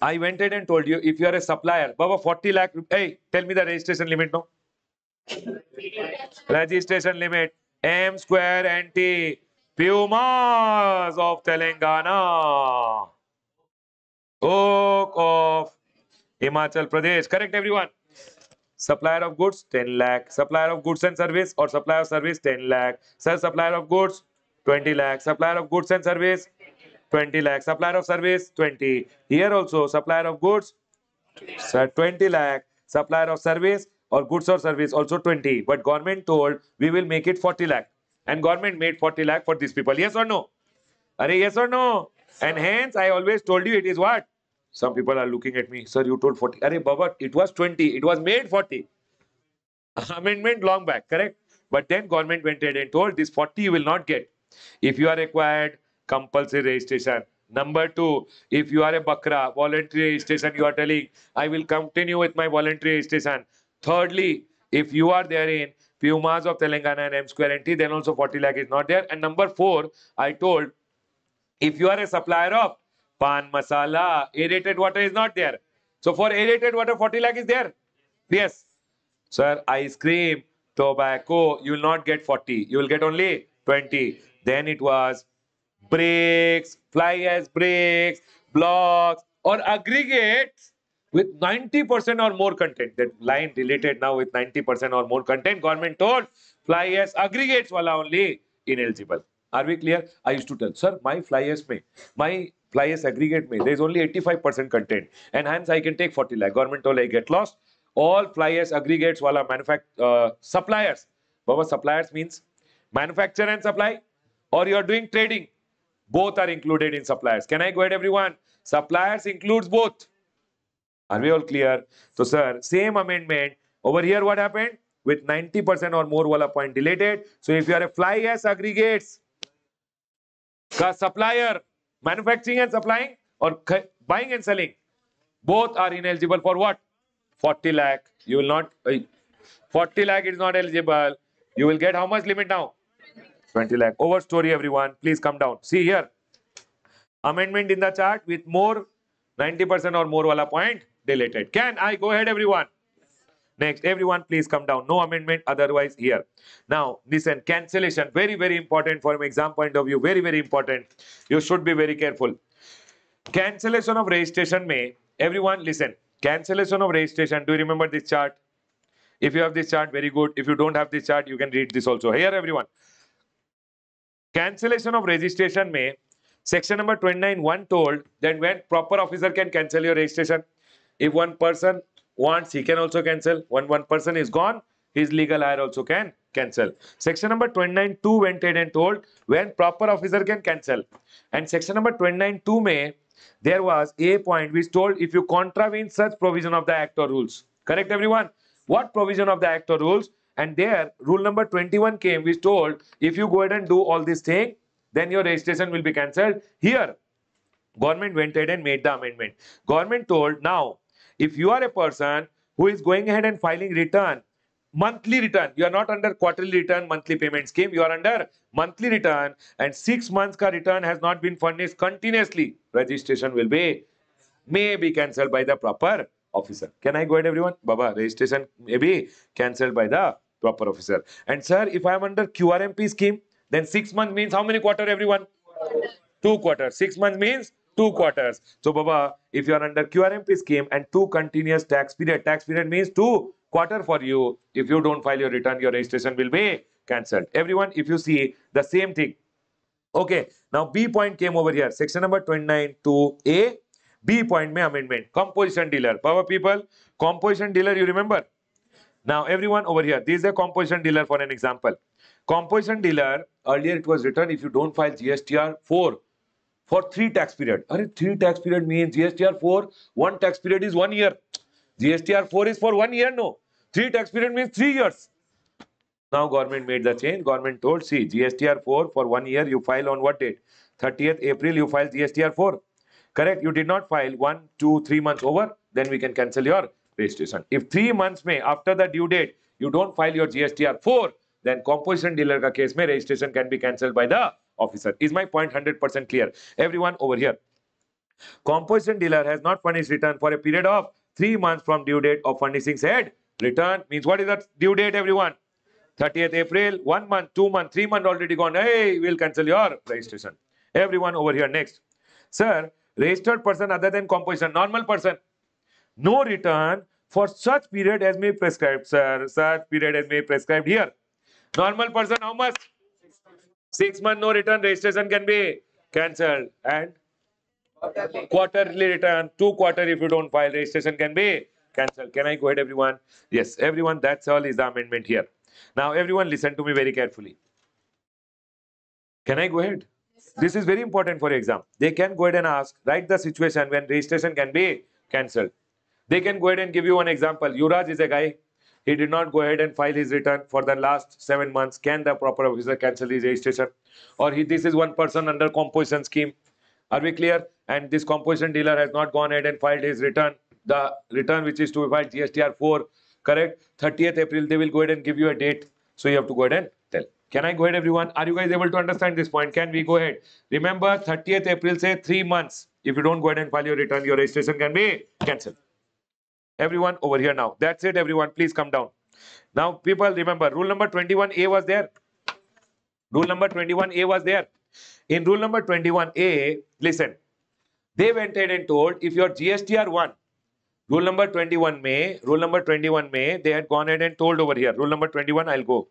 S1: I went ahead and told you, if you are a supplier, Baba 40 lakh. Hey, tell me the registration limit now. Registration limit. M square NT. Pumas of Telangana. Oak of Himachal Pradesh. Correct, everyone. Supplier of goods, 10 lakh. Supplier of goods and service or supplier of service, 10 lakh. Sir, supplier of goods, 20 lakh. Supplier of goods and service, 20 lakh. Supplier of service, 20. Here also, supplier of goods, sir, 20 lakh. Supplier of service or goods or service, also 20. But government told, we will make it 40 lakh. And government made 40 lakh for these people. Yes or no? Are yes or no? And hence, I always told you it is what? Some people are looking at me. Sir, you told 40. Arey Baba, it was 20. It was made 40. Amendment long back, correct? But then government went ahead and told this 40 you will not get. If you are required, compulsory registration. Number two, if you are a Bakra, voluntary registration, you are telling, I will continue with my voluntary registration. Thirdly, if you are there in Pumas of Telangana and M Square NT, then also 40 lakh is not there. And number 4, I told, if you are a supplier of pan masala, aerated water is not there. So for aerated water, 40 lakh is there. Yes. Sir, ice cream, tobacco, you will not get 40. You will get only 20. Then it was brakes, fly ash brakes, blocks, or aggregates with 90% or more content. That line deleted now with 90% or more content. Government told fly ash aggregates wala only ineligible. Are we clear? I used to tell, sir, my fly ash aggregate there is only 85% content, and hence I can take 40 lakh. Government told I get lost. All fly ash aggregates wala suppliers. Baba, suppliers means manufacture and supply, or you are doing trading. Both are included in suppliers. Can I go ahead, everyone? Suppliers includes both. Are we all clear? So, sir, same amendment. Over here, what happened? With 90% or more wala point deleted. So, if you are a fly ash aggregates ka supplier, manufacturing and supplying, or buying and selling, both are ineligible for what? 40 lakh. You will not, 40 lakh is not eligible. You will get how much limit now? 20 lakh. Over story, everyone. Please come down. See here. Amendment in the chart with more 90% or more wala point deleted. Can I go ahead, everyone? Next, everyone, please come down. No amendment, otherwise here. Now, listen, cancellation, very, very important from exam point of view. Very, very important. You should be very careful. Cancellation of registration may, everyone listen. Cancellation of registration, do you remember this chart? If you have this chart, very good. If you don't have this chart, you can read this also. Here, everyone. Cancellation of registration may, section number 29(1) told that when proper officer can cancel your registration. If one person wants, he can also cancel. When one person is gone, his legal heir also can cancel. Section number 29(2) went ahead and told when proper officer can cancel. And section number 29(2) may, there was a point which told if you contravene such provision of the act or rules. Correct, everyone? What provision of the act or rules? And there, rule number 21 came, which told if you go ahead and do all this thing, then your registration will be cancelled. Here, government went ahead and made the amendment. Government told now, if you are a person who is going ahead and filing return, monthly return, you are not under quarterly return, monthly payment scheme, you are under monthly return, and 6 months ka return has not been furnished continuously, registration may be cancelled by the proper officer. Can I go ahead, everyone? Baba, registration may be cancelled by the proper officer. And sir, if I am under QRMP scheme, then 6 months means how many quarter, everyone? 2 quarters. 6 months means 2 quarters. So, Baba, if you are under QRMP scheme and 2 continuous tax period means 2 quarter for you. If you don't file your return, your registration will be cancelled. Everyone, if you see the same thing. Okay, now B point came over here. Section number 29 to A. B point may amendment. Composition dealer. Power people, composition dealer, you remember? Now, everyone over here, this is a composition dealer for an example. Composition dealer, earlier it was written if you don't file GSTR 4 for 3 tax period. 3 tax period means GSTR 4, 1 tax period is 1 year. GSTR 4 is for 1 year, no. 3 tax period means 3 years. Now government made the change. Government told, see, GSTR 4 for 1 year, you file on what date? 30th April, you file GSTR 4. Correct? You did not file 1, 2, 3 months over, then we can cancel your registration. If 3 months may, after the due date, you don't file your GSTR 4, then composition dealer ka case mein registration can be cancelled by the officer. Is my point 100% clear? Everyone over here. Composition dealer has not furnished return for a period of 3 months from due date of furnishing said return. Means what is the due date, everyone? 30th April, 1 month, 2 months, 3 months already gone. Hey, we'll cancel your registration. Everyone over here next. Sir, registered person other than composition, normal person, no return for such period as may prescribed, sir. Such period as may prescribed here. Normal person, how much? 6 months, no return, registration can be cancelled. And quarterly return, 2 quarter if you don't file, registration can be cancelled. Can I go ahead, everyone? Yes, everyone, that's all is the amendment here. Now, everyone, listen to me very carefully. Can I go ahead? This is very important for exam. They can go ahead and ask, write the situation when registration can be cancelled. They can go ahead and give you one example. Yuraj is a guy. He did not go ahead and file his return for the last 7 months. Can the proper officer cancel his registration? Or this is one person under composition scheme. Are we clear? And this composition dealer has not gone ahead and filed his return. The return which is to be filed GSTR 4 correct? 30th April, they will go ahead and give you a date. So you have to go ahead and tell. Can I go ahead, everyone? Are you guys able to understand this point? Can we go ahead? Remember, 30th April, say 3 months. If you don't go ahead and file your return, your registration can be cancelled. Everyone over here now. That's it, everyone. Please come down. Now, people, remember, rule number 21A was there. Rule number 21A was there. In rule number 21A, listen, they went ahead and told if your GSTR 1, rule number 21 May, they had gone ahead and told over here. Rule number 21, I'll go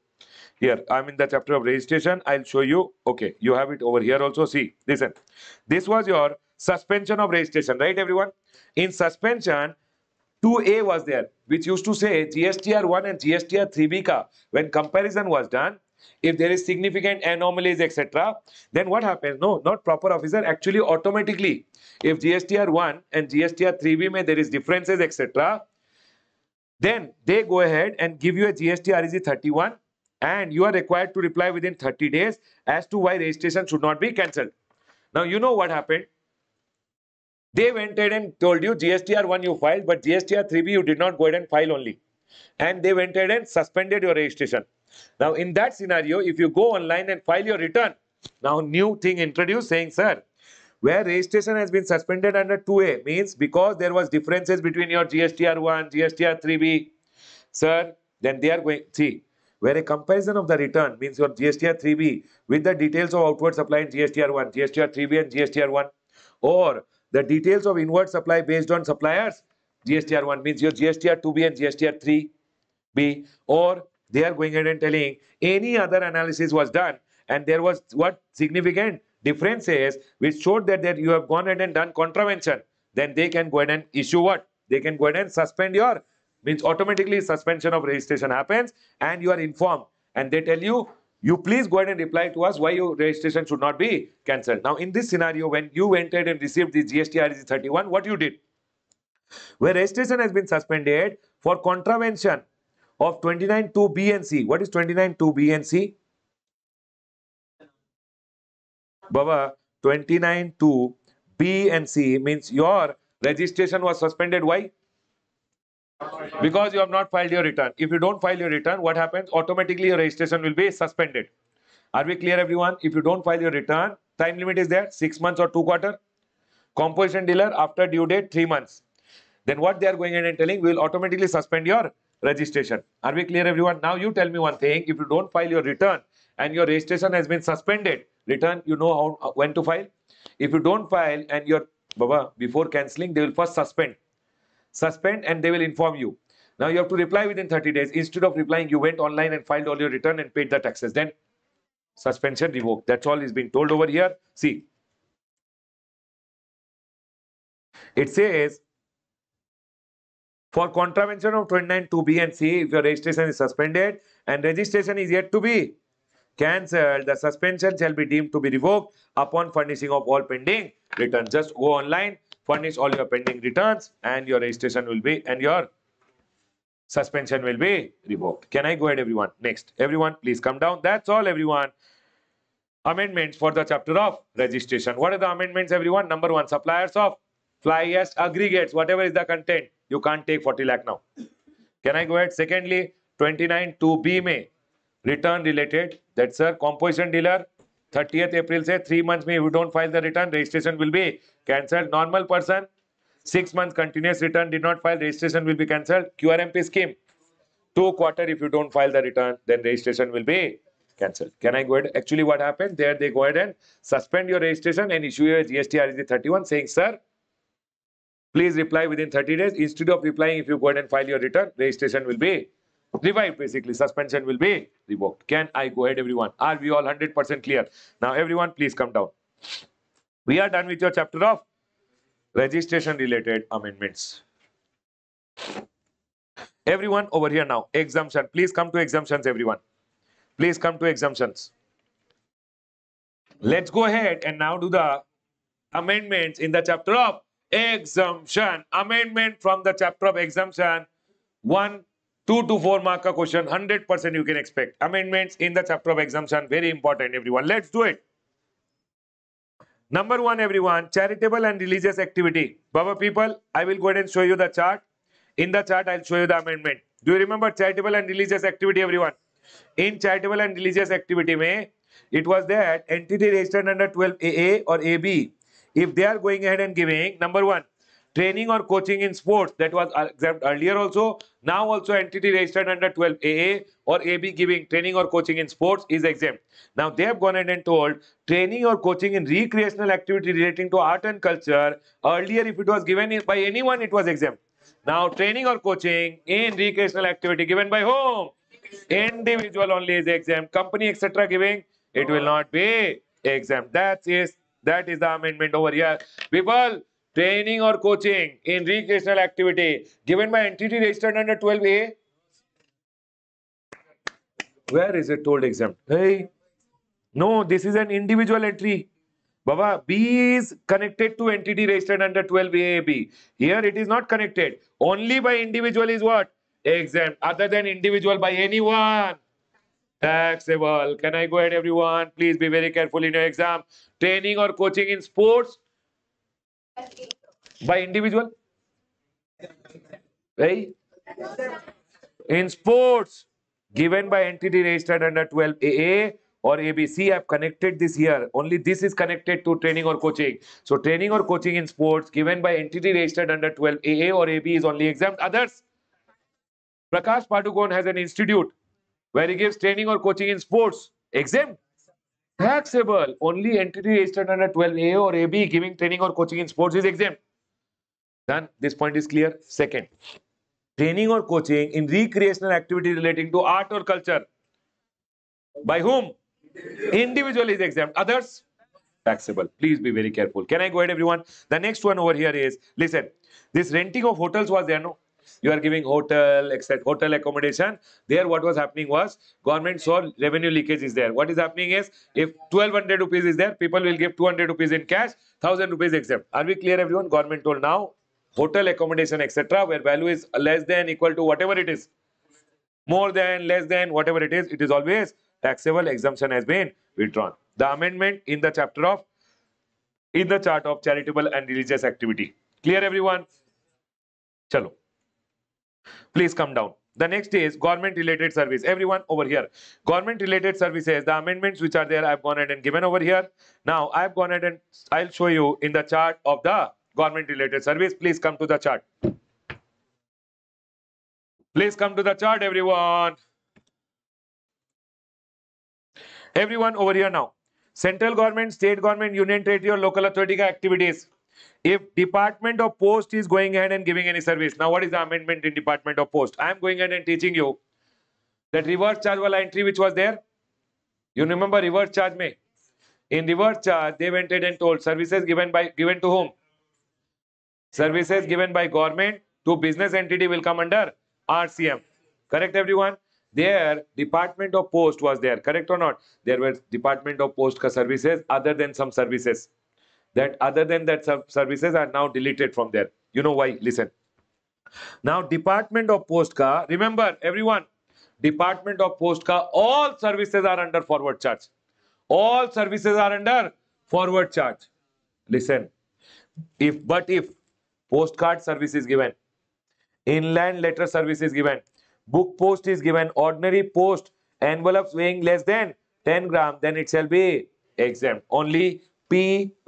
S1: here. I'm in the chapter of registration. I'll show you. Okay, you have it over here also. See, listen. This was your suspension of registration, right, everyone? In suspension, 2A was there, which used to say GSTR 1 and GSTR 3B ka, when comparison was done, if there is significant anomalies, etc., then what happens? No, not proper officer. Actually, automatically, if GSTR 1 and GSTR 3B may there is differences, etc., then they go ahead and give you a GST REG 31 and you are required to reply within 30 days as to why registration should not be cancelled. Now, you know what happened? They went ahead and told you GSTR 1 you filed, but GSTR 3B you did not go ahead and file only. And they went ahead and suspended your registration. Now, in that scenario, if you go online and file your return, now new thing introduced saying, sir, where registration has been suspended under 2A means because there was differences between your GSTR 1, GSTR 3B, sir, then they are going, see, where a comparison of the return means your GSTR 3B with the details of outward supply in GSTR 1, GSTR 3B and GSTR 1, or the details of inward supply based on suppliers, GSTR 1 means your GSTR 2B and GSTR 3B, or they are going ahead and telling any other analysis was done and there was what significant differences which showed that you have gone ahead and done contravention, then they can go ahead and issue what? They can go ahead and suspend your, means automatically suspension of registration happens and you are informed and they tell you, you please go ahead and reply to us why your registration should not be cancelled. Now, in this scenario, when you went ahead and received the GST REG 31, what you did? Where registration has been suspended for contravention of 29(2)(b) and C. What is 29(2)(b) and C? Baba, 29(2)(b) and C means your registration was suspended. Why? Because you have not filed your return. If you don't file your return, what happens? Automatically your registration will be suspended. Are we clear, everyone? If you don't file your return, time limit is there, 6 months or 2 quarters. Composition dealer after due date 3 months. Then what they are going in and telling, we will automatically suspend your registration. Are we clear, everyone? Now you tell me one thing. If you don't file your return and your registration has been suspended, return, you know how when to file. If you don't file and your Baba, before cancelling, they will first suspend and they will inform you. Now you have to reply within 30 days. Instead of replying, you went online and filed all your return and paid the taxes. Then suspension revoked. That's all is being told over here. See, it says for contravention of 29(2)(b) and C, if your registration is suspended and registration is yet to be cancelled, the suspension shall be deemed to be revoked upon furnishing of all pending returns. Just go online, furnish all your pending returns, and your registration will be, and your suspension will be revoked. Can I go ahead, everyone? Next. Everyone, please come down. That's all, everyone. Amendments for the chapter of registration. What are the amendments, everyone? Number 1, suppliers of fly ash aggregates, whatever is the content, you can't take 40 lakh now. Can I go ahead? Secondly, 29(2)(b) may return related. That's a composition dealer. 30th April say 3 months may if you don't file the return, registration will be cancelled. Normal person, 6 months continuous return did not file, registration will be cancelled. QRMP scheme, 2 quarter if you don't file the return, then registration will be cancelled. Can I go ahead? Actually, what happened there? They go ahead and suspend your registration and issue a GST REG 31 saying, sir, please reply within 30 days. Instead of replying, if you go ahead and file your return, registration will be revived. Basically, suspension will be revoked. Can I go ahead, everyone? Are we all 100% clear? Now, everyone, please come down. We are done with your chapter of registration related amendments. Everyone over here now. Exemption. Please come to exemptions, everyone. Please come to exemptions. Let's go ahead and now do the amendments in the chapter of exemption. Amendment from the chapter of exemption. 1, 2 to 4 mark a question. 100% you can expect. Amendments in the chapter of exemption. Very important, everyone. Let's do it. Number 1, everyone. Charitable and religious activity. Baba people, I will go ahead and show you the chart. In the chart, I'll show you the amendment. Do you remember charitable and religious activity, everyone? In charitable and religious activity, mein, it was that entity registered under 12AA or AB, if they are going ahead and giving, number one, training or coaching in sports, that was exempt earlier also, now also entity registered under 12AA or AB giving training or coaching in sports is exempt. Now they have gone ahead and told training or coaching in recreational activity relating to art and culture, earlier if it was given by anyone, it was exempt. Now training or coaching in recreational activity given by whom? Individual only is exempt. Company, etc. giving, it will not be exempt. That is the amendment over here. People, training or coaching in recreational activity given by entity registered under 12A. Where is it told exempt? Hey, no, this is an individual entry. Baba, B is connected to entity registered under 12A. Here it is not connected. Only by individual is what? Exempt. Other than individual by anyone. Taxable. Can I go ahead, everyone? Please be very careful in your exam. Training or coaching in sports by individual. Right? In sports, given by entity registered under 12AA or ABC, I've connected this here. Only this is connected to training or coaching. So training or coaching in sports given by entity registered under 12AA or AB is only exempt. Others, Prakash Padukone has an institute where he gives training or coaching in sports. Exempt. Taxable. Only entity registered under 12A or AB giving training or coaching in sports is exempt. Done. This point is clear. Second, training or coaching in recreational activity relating to art or culture. By whom? Individual is exempt. Others? Taxable. Please be very careful. Can I go ahead, everyone? The next one over here is, listen, this renting of hotels was there, no? You are giving hotel, except hotel accommodation. There, what was happening was, government saw revenue leakage is there. What is happening is, if 1200 rupees is there, people will give 200 rupees in cash, 1000 rupees exempt. Are we clear, everyone? Government told now, hotel accommodation, etc., where value is less than, equal to whatever it is, more than, less than, whatever it is always taxable. Exemption has been withdrawn. The amendment in the chart of charitable and religious activity. Clear, everyone? Chalo. Please come down. The next is government related service. Everyone over here. Government related services, the amendments which are there, I've gone ahead and given over here. Now, I've gone ahead and I'll show you in the chart of the government related service. Please come to the chart. Please come to the chart, everyone. Everyone over here now. Central government, state government, union territory or local authority activities. If Department of Post is going ahead and giving any service. Now what is the amendment in Department of Post? I am going ahead and teaching you that reverse charge wala entry which was there. You remember reverse charge me? In reverse charge, they went ahead and told services given to whom? Services given by government to business entity will come under RCM. Correct, everyone? There, Department of Post was there. Correct or not? There were Department of Post ka services other than some services. That other than that services are now deleted from there. You know why? Listen. Now, Department of Post ka, remember, everyone, Department of Post ka, all services are under forward charge. All services are under forward charge. Listen. If postcard service is given, inland letter service is given, book post is given, ordinary post, envelopes weighing less than 10 gram, then it shall be exempt. Only PIBO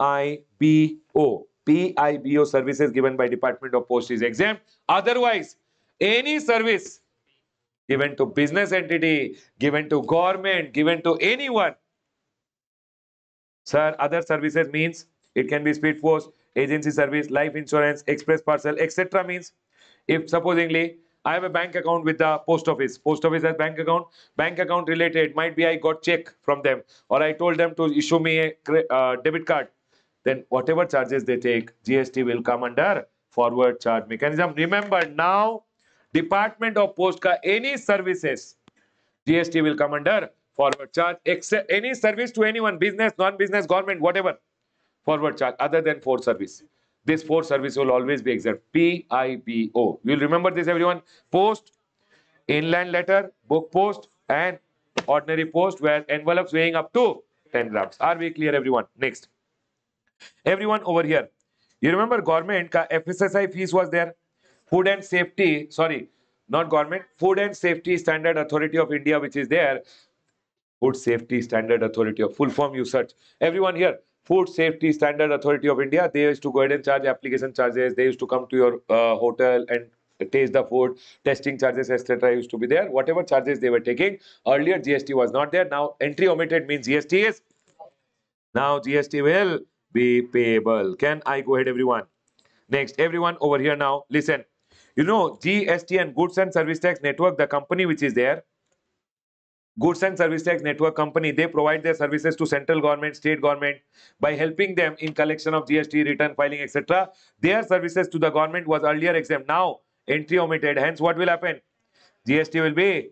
S1: services given by Department of Post is exempt. Otherwise, any service given to business entity, given to government, given to anyone. Sir, other services means it can be speed post, agency service, life insurance, express parcel, etc. means if supposingly I have a bank account with the post office has bank account related, might be I got check from them or I told them to issue me a debit card, then whatever charges they take, GST will come under forward charge mechanism. Remember now, Department of Post ka any services, GST will come under forward charge, except any service to anyone, business, non-business, government, whatever, forward charge other than four service. This four service will always be exempt. PIBO. You'll remember this, everyone. Post, inland letter, book post, and ordinary post where envelopes weighing up to 10 grams. Are we clear, everyone? Next. Everyone over here. You remember government ka FSSI fees was there. Food and safety, sorry. not government, Food and Safety Standard Authority of India, which is there. Food Safety Standard Authority of full form you search. Everyone here, Food Safety Standard Authority of India, they used to go ahead and charge application charges. They used to come to your hotel and taste the food. Testing charges, etc. used to be there. Whatever charges they were taking. Earlier GST was not there. Now entry omitted means GST is. Now GST will be payable. Can I go ahead, everyone? Next, everyone over here now, listen. You know, GST and Goods and Service Tax Network, the company which is there, Goods and Service Tax Network company, they provide their services to central government, state government by helping them in collection of GST, return filing, etc. Their services to the government was earlier exempt. Now, entry omitted. Hence, what will happen? GST will be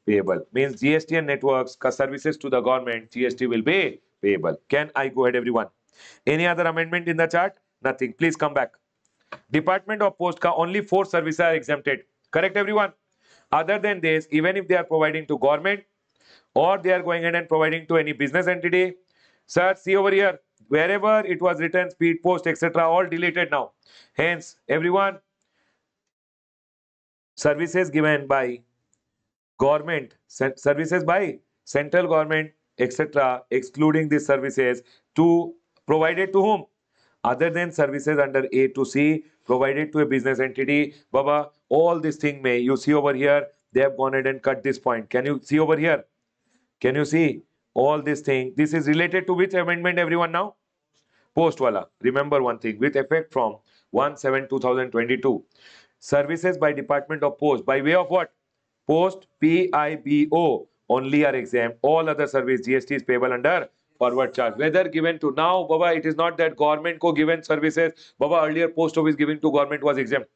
S1: payable. Means GST and networks services to the government, GST will be payable. Can I go ahead, everyone? Any other amendment in the chart? Nothing. Please come back. Department of Post ka only 4 services are exempted. Correct, everyone? Other than this, even if they are providing to government or they are going ahead and providing to any business entity, sir, see over here, wherever it was written, speed post, etc., all deleted now. Hence, everyone, services given by government, services by central government, etc., excluding these services to provided to whom? Other than services under A to C, provided to a business entity. Baba, all this thing may, you see over here, they have gone ahead and cut this point. Can you see over here? Can you see all this thing? This is related to which amendment, everyone now? Post wala. Remember one thing, with effect from 1/7/2022. Services by Department of Post, by way of what? Post, PIBO, only are exempt. All other service, GST is payable under forward charge. Whether given to now, Baba, it is not that government ko given services. Baba, earlier post office giving to government was exempt.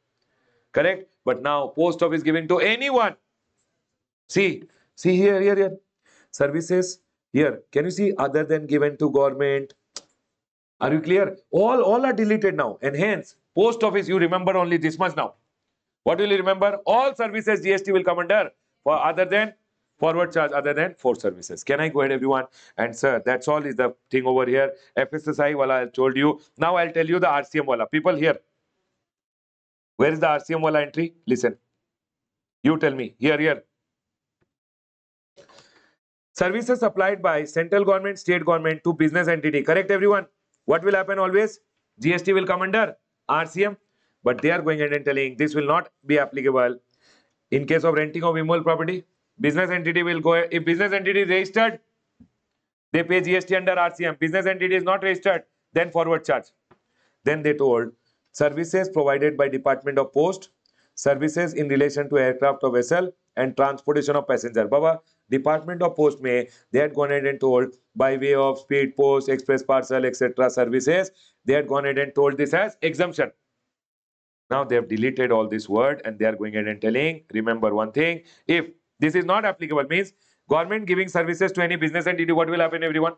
S1: Correct? But now post office giving to anyone. See here. Services here. Can you see other than given to government? Are you clear? All are deleted now. And hence, post office, you remember only this much now. What will you remember? All services GST will come under for other than forward charge, other than 4 services. Can I go ahead, everyone? And sir, that's all is the thing over here. FSSI wala I told you. Now I'll tell you the RCM wala. People here. Where is the RCM wala entry? Listen. You tell me. Here. Services supplied by central government, state government to business entity. Correct, everyone? What will happen always? GST will come under RCM. But they are going ahead and telling this will not be applicable in case of renting of immovable property. Business entity will go, if business entity is registered, they pay GST under RCM. Business entity is not registered, then forward charge. Then they told services provided by Department of Post, services in relation to aircraft or vessel and transportation of passenger. Baba, Department of Post may, they had gone ahead and told by way of speed post, express parcel, etc. services, they had gone ahead and told this as exemption. Now they have deleted all this word and they are going ahead and telling, remember one thing, if this is not applicable, means government giving services to any business entity, what will happen, everyone?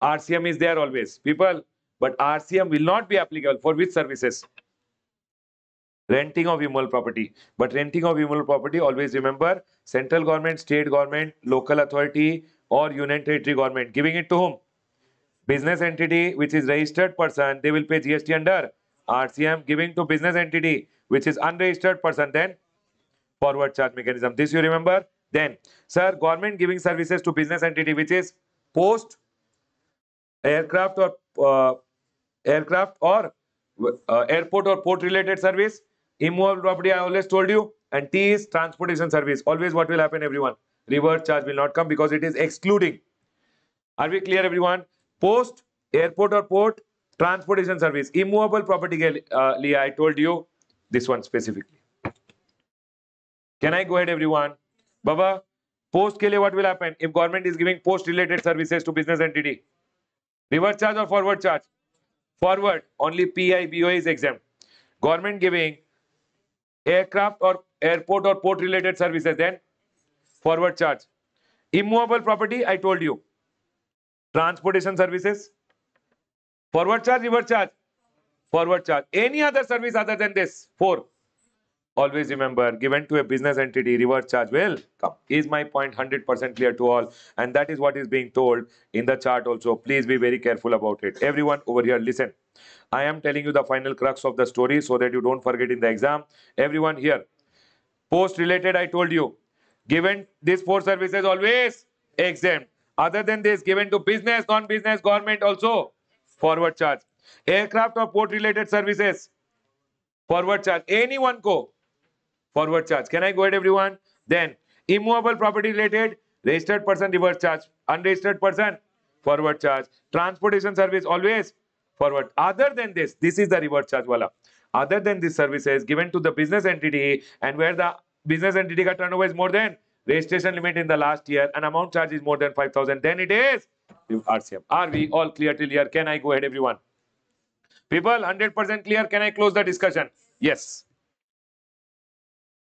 S1: RCM is there always, people, but RCM will not be applicable for which services? Renting of immovable property. But renting of immovable property, always remember, central government, state government, local authority or union territory government, giving it to whom? Business entity which is registered person, they will pay GST under RCM. Giving to business entity which is unregistered person, then forward charge mechanism. This you remember. Then, sir, government giving services to business entity which is post, aircraft or airport or port related service, immovable property I always told you, and T is transportation service. Always what will happen, everyone? Reverse charge will not come because it is excluding. Are we clear, everyone? Post, airport or port, transportation service, immovable property के लिए I told you this one specifically. Can I go ahead, everyone? Baba, post के लिए what will happen if government is giving post related services to business entity? Reverse charge or forward charge? Forward. Only PIBO is exempt. Government giving aircraft or airport or port related services, then forward charge. Immovable property, I told you. Transportation services, forward charge, reverse charge, forward charge. Any other service other than this, 4. Always remember, given to a business entity, reverse charge will come. Is my point 100% clear to all? And that is what is being told in the chart also. Please be very careful about it. Everyone over here, listen. I am telling you the final crux of the story so that you don't forget in the exam. Everyone here, post related, I told you, given these four services always exempt. Other than this, given to business, non-business, government also forward charge. Aircraft or port related services, forward charge. Anyone go forward charge. Can I go ahead, everyone? Then immovable property related, registered person reverse charge, unregistered person forward charge. Transportation service always forward. Other than this is the reverse charge wala. Other than these services given to the business entity and where the business entity ka turnover is more than registration limit in the last year and amount charge is more than 5,000, then it is RCM. Are we all clear till here? Can I go ahead, everyone? People, 100% clear? Can I close the discussion? Yes.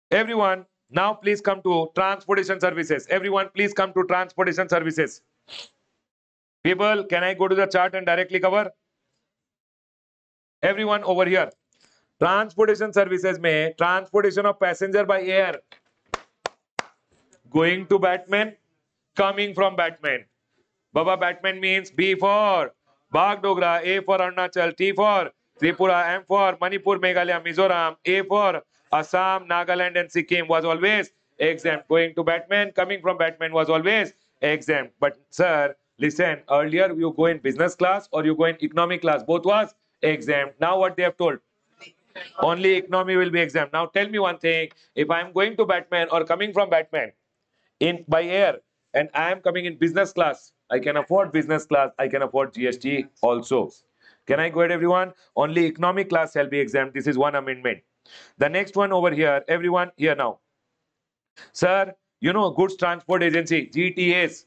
S1: Everyone, now please come to transportation services. Everyone, please come to transportation services. People, can I go to the chart and directly cover? Everyone over here. Transportation services में transportation of passenger by air. Going to Batman, coming from Batman. Baba, Batman means B for Bagdogra, A for Arunachal, T for Tripura, M for Manipur, Meghalaya, Mizoram, A for Assam, Nagaland and Sikkim was always exempt. Going to Batman, coming from Batman was always exempt. But sir, listen, earlier you go in business class or you go in economy class, both was exempt. Now what they have told? Only economy will be exempt. Now tell me one thing, if I am going to Batman or coming from Batman, in by air and I am coming in business class, I can afford business class, I can afford GST also. Can I go ahead, everyone? Only economic class shall be exempt. This is one amendment. The next one over here, everyone here now. Sir, you know goods transport agency, GTAs.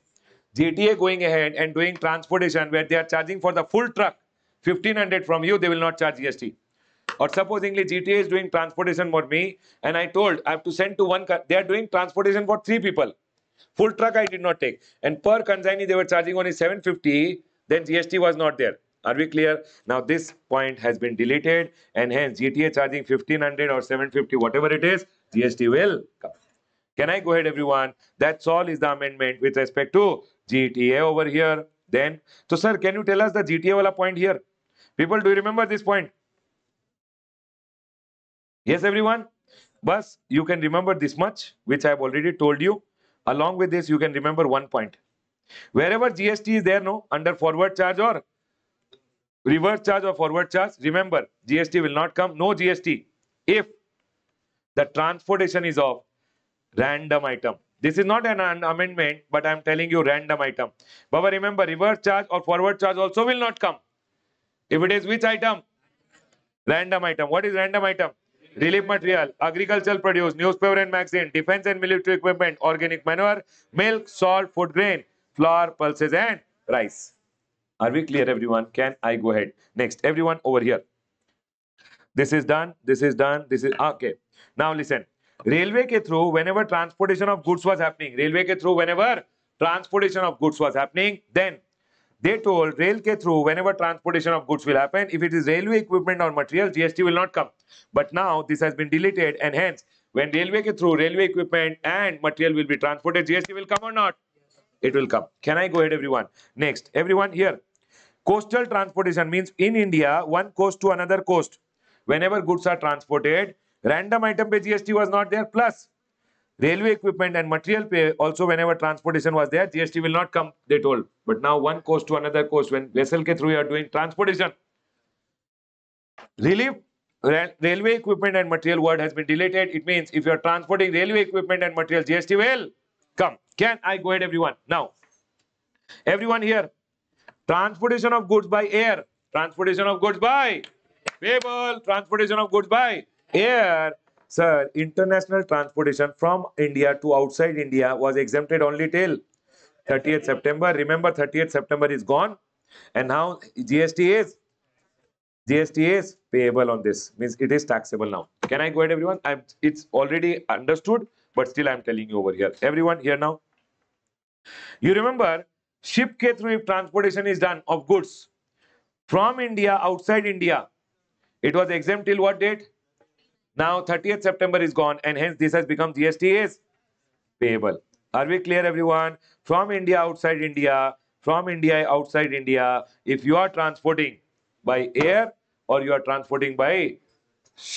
S1: GTA going ahead and doing transportation where they are charging for the full truck 1500 from you, they will not charge GST. Or supposingly GTA is doing transportation for me and I told I have to send to one, they are doing transportation for 3 people. Full truck I did not take. And per consignee they were charging only 750. Then GST was not there. Are we clear? Now this point has been deleted and hence GTA charging 1500 or 750, whatever it is, GST will come. Can I go ahead, everyone? That's all is the amendment with respect to GTA over here. Then, so sir, can you tell us the GTA wala point here? People, do you remember this point? Yes, everyone? But you can remember this much, which I have already told you. Along with this, you can remember one point. Wherever GST is there, no, under forward charge or reverse charge or forward charge, remember, GST will not come, no GST. If the transportation is of random item. This is not an amendment, but I am telling you random item. But remember, reverse charge or forward charge also will not come. If it is which item? Random item. What is random item? Relief material, agricultural produce, newspaper and magazine, defense and military equipment, organic manure, milk, salt, food grain, flour, pulses and rice. Are we clear, everyone? Can I go ahead? Next, everyone over here. This is done, this is done, this is okay. Now listen. Railway ke through, whenever transportation of goods was happening, railway ke through, whenever transportation of goods was happening, then they told rail ke through, whenever transportation of goods will happen, if it is railway equipment or material, GST will not come. But now this has been deleted and hence, when railway ke through, railway equipment and material will be transported, GST will come or not? It will come. Can I go ahead, everyone? Next, everyone here. Coastal transportation means in India, one coast to another coast. Whenever goods are transported, random item pe GST was not there. Plus, railway equipment and material pay also whenever transportation was there, GST will not come, they told. But now one coast to another coast, when vessel ke through you are doing transportation, relief, railway equipment and material word has been deleted. It means if you are transporting railway equipment and material, GST will come. Can I go ahead, everyone? Now, everyone here, transportation of goods by air, transportation of goods by people, transportation of goods by air. Sir, international transportation from India to outside India was exempted only till 30th September. Remember, 30th September is gone. And now GST is payable on this. Means it is taxable now. Can I go ahead, everyone? It's already understood, but still I'm telling you over here. Everyone here now. You remember, ship ke through if transportation is done of goods from India outside India, it was exempt till what date? Now 30th September is gone and hence this has become GST is payable. Are we clear, everyone? From India, outside India, from India, outside India, if you are transporting by air or you are transporting by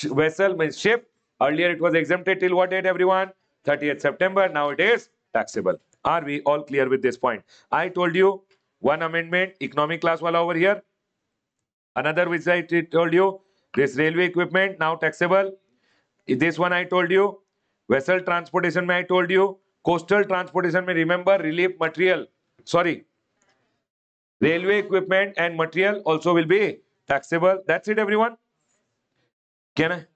S1: vessel, means ship, earlier it was exempted till what date, everyone? 30th September. Now it is taxable. Are we all clear with this point? I told you one amendment, economic class wala over here. Another which I told you, this railway equipment now taxable. This one I told you. Vessel transportation may I told you. Coastal transportation may remember relief material. Sorry. Railway equipment and material also will be taxable. That's it, everyone. Can I?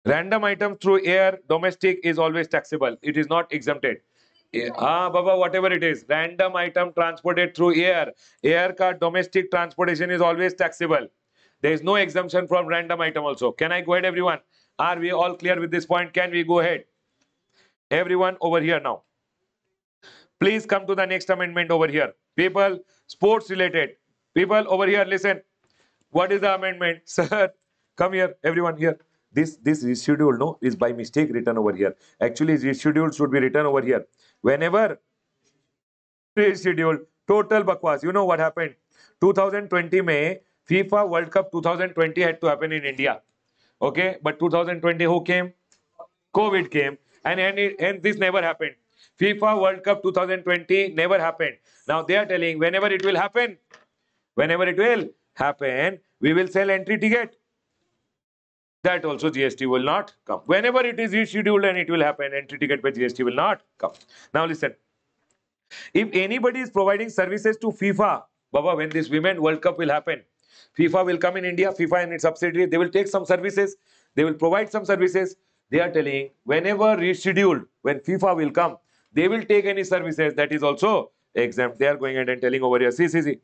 S1: Random item through air, domestic is always taxable. It is not exempted. Baba, whatever it is, random item transported through air car domestic transportation is always taxable. There is no exemption from random item also. Can I go ahead, everyone? Are we all clear with this point? Can we go ahead? Everyone over here now. Please come to the next amendment over here. People, sports related. People over here, listen. What is the amendment? Sir, come here, everyone here. This reschedule, no, is by mistake written over here. Actually, reschedule should be written over here. Whenever reschedule, total bakwas. You know what happened? 2020 May, FIFA World Cup 2020 had to happen in India. Okay, but 2020 who came? COVID came, and this never happened. FIFA World Cup 2020 never happened. Now they are telling whenever it will happen, we will sell entry ticket. That also GST will not come. Whenever it is rescheduled and it will happen, entry ticket by GST will not come. Now listen. If anybody is providing services to FIFA, Baba, when this Women World Cup will happen, FIFA will come in India, FIFA and its subsidiary, they will take some services, they will provide some services. They are telling whenever rescheduled, when FIFA will come, they will take any services that is also exempt. They are going ahead and telling over here, see.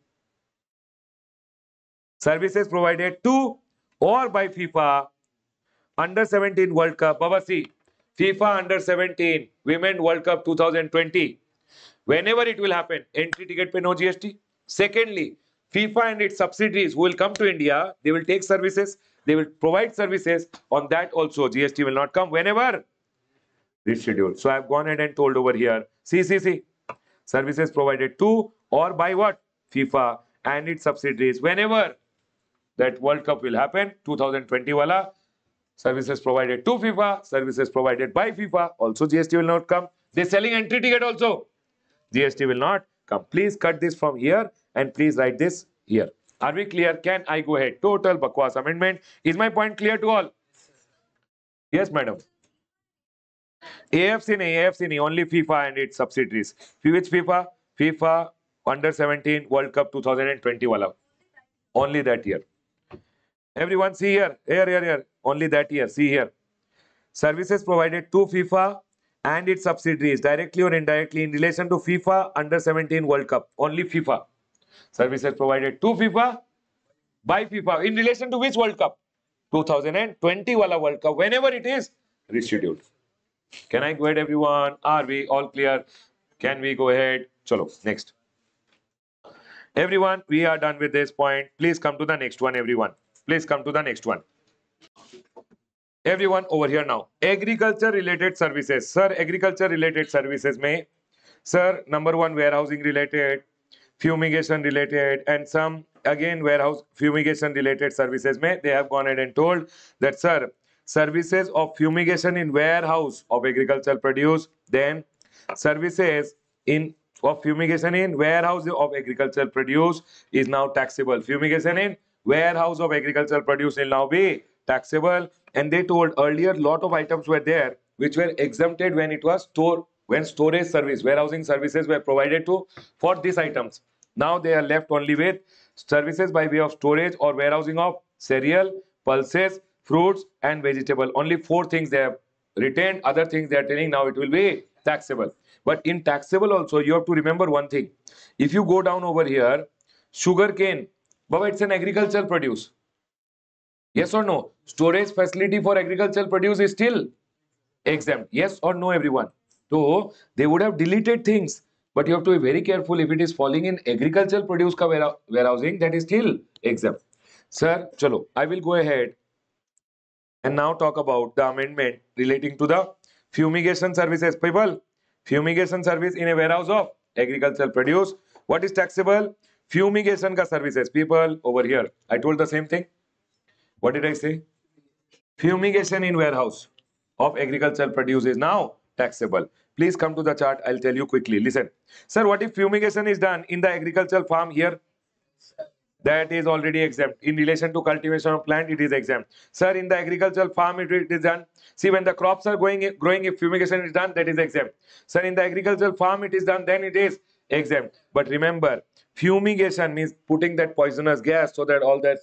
S1: Services provided to or by FIFA under 17 World Cup. Baba, see, FIFA under 17 Women World Cup 2020. Whenever it will happen, entry ticket pay no GST. Secondly, FIFA and its subsidiaries who will come to India, they will take services, they will provide services. On that also, GST will not come whenever rescheduled. So I have gone ahead and told over here, see. Services provided to or by what? FIFA and its subsidiaries. Whenever that World Cup will happen, 2020 wala, services provided to FIFA, services provided by FIFA, also GST will not come. They're selling entry ticket also. GST will not come. Please cut this from here and please write this here. Are we clear? Can I go ahead? Total bakwas amendment. Is my point clear to all? Yes, madam. AFC nahi, only FIFA and its subsidiaries. Which FIFA? FIFA under 17 World Cup 2020 wala. Only that year. Everyone see here. Here. Only that year. See here. Services provided to FIFA and its subsidiaries directly or indirectly in relation to FIFA under 17 World Cup. Only FIFA. Services provided to FIFA by FIFA in relation to which World Cup? 2020 wala World Cup. Whenever it is rescheduled. Can I go ahead, everyone? Are we all clear? Can we go ahead? Chalo, next. Everyone, we are done with this point. Please come to the next one, everyone. Please come to the next one. Everyone over here now. Agriculture related services. Sir, agriculture related services may, sir, number one, warehousing related, fumigation related, and some again warehouse fumigation related services may, they have gone ahead and told that, sir, services of fumigation in warehouse of agricultural produce, then services in of fumigation in warehouse of agricultural produce is now taxable. Fumigation in warehouse of agricultural produce will now be taxable. And they told earlier lot of items were there which were exempted when it was when storage service, warehousing services were provided to for these items. Now they are left only with services by way of storage or warehousing of cereal, pulses, fruits and vegetable. Only 4 things they have retained. Other things they are telling now it will be taxable. But in taxable also you have to remember one thing. If you go down over here, sugar cane, Baba, it's an agricultural produce. Yes or no? Storage facility for agricultural produce is still exempt. Yes or no, everyone? So they would have deleted things, but you have to be very careful. If it is falling in agricultural produce ka warehousing, that is still exempt. Sir, chalo, I will go ahead and now talk about the amendment relating to the fumigation services. People, fumigation service in a warehouse of agricultural produce. What is taxable? Fumigation ka services. People, over here, I told the same thing. What did I say? Fumigation in warehouse of agricultural produce is now taxable. Please come to the chart. I'll tell you quickly. Listen. Sir, what if fumigation is done in the agricultural farm here? That is already exempt. In relation to cultivation of plant, it is exempt. Sir, in the agricultural farm, it is done. See, when the crops are growing, if fumigation is done, that is exempt. Sir, in the agricultural farm, it is done, then it is exempt. But remember, fumigation means putting that poisonous gas so that all that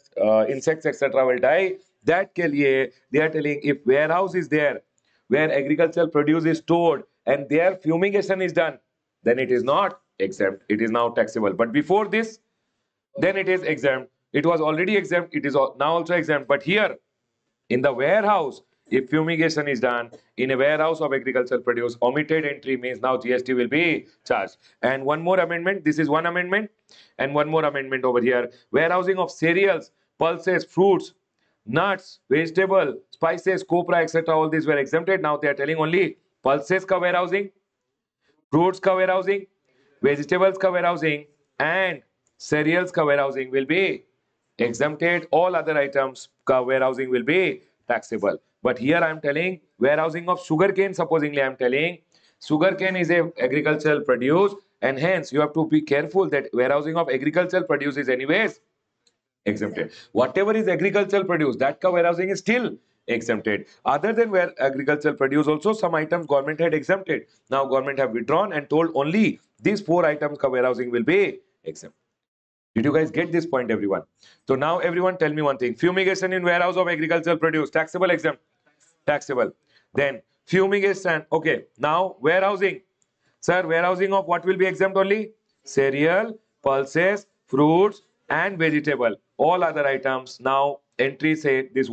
S1: insects, etc. will die. That ke liye, they are telling if warehouse is there, where agricultural produce is stored, and their fumigation is done, then it is not exempt. It is now taxable. But before this, then it is exempt. It was already exempt, it is now also exempt. But here in the warehouse, if fumigation is done in a warehouse of agricultural produce, omitted entry means now GST will be charged. And one more amendment, this is one amendment, and one more amendment over here. Warehousing of cereals, pulses, fruits, nuts, vegetable, spices, copra, etc. All these were exempted. Now they are telling only pulses ka warehousing, fruits ka warehousing, vegetables ka warehousing, and cereals ka warehousing will be exempted. All other items ka warehousing will be taxable. But here I am telling warehousing of sugarcane. Supposingly I am telling sugarcane is a agricultural produce, and hence you have to be careful that warehousing of agricultural produce is anyways exempted. Whatever is agricultural produce, that ka warehousing is still exempted. Other than where agricultural produce, also some items government had exempted. Now government have withdrawn and told only these four items ka warehousing will be exempt. Did you guys get this point, everyone? So now everyone tell me one thing. Fumigation in warehouse of agricultural produce, taxable, exempt? Taxable. Then fumigation, okay. Now warehousing. Sir, warehousing of what will be exempt only? Cereal, pulses, fruits, and vegetable. All other items now entry say these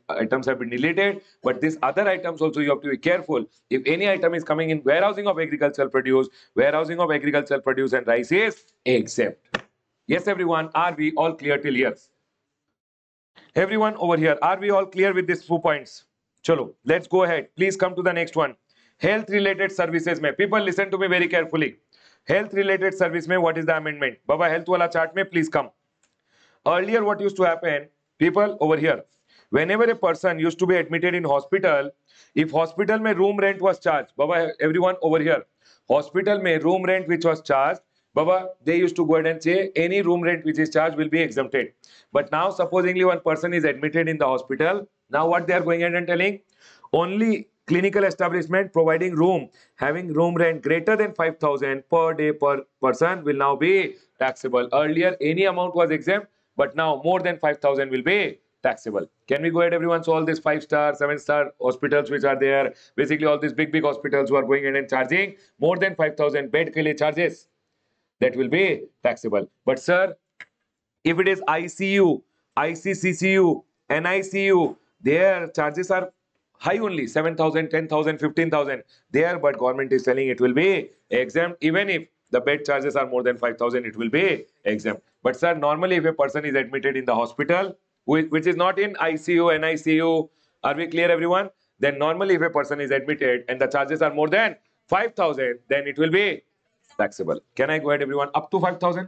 S1: items have been deleted, but these other items also you have to be careful. If any item is coming in warehousing of agricultural produce, and rice is exempt. Yes, everyone, are we all clear till here? Everyone over here, are we all clear with these 2 points? Chalo, let's go ahead. Please come to the next one. Health related services mein. People listen to me very carefully. Health related service mein, what is the amendment? Baba, health wala chart mein, please come. Earlier, what used to happen, people over here, whenever a person used to be admitted in hospital, if hospital mein room rent was charged, Baba, everyone over here, hospital mein room rent which was charged, Baba, they used to go ahead and say any room rent which is charged will be exempted. But now, supposingly one person is admitted in the hospital, now what they are going ahead and telling? Only clinical establishment providing room, having room rent greater than 5,000 per day per person will now be taxable. Earlier, any amount was exempt, but now more than 5,000 will be taxable. Can we go ahead, everyone? So all these 5-star, 7-star hospitals which are there, basically all these big hospitals who are going in and charging more than 5,000 bed ke liye charges, that will be taxable. But sir, if it is ICU, ICCCU, NICU, their charges are high only, 7,000, 10,000, 15,000 there, but government is telling it will be exempt. Even if the bed charges are more than 5,000, it will be exempt. But sir, normally if a person is admitted in the hospital, which is not in ICU, NICU, are we clear, everyone? Then normally if a person is admitted and the charges are more than 5,000, then it will be taxable. Can I go ahead, everyone? Up to 5,000?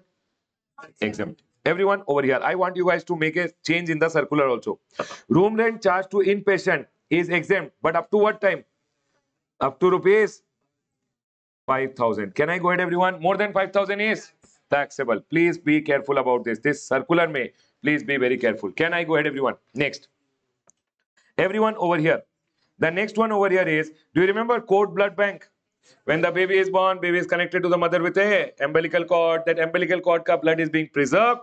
S1: Exempt. Everyone over here, I want you guys to make a change in the circular also. Room rent charged to inpatient is exempt, but up to what time? Up to rupees 5,000. Can I go ahead, everyone? More than 5,000 is taxable. Please be careful about this. This circular may, please be very careful. Can I go ahead, everyone? Next. Everyone over here. The next one over here is, do you remember cord blood bank? When the baby is born, baby is connected to the mother with a umbilical cord. That umbilical cord ka blood is being preserved.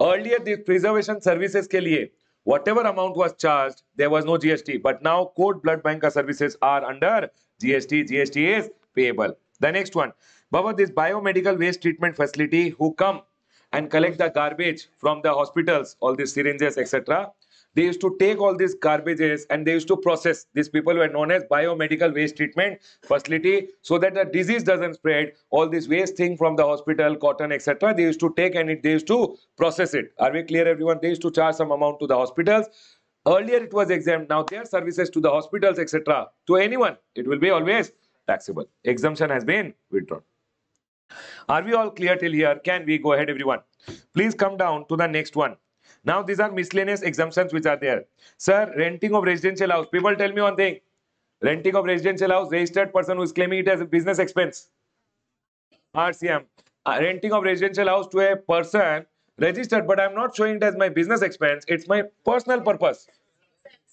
S1: Earlier, the preservation services ke liye, whatever amount was charged, there was no GST. But now, cord blood bank ka services are under GST. GST is payable. The next one, Baba, this biomedical waste treatment facility who come and collect the garbage from the hospitals, all these syringes, etc. they used to take all these garbages and they used to process. These people were known as biomedical waste treatment facility, so that the disease doesn't spread. All this waste thing from the hospital, cotton, etc., they used to take and they used to process it. Are we clear, everyone? They used to charge some amount to the hospitals. Earlier it was exempt. Now their services to the hospitals, etc., to anyone, it will be always taxable. Exemption has been withdrawn. Are we all clear till here? Can we go ahead, everyone? Please come down to the next one. Now these are miscellaneous exemptions which are there. Sir, renting of residential house. People tell me one thing. Renting of residential house, registered person who is claiming it as a business expense. RCM. Renting of residential house to a person registered, but I'm not showing it as my business expense. It's my personal purpose.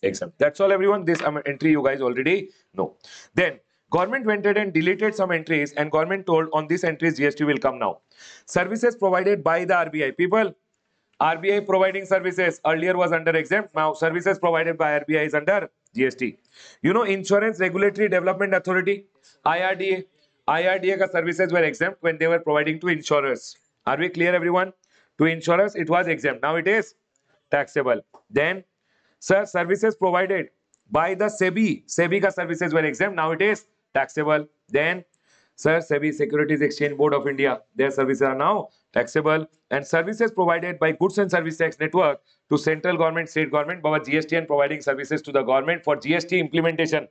S1: Exempt. That's all, everyone. This entry you guys already know. Then government went ahead and deleted some entries, and government told on these entries GST will come now. Services provided by the RBI. People, RBI providing services earlier was under exempt. Now services provided by RBI is under GST. You know, Insurance Regulatory Development Authority, IRDA. IRDA ka services were exempt when they were providing to insurers. Are we clear, everyone? To insurers it was exempt. Now it is taxable. Then, sir, services provided by the SEBI. SEBI ka services were exempt. Now it is taxable. Then, sir, SEBI, Securities Exchange Board of India, their services are now taxable. And services provided by Goods and Service Tax Network to central government, state government, by GST and providing services to the government for GST implementation,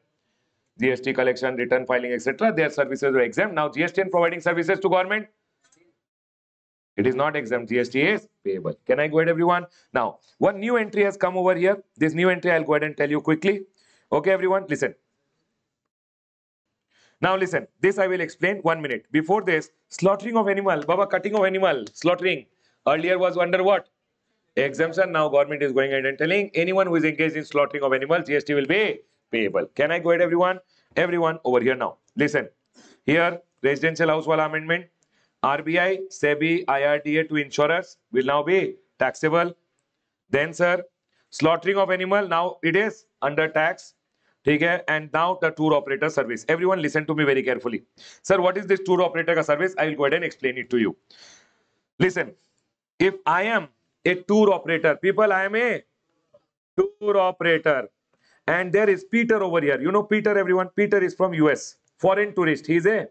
S1: GST collection, return filing, etc. Their services were exempt. Now GST and providing services to government, it is not exempt. GST is payable. Can I go ahead, everyone? Now, one new entry has come over here. This new entry I'll go ahead and tell you quickly. Okay, everyone, listen. Now listen, this I will explain 1 minute. Before this, slaughtering of animal, Baba, cutting of animal, slaughtering, earlier was under what? Exemption. Now government is going ahead and telling anyone who is engaged in slaughtering of animals, GST will be payable. Can I go ahead, everyone? Everyone over here now. Listen. Here, residential house wala amendment. RBI, SEBI, IRDA to insurers will now be taxable. Then, sir, slaughtering of animal, now it is under tax. Okay, and now the tour operator service. Everyone listen to me very carefully. Sir, what is this tour operator service? I will go ahead and explain it to you. Listen, if I am a tour operator, people, I am a tour operator, and there is Peter over here. You know Peter, everyone. Peter is from US, foreign tourist. He is a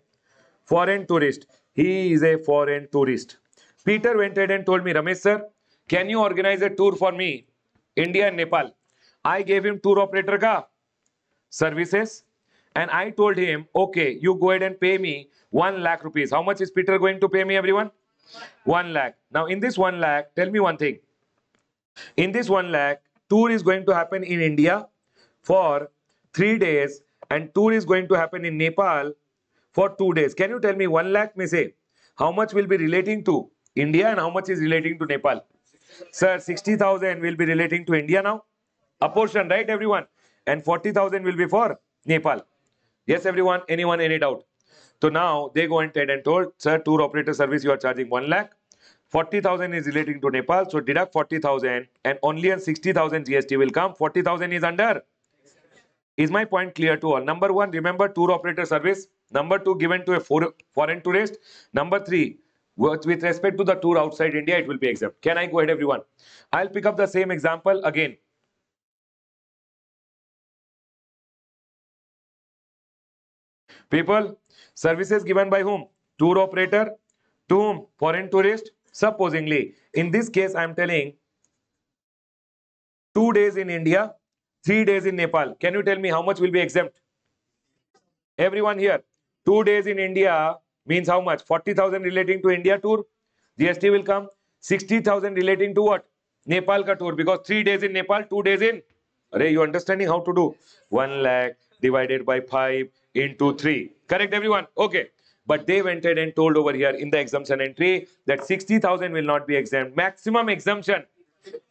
S1: foreign tourist. He is a foreign tourist. Peter went ahead and told me, Ramesh sir, can you organize a tour for me, India and Nepal? I gave him tour operator ka services, and I told him, okay, you go ahead and pay me 1 lakh rupees. How much is Peter going to pay me, everyone? 1 lakh. Now in this 1 lakh, tell me one thing. In this 1 lakh, tour is going to happen in India for 3 days, and tour is going to happen in Nepal for 2 days. Can you tell me 1 lakh may say how much will be relating to India and how much is relating to Nepal? Sir, 60,000 will be relating to India now. A portion, right, everyone? And 40,000 will be for Nepal. Yes, everyone? Anyone, any doubt? So now they go ahead and told, sir, tour operator service, you are charging 1 lakh. 40,000 is relating to Nepal. So deduct 40,000 and only on 60,000 GST will come. 40,000 is under. Is my point clear to all? Number one, remember tour operator service. Number two, given to a foreign tourist. Number three, with respect to the tour outside India, it will be exempt. Can I go ahead, everyone? I'll pick up the same example again. People, services given by whom? Tour operator. To whom? Foreign tourist. Supposingly, in this case, I am telling 2 days in India, 3 days in Nepal. Can you tell me how much will be exempt? Everyone here, 2 days in India means how much? 40,000 relating to India tour. GST will come. 60,000 relating to what? Nepal ka tour. Because 3 days in Nepal, 2 days in. Are you understanding how to do? 1 lakh divided by 5 into 3. Correct, everyone? Okay. But they went ahead and told over here in the exemption entry that 60,000 will not be exempt. Maximum exemption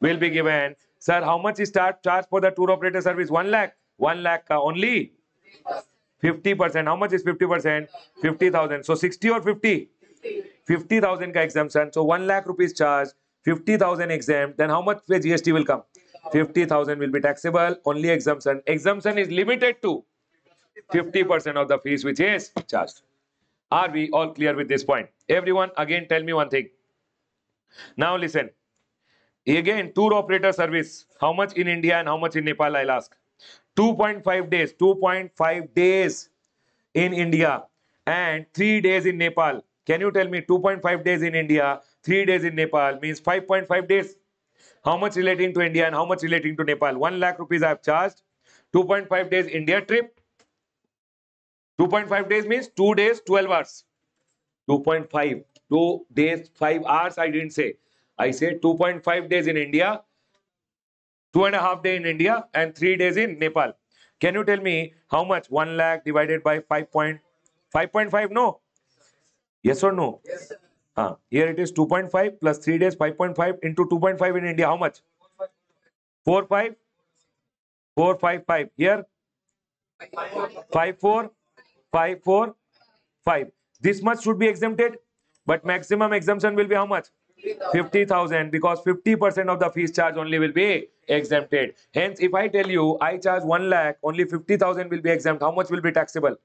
S1: will be given. Sir, how much is charge for the tour operator service? 1 lakh. 1 lakh only 50%. How much is 50%? 50,000. So 60 or 50? 50,000 ka exemption. So 1 lakh rupees charge, 50,000 exempt. Then how much the GST will come? 50,000 will be taxable. Only exemption. Exemption is limited to 50% of the fees which is charged. Are we all clear with this point? Everyone, again tell me one thing. Now listen. Again, tour operator service. How much in India and how much in Nepal, I'll ask. 2.5 days. 2.5 days in India and 3 days in Nepal. Can you tell me 2.5 days in India, 3 days in Nepal means 5.5 days? How much relating to India and how much relating to Nepal? 1 lakh rupees I have charged. 2.5 days India trip. 2.5 days means 2 days, 12 hours. 2.5, 2 days, 5 hours, I didn't say. I said 2.5 days in India, 2.5 days in India, and 3 days in Nepal. Can you tell me how much 1 lakh divided by 5.5? No. Yes or no? Yes. Here it is 2.5 plus 3 days, 5.5 into 2.5 in India. How much? 4, 5? 4, 5, 5. Here? 5, 4? 5, 4, 5. This much should be exempted, but maximum exemption will be how much? 50,000, because 50% of the fees charge only will be exempted. Hence, if I tell you I charge 1 lakh, only 50,000 will be exempt. How much will be taxable?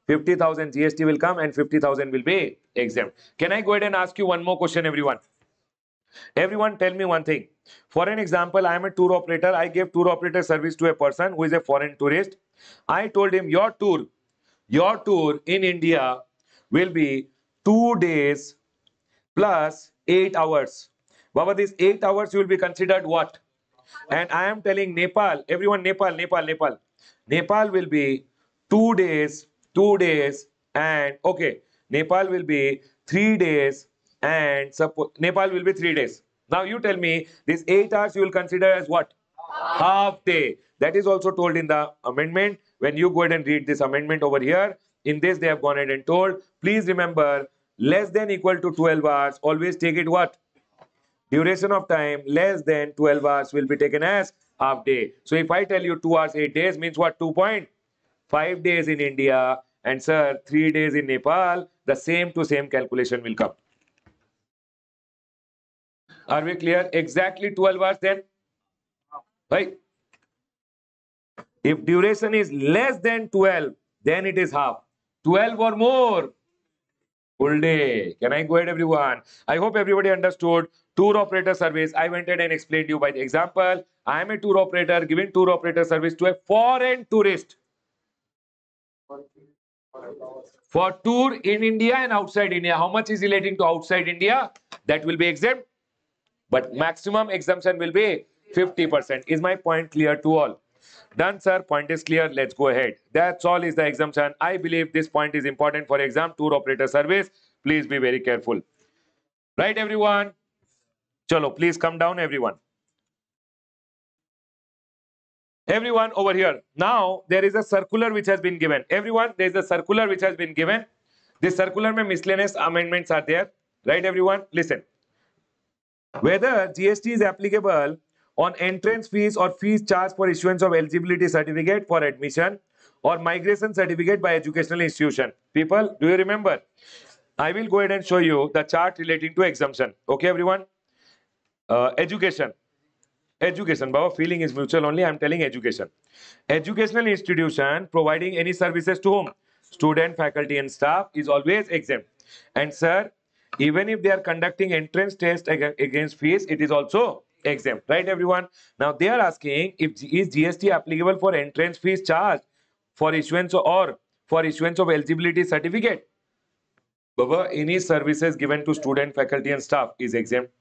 S1: 50,000 GST will come and 50,000 will be exempt. Can I go ahead and ask you one more question, everyone? Everyone tell me one thing. For an example, I am a tour operator. I gave tour operator service to a person who is a foreign tourist. I told him your tour in India will be 2 days plus 8 hours. Baba, this 8 hours you will be considered what? And I am telling Nepal, everyone, Nepal will be 2 days, and okay, Nepal will be 3 days, and suppose Nepal will be 3 days. Now you tell me this 8 hours you will consider as what? Half day. That is also told in the amendment. When you go ahead and read this amendment over here, in this they have gone ahead and told, please remember, less than equal to 12 hours, always take it what? Duration of time less than 12 hours will be taken as half day. So if I tell you 2 hours, 8 days means what? 2.5 days in India and sir, 3 days in Nepal, the same to same calculation will come. Are we clear? Exactly 12 hours then? Right? If duration is less than 12, then it is half. 12 or more, full day. Can I go ahead, everyone? I hope everybody understood. Tour operator service. I went ahead and explained you by the example. I am a tour operator giving tour operator service to a foreign tourist for tour in India and outside India. How much is relating to outside India? That will be exempt, but maximum exemption will be 50%. Is my point clear to all? Done, sir. Point is clear. Let's go ahead. That's all is the exemption. I believe this point is important for exam tour operator service. Please be very careful. Right, everyone? Chalo, please come down, everyone. Everyone over here. Now, there is a circular which has been given. Everyone, there is a circular which has been given. This circular mein miscellaneous amendments are there. Right, everyone? Listen. Whether GST is applicable on entrance fees or fees charged for issuance of eligibility certificate for admission or migration certificate by educational institution. People, do you remember? I will go ahead and show you the chart relating to exemption. Okay, everyone? Education. Education, Baba, feeling is mutual only. I'm telling education. Educational institution providing any services to whom? Student, faculty, and staff is always exempt. And sir, even if they are conducting entrance test against fees, it is also exempt. Right, everyone? Now they are asking if is GST applicable for entrance fees charged for issuance or for issuance of eligibility certificate. Baba, any services given to student, faculty, and staff is exempt.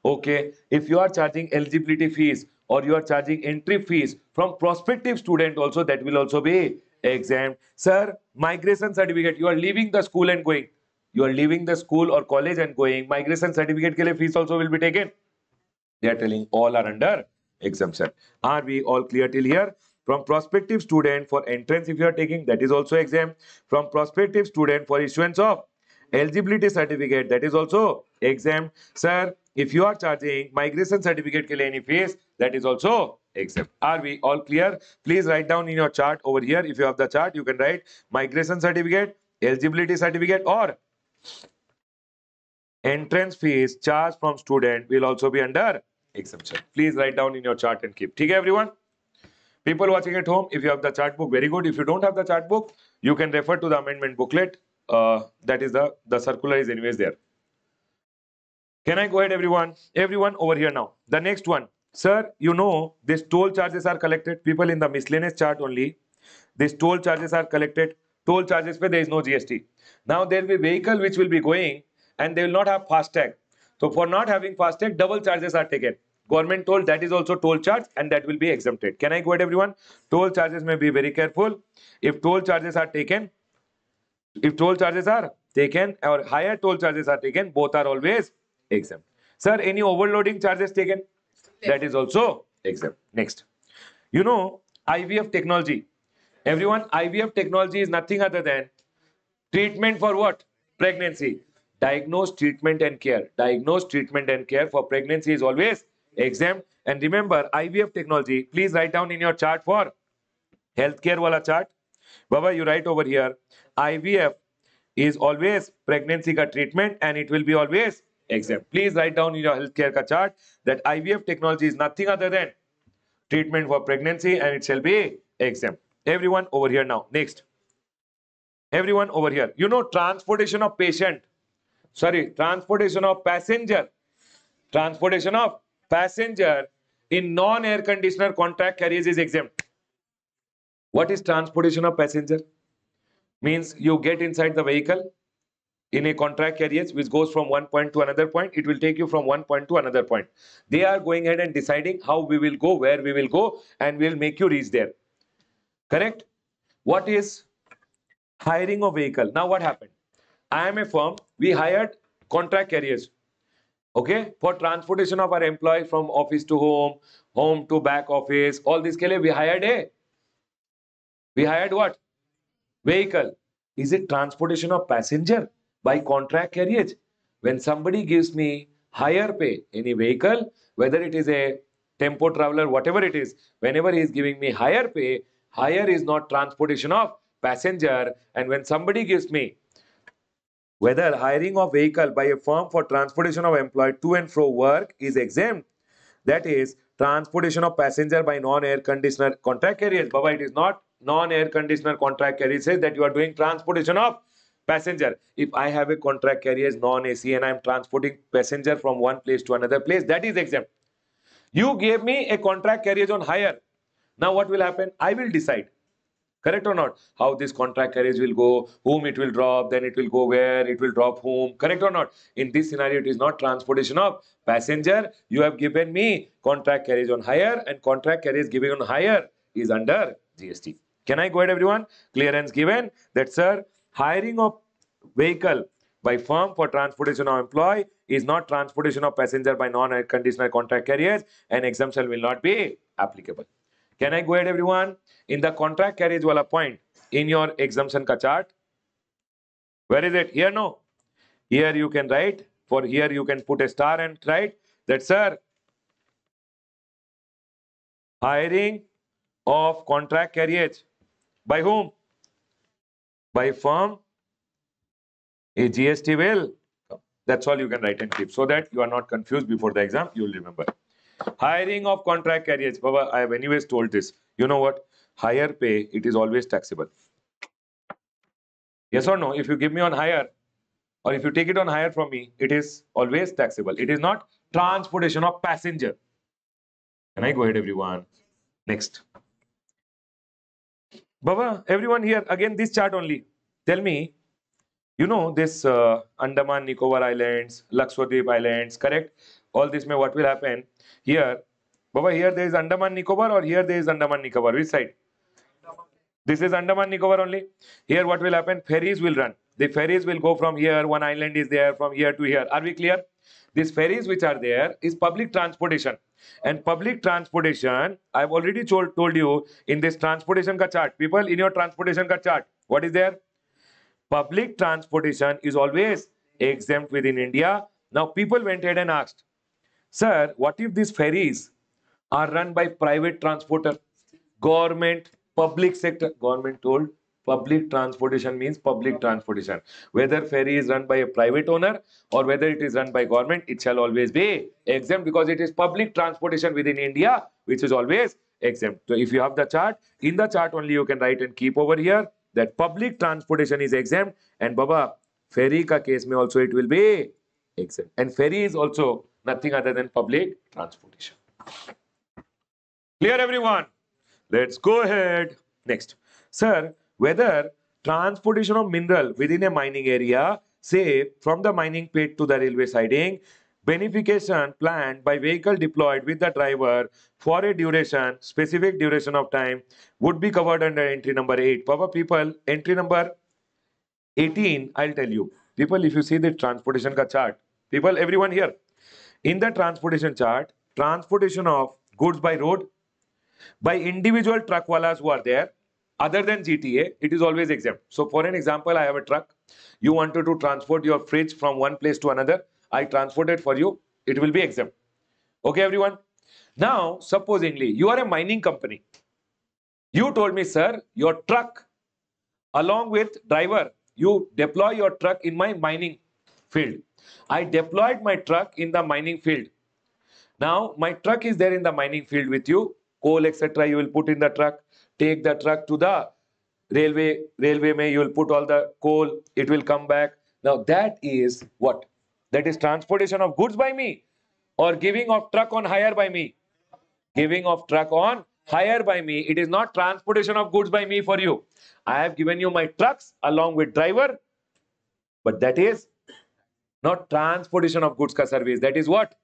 S1: Okay, if you are charging eligibility fees or you are charging entry fees from prospective student also, that will also be exempt. Sir, migration certificate, you are leaving the school and going. You are leaving the school or college and going. Migration certificate ke liye fees also will be taken. They are telling all are under exemption. Are we all clear till here? From prospective student for entrance, if you are taking, that is also exempt. From prospective student for issuance of eligibility certificate, that is also exempt. Sir, if you are charging migration certificate ke liye any fees, that is also exempt. Are we all clear? Please write down in your chart over here. If you have the chart, you can write migration certificate, eligibility certificate, or entrance fees charged from student will also be under exemption. Please write down in your chart and keep. Okay, everyone? People watching at home, if you have the chart book, very good. If you don't have the chart book, you can refer to the amendment booklet. That is the circular is anyways there. Can I go ahead, everyone? Everyone over here now. The next one. Sir, you know, these toll charges are collected. People in the miscellaneous chart only. These toll charges are collected. Toll charges where there is no GST. Now there will be vehicle which will be going and they will not have FASTag. So for not having FASTag, double charges are taken. Government toll, that is also toll charge and that will be exempted. Can I go ahead, everyone? Toll charges may be very careful. If toll charges are taken, if toll charges are taken or higher toll charges are taken, both are always exempt. Sir, any overloading charges taken? That is also exempt. Next. You know, IVF technology. Everyone, IVF technology is nothing other than treatment for what? Pregnancy. Diagnose, treatment and care. Diagnose, treatment and care for pregnancy is always exempt. And remember, IVF technology, please write down in your chart for healthcare wala chart. Baba, you write over here. IVF is always pregnancy ka treatment and it will be always exempt. Please write down in your healthcare ka chart that IVF technology is nothing other than treatment for pregnancy and it shall be exempt. Everyone over here now. Next. Everyone over here. You know, transportation of patient. Sorry, transportation of passenger. Transportation of passenger in non-air conditioner contract carriage is exempt. What is transportation of passenger? Means you get inside the vehicle in a contract carriage which goes from one point to another point. It will take you from one point to another point. They are going ahead and deciding how we will go, where we will go, and will make you reach there. Correct? What is hiring of vehicle? Now what happened? I am a firm. We hired contract carriers. Okay, for transportation of our employee from office to home, home to back office, all this ke liye we hired what? Vehicle. Is it transportation of passenger by contract carriage? When somebody gives me higher pay, any vehicle, whether it is a tempo traveler, whatever it is, whenever he is giving me higher pay, higher is not transportation of passenger. And when somebody gives me whether hiring of vehicle by a firm for transportation of employee to and fro work is exempt, that is transportation of passenger by non-air conditioner contract carriers. Baba, it is not non-air conditioner contract carriers. Says that you are doing transportation of passenger. If I have a contract carriers non-AC and I am transporting passenger from one place to another place, that is exempt. You gave me a contract carriage on hire. Now what will happen? I will decide. Correct or not? How this contract carriage will go, whom it will drop, then it will go where, it will drop whom. Correct or not? In this scenario, it is not transportation of passenger. You have given me contract carriage on hire and contract carriage given on hire is under GST. Can I go ahead, everyone? Clearance given that, sir, hiring of vehicle by firm for transportation of employee is not transportation of passenger by non-air conditioner contract carriers and exemption will not be applicable. Can I go ahead, everyone? In the contract carriage wala point, in your exemption ka chart, where is it? Here, no. Here you can write, for here you can put a star and write that, sir, hiring of contract carriage by whom? By firm, a GST will come. That's all you can write and keep so that you are not confused before the exam. You will remember. Hiring of contract carriage. Baba, I have anyways told this. You know what? Higher pay, it is always taxable. Yes or no? If you give me on hire or if you take it on hire from me, it is always taxable. It is not transportation of passenger. Can I go ahead, everyone? Next. Baba, everyone here, again, this chart only. Tell me, you know, this Andaman Nicobar Islands, Lakshadweep Islands, correct? All this may what will happen here. Baba, here there is Andaman Nicobar or here there is Andaman Nicobar? Which side? This is Andaman Nicobar only. Here what will happen? Ferries will run. The ferries will go from here. One island is there from here to here. Are we clear? These ferries which are there is public transportation. And public transportation, I've already told you in this transportation ka chart. People, in your transportation ka chart, what is there? Public transportation is always exempt within India. Now people went ahead and asked, sir, what if these ferries are run by private transporter? Government, public sector. Government told public transportation means public transportation. Whether ferry is run by a private owner or whether it is run by government, it shall always be exempt because it is public transportation within India, which is always exempt. So if you have the chart, in the chart only you can write and keep over here that public transportation is exempt and Baba, ferry ka case mein also it will be exempt. And ferry is also nothing other than public transportation. Clear, everyone? Let's go ahead. Next. Sir, whether transportation of mineral within a mining area, say from the mining pit to the railway siding, beneficiation planned by vehicle deployed with the driver for a duration, specific duration of time, would be covered under entry number 8. Papa people, entry number 18, I'll tell you. People, if you see the transportation ka chart, people, everyone here, in the transportation chart, transportation of goods by road, by individual truck wallahs who are there, other than GTA, it is always exempt. So for an example, I have a truck. You wanted to transport your fridge from one place to another. I transport it for you. It will be exempt. Okay, everyone? Now, supposingly, you are a mining company. You told me, sir, your truck, along with driver, you deploy your truck in my mining field. I deployed my truck in the mining field. Now, my truck is there in the mining field with you. Coal, etc. you will put in the truck. Take the truck to the railway. Railway may you will put all the coal. It will come back. Now, that is what? That is transportation of goods by me or giving of truck on hire by me. Giving of truck on hire by me. It is not transportation of goods by me for you. I have given you my trucks along with driver. But that is not transportation of goods ka service. That is what?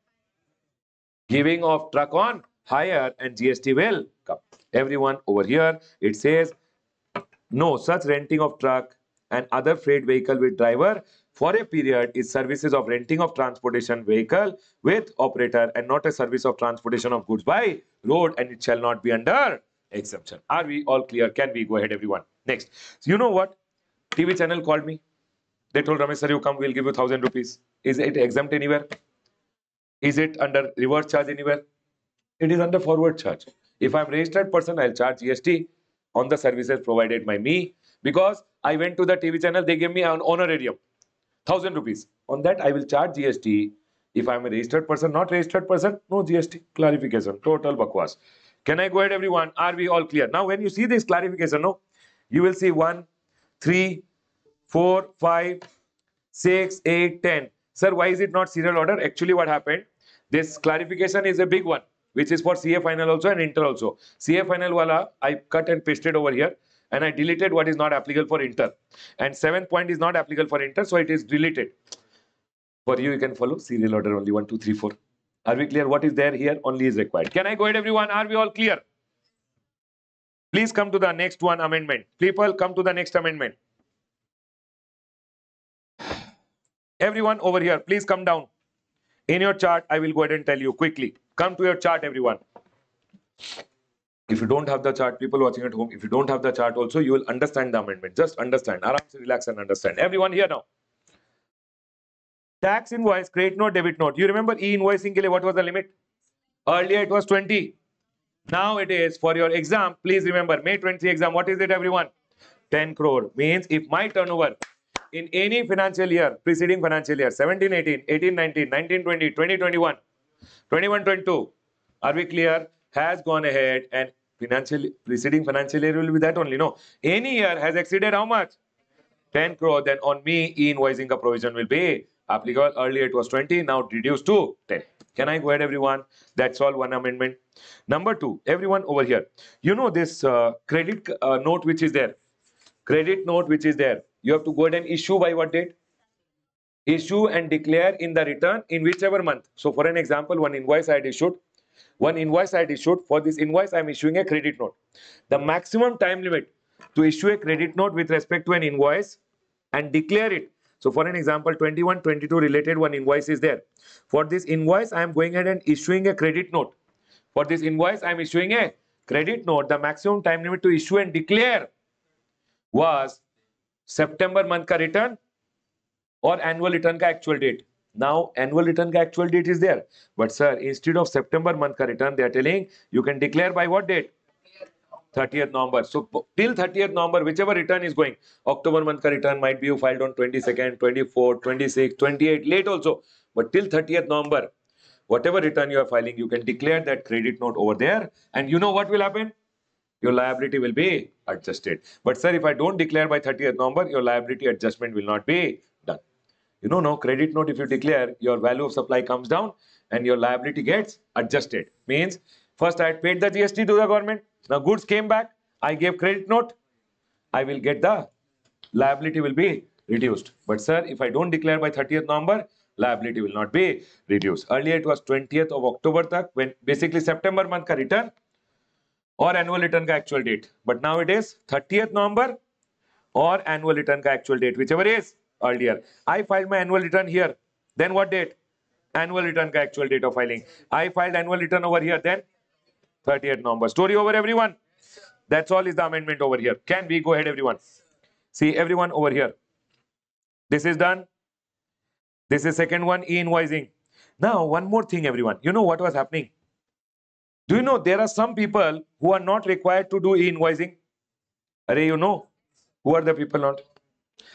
S1: Giving of truck on hire and GST will come. Everyone over here, it says no such renting of truck and other freight vehicle with driver for a period is services of renting of transportation vehicle with operator and not a service of transportation of goods by road, and it shall not be under exemption. Are we all clear? Can we go ahead, everyone? Next. So you know what? TV channel called me. They told Ramesh sir, you come, we'll give you 1,000 rupees. Is it exempt anywhere? Is it under reverse charge anywhere? It is under forward charge. If I'm registered person, I'll charge GST on the services provided by me, because I went to the TV channel, they gave me an honorarium, 1,000 rupees. On that, I will charge GST. If I'm a registered person, not registered person, no GST. Clarification, total bakwas. Can I go ahead, everyone? Are we all clear? Now, when you see this clarification, no, you will see 1, 3, 4, 5, 6, 8, 10. Sir, why is it not serial order? Actually, what happened? This clarification is a big one, which is for CA final also and inter also. CA final wala, I cut and pasted over here and I deleted what is not applicable for inter. And 7th point is not applicable for inter, so it is deleted. For you, you can follow serial order only 1, 2, 3, 4. Are we clear? What is there here only is required. Can I go ahead, everyone? Are we all clear? Please come to the next one amendment. People, come to the next amendment. Everyone over here, please come down. In your chart, I will go ahead and tell you quickly. Come to your chart, everyone. If you don't have the chart, people watching at home, if you don't have the chart also, you will understand the amendment. Just understand. Aram se relax and understand. Everyone here now. Tax invoice, credit note, debit note. You remember e-invoicing ke liye what was the limit? Earlier it was 20. Now it is for your exam. Please remember, May 23 exam. What is it, everyone? 10 crore. Means if my turnover in any financial year, preceding financial year, 17, 18, 18, 19, 19, 20, 20, 21, 21, 22, are we clear? Has gone ahead and preceding financial year will be that only. No. Any year has exceeded how much? 10 crore. Then on me, e-invoicing a provision will be applicable. Earlier it was 20, now reduced to 10. Can I go ahead, everyone? That's all, one amendment. Number 2, everyone over here. You know this credit note which is there. Credit note which is there. You have to go ahead and issue by what date? Issue and declare in the return in whichever month. So for an example, one invoice I had issued. For this invoice, I am issuing a credit note. The maximum time limit to issue a credit note with respect to an invoice and declare it. So for an example, 21, 22 related one invoice is there. For this invoice, I am going ahead and issuing a credit note. For this invoice, I am issuing a credit note. The maximum time limit to issue and declare was September month ka return or annual return ka actual date. Now annual return ka actual date is there, but sir, instead of September month ka return, they are telling you can declare by what date? 30th November. So till 30th November, whichever return is going, October month ka return might be you filed on 22nd, 24th, 26th, 28th, late also, but till 30th November, whatever return you are filing, you can declare that credit note over there, and you know what will happen? Your liability will be adjusted. But sir, if I don't declare by 30th November, your liability adjustment will not be done. You know, no credit note, if you declare, your value of supply comes down and your liability gets adjusted. Means first I had paid the GST to the government. Now goods came back. I gave credit note. I will get the liability will be reduced. But sir, if I don't declare by 30th November, liability will not be reduced. Earlier it was 20th of October tak, when basically September month ka return or annual return ka actual date. But now it is 30th November or annual return ka actual date, whichever is earlier. I filed my annual return here. Then what date? Annual return ka actual date of filing. I filed annual return over here. Then 30th November. Story over, everyone. That's all is the amendment over here. Can we go ahead, everyone? See, everyone over here. This is done. This is second one, e-invoicing. Now, one more thing, everyone. You know what was happening? Do you know there are some people who are not required to do e-invoicing? Are you know? Who are the people not?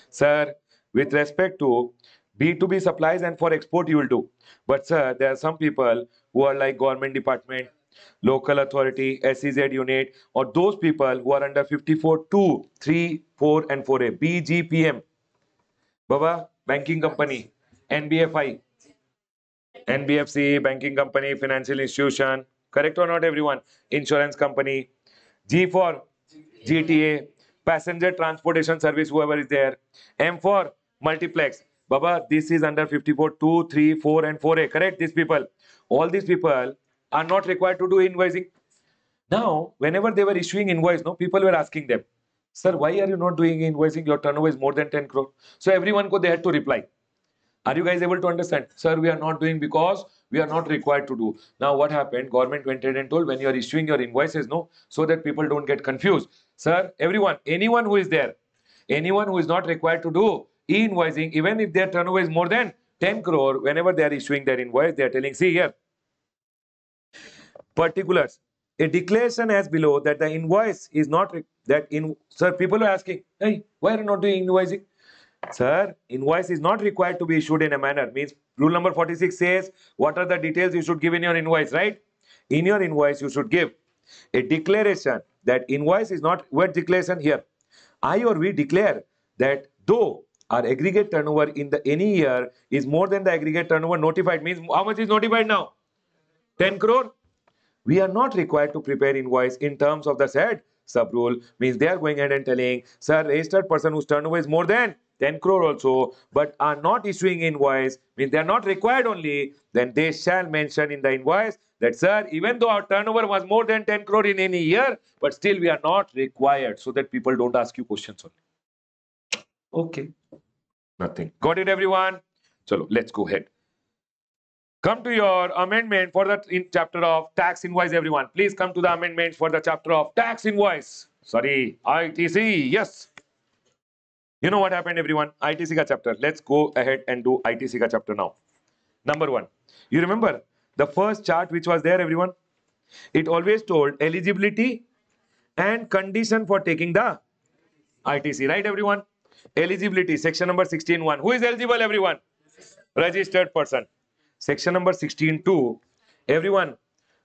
S1: Sir, with respect to B2B supplies and for export you will do. But sir, there are some people who are like government department, local authority, SEZ unit, or those people who are under 54, 2, 3, 4 and 4A, BGPM, Baba, banking company, NBFI, NBFC, banking company, financial institution, correct or not everyone? Insurance company, G for GTA, passenger transportation service, whoever is there. M for multiplex. Baba, this is under 54, 2, 3, 4 and 4A, correct? These people, all these people are not required to do invoicing. Now, whenever they were issuing invoice, no, people were asking them, sir, why are you not doing invoicing? Your turnover is more than 10 crore. So everyone they had to reply. Are you guys able to understand? Sir, we are not doing because we are not required to do. Now what happened? Government went ahead and told when you are issuing your invoices, no, so that people don't get confused. Sir, everyone, anyone who is there, anyone who is not required to do e-invoicing, even if their turnover is more than 10 crore, whenever they are issuing their invoice, they are telling, see here, particulars. A declaration as below that the invoice is not, sir, people are asking, hey, why are you not doing invoicing? Sir, invoice is not required to be issued in a manner. Means rule number 46 says what are the details you should give in your invoice, right? In your invoice, you should give a declaration that invoice is not, what declaration here? I or we declare that though our aggregate turnover in the any year is more than the aggregate turnover notified, means how much is notified now? 10 crore. We are not required to prepare invoice in terms of the said sub rule. Means they are going ahead and telling, sir, registered person whose turnover is more than 10 crore also, but are not issuing invoice, means they are not required only, then they shall mention in the invoice that, sir, even though our turnover was more than 10 crore in any year, but still we are not required, so that people don't ask you questions only. Okay. Nothing. Got it, everyone? Chalo, let's go ahead. Come to your amendment for the chapter of tax invoice, everyone. Please come to the amendment for the chapter of tax invoice. Sorry, ITC. Yes. You know what happened, everyone? ITC ka chapter. Let's go ahead and do ITC ka chapter now. Number one. You remember the first chart which was there, everyone? It always told eligibility and condition for taking the ITC. Right, everyone? Eligibility, section number 16.1. Who is eligible, everyone? Registered person. Section number 16.2. Everyone,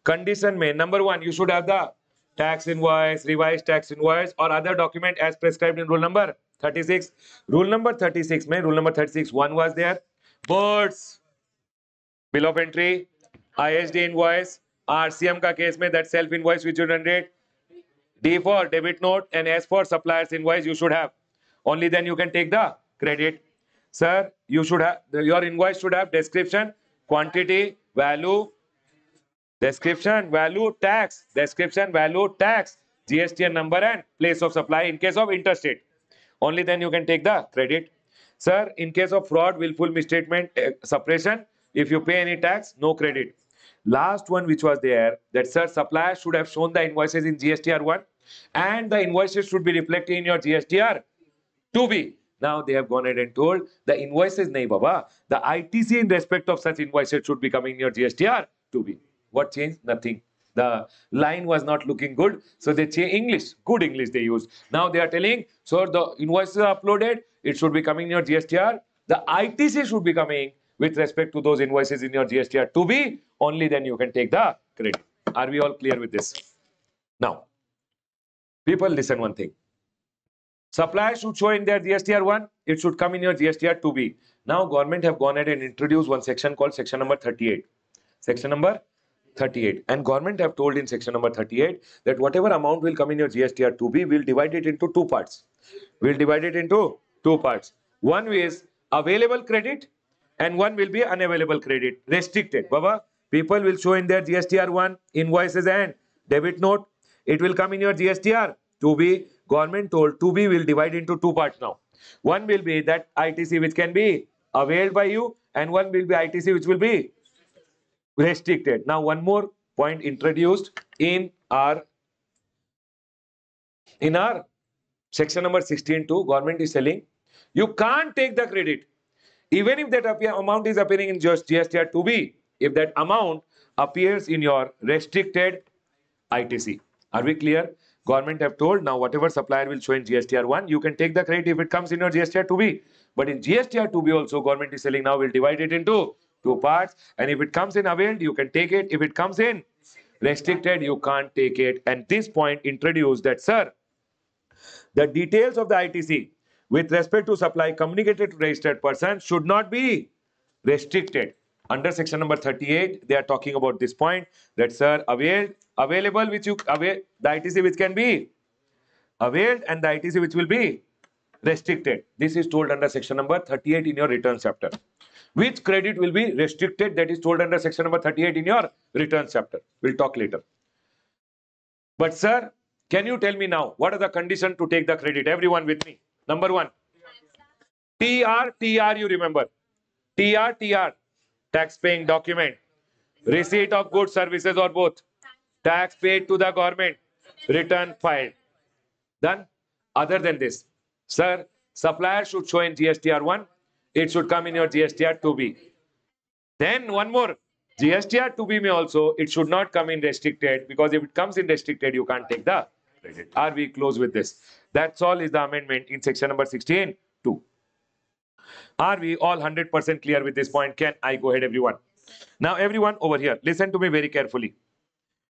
S1: condition mein, number one, you should have the tax invoice, revised tax invoice or other document as prescribed in rule number 36. Rule number 36 mein, rule number 36, one was there. Birds, bill of entry, ISD invoice, RCM ka case mein, that self invoice which you generate. D for debit note and S for supplier's invoice you should have. Only then you can take the credit. Sir, you should have, your invoice should have description, quantity, value, description, value, tax, description, value, tax, GST number and place of supply in case of interstate. Only then you can take the credit. Sir, in case of fraud, willful misstatement, suppression, if you pay any tax, no credit. Last one which was there, that sir, supplier should have shown the invoices in GSTR 1 and the invoices should be reflected in your GSTR 2B. Now they have gone ahead and told the invoices nahi baba. The ITC in respect of such invoices should be coming in your GSTR 2B. What changed? Nothing. The line was not looking good, so they changed English. Good English they used. Now they are telling, so the invoices are uploaded, it should be coming in your GSTR. The ITC should be coming with respect to those invoices in your GSTR 2B. Only then you can take the credit. Are we all clear with this? Now, people listen one thing. Supplier should show in their GSTR 1, it should come in your GSTR 2B. Now government have gone ahead and introduced one section called section number 38. Section number 38. And government have told in section number 38 that whatever amount will come in your GSTR 2B, we'll divide it into two parts. We'll divide it into two parts. One is available credit and one will be unavailable credit, restricted. Baba, people will show in their GSTR 1 invoices and debit note. It will come in your GSTR 2B. Government told 2B will divide into two parts now. One will be that ITC which can be availed by you and one will be ITC which will be restricted. Now one more point introduced in our section number 16.2, government is telling you can't take the credit even if that amount is appearing in just GSTR 2B, if that amount appears in your restricted ITC. Are we clear? Government have told now whatever supplier will show in GSTR 1, you can take the credit if it comes in your GSTR 2B. But in GSTR 2B also government is telling now we'll divide it into two parts, and if it comes in availed, you can take it. If it comes in restricted, you can't take it. And this point introduced that, sir, the details of the ITC with respect to supply communicated to registered person should not be restricted. Under section number 38, they are talking about this point that, sir, available which you avail, the ITC which can be availed and the ITC which will be restricted. This is told under section number 38 in your returns chapter. Which credit will be restricted, that is told under section number 38 in your returns chapter. We'll talk later. But sir, can you tell me now what are the conditions to take the credit? Everyone with me. Number one, TR, you remember. TR, tax paying document. Receipt of goods, services or both. Tax paid to the government. Return filed. Done. Other than this, sir, supplier should show in GSTR 1. It should come in your GSTR 2B. Then one more. GSTR 2B may also, it should not come in restricted, because if it comes in restricted, you can't take the credit. Are we close with this? That's all is the amendment in section number 16.2. Are we all 100% clear with this point? Can I go ahead, everyone? Now, everyone over here, listen to me very carefully.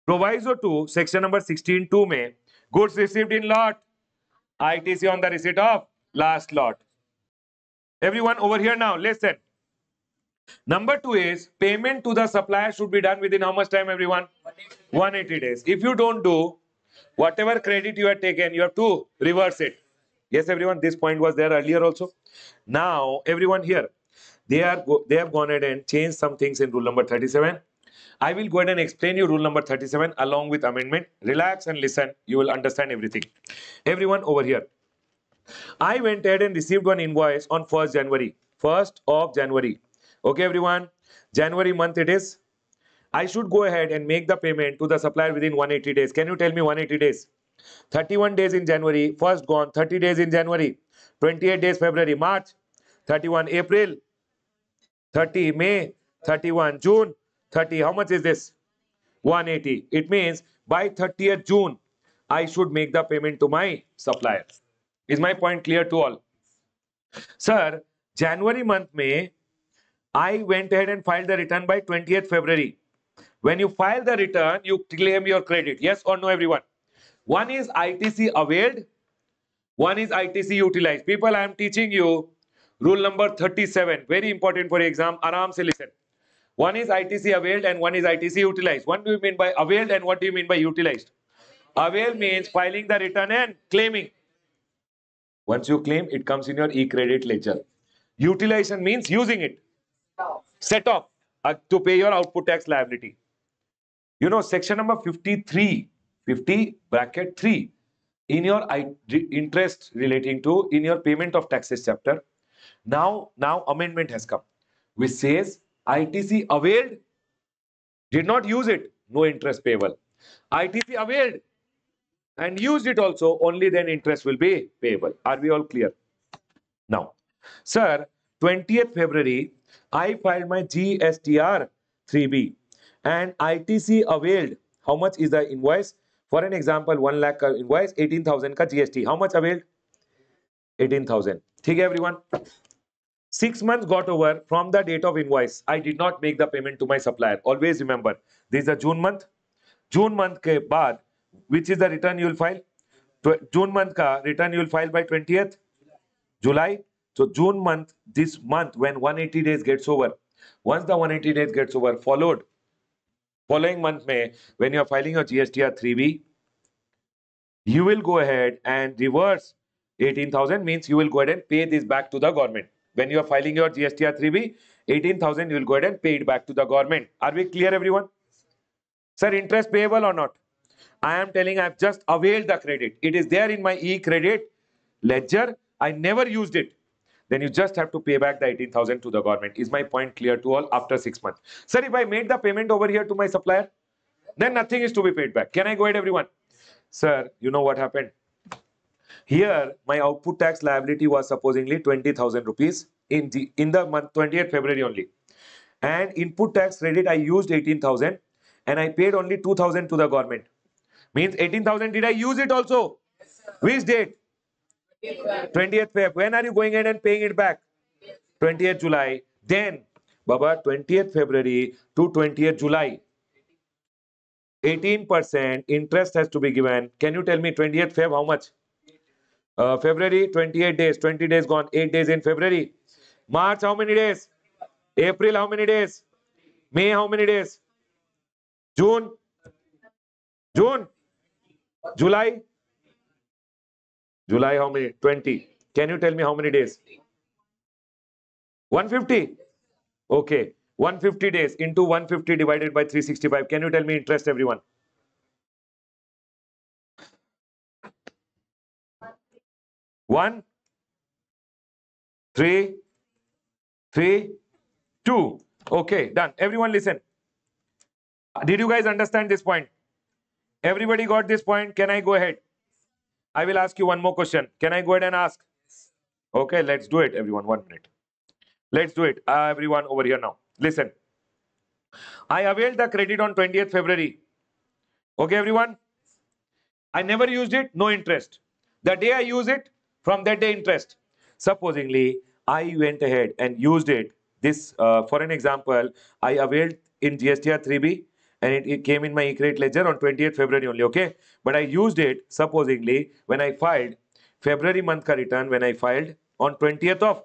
S1: Proviso to section number 16.2 may goods received in lot, ITC on the receipt of last lot. Everyone over here now, listen. Number 2 is payment to the supplier should be done within how much time, everyone? 180 days. If you don't do, whatever credit you have taken, you have to reverse it. Yes, everyone, this point was there earlier also. Now, everyone here, they have gone ahead and changed some things in rule number 37. I will go ahead and explain you rule number 37 along with amendment. Relax and listen. You will understand everything. Everyone over here. I went ahead and received one invoice on 1st January. 1st of January. Okay, everyone. January month it is. I should go ahead and make the payment to the supplier within 180 days. Can you tell me 180 days? 31 days in January. First gone. 30 days in January. 28 days February. March. 31 April. 30 May. 31 June. 30. How much is this? 180. It means by 30th June, I should make the payment to my supplier. Is my point clear to all? Sir, January month May, I went ahead and filed the return by 20th February. When you file the return, you claim your credit. Yes or no, everyone? One is ITC availed. One is ITC utilized. People, I am teaching you rule number 37. Very important for exam. Aram se listen. One is ITC availed and one is ITC utilized. What do you mean by availed and what do you mean by utilized? Avail means filing the return and claiming. Once you claim, it comes in your e-credit ledger. Utilization means using it. Set off to pay your output tax liability. You know, section number 53, 50 bracket 3, in your interest relating to in your payment of taxes chapter, now amendment has come, which says ITC availed, did not use it, no interest payable. ITC availed and used it also, only then interest will be payable. Are we all clear? Now, sir, 20th February, I filed my GSTR 3B and ITC availed. How much is the invoice? For an example, 1 lakh ka invoice, 18,000 ka GST. How much availed? 18,000. Okay, everyone. 6 months got over from the date of invoice. I did not make the payment to my supplier. Always remember, this is the June month. June month ke baad, which is the return you will file? June month ka return you will file by 20th July. So June month, this month when 180 days gets over, once the 180 days gets over, following month May, when you are filing your GSTR 3B, you will go ahead and reverse 18,000, means you will go ahead and pay this back to the government. When you are filing your GSTR 3B, 18,000 you will go ahead and pay it back to the government. Are we clear, everyone? Sir, interest payable or not? I am telling I've just availed the credit. It is there in my e-credit ledger. I never used it. Then you just have to pay back the 18,000 to the government. Is my point clear to all after 6 months? Sir, if I made the payment over here to my supplier, then nothing is to be paid back. Can I go ahead, everyone? Sir, you know what happened? Here, my output tax liability was supposedly 20,000 rupees in the month 20th February only. And input tax credit, I used 18,000 and I paid only 2,000 to the government. Means 18,000, did I use it also? Yes, which date? 20th Feb. When are you going ahead and paying it back? 20th July. Then, Baba, 20th February to 20th July. 18% interest has to be given. Can you tell me 20th Feb how much? February, 28 days. 20 days gone. 8 days in February. March, how many days? April, how many days? May, how many days? June? June? July? July, how many? 20. Can you tell me how many days? 150? Okay. 150 days into 150 divided by 365. Can you tell me interest, everyone? 1, 3, 3, 2. Okay, done. Everyone listen. Did you guys understand this point? Everybody got this point? Can I go ahead? I will ask you one more question. Can I go ahead and ask? Okay, let's do it, everyone. 1 minute. Let's do it. Everyone over here now. Listen. I availed the credit on 20th February. Okay, everyone? I never used it, no interest. The day I use it, from that day interest. Supposingly, I went ahead and used it. This, for an example, I availed in GSTR 3B and it came in my e-credit ledger on 20th February only, okay? But I used it, supposingly, when I filed February month ka return, when I filed on 20th of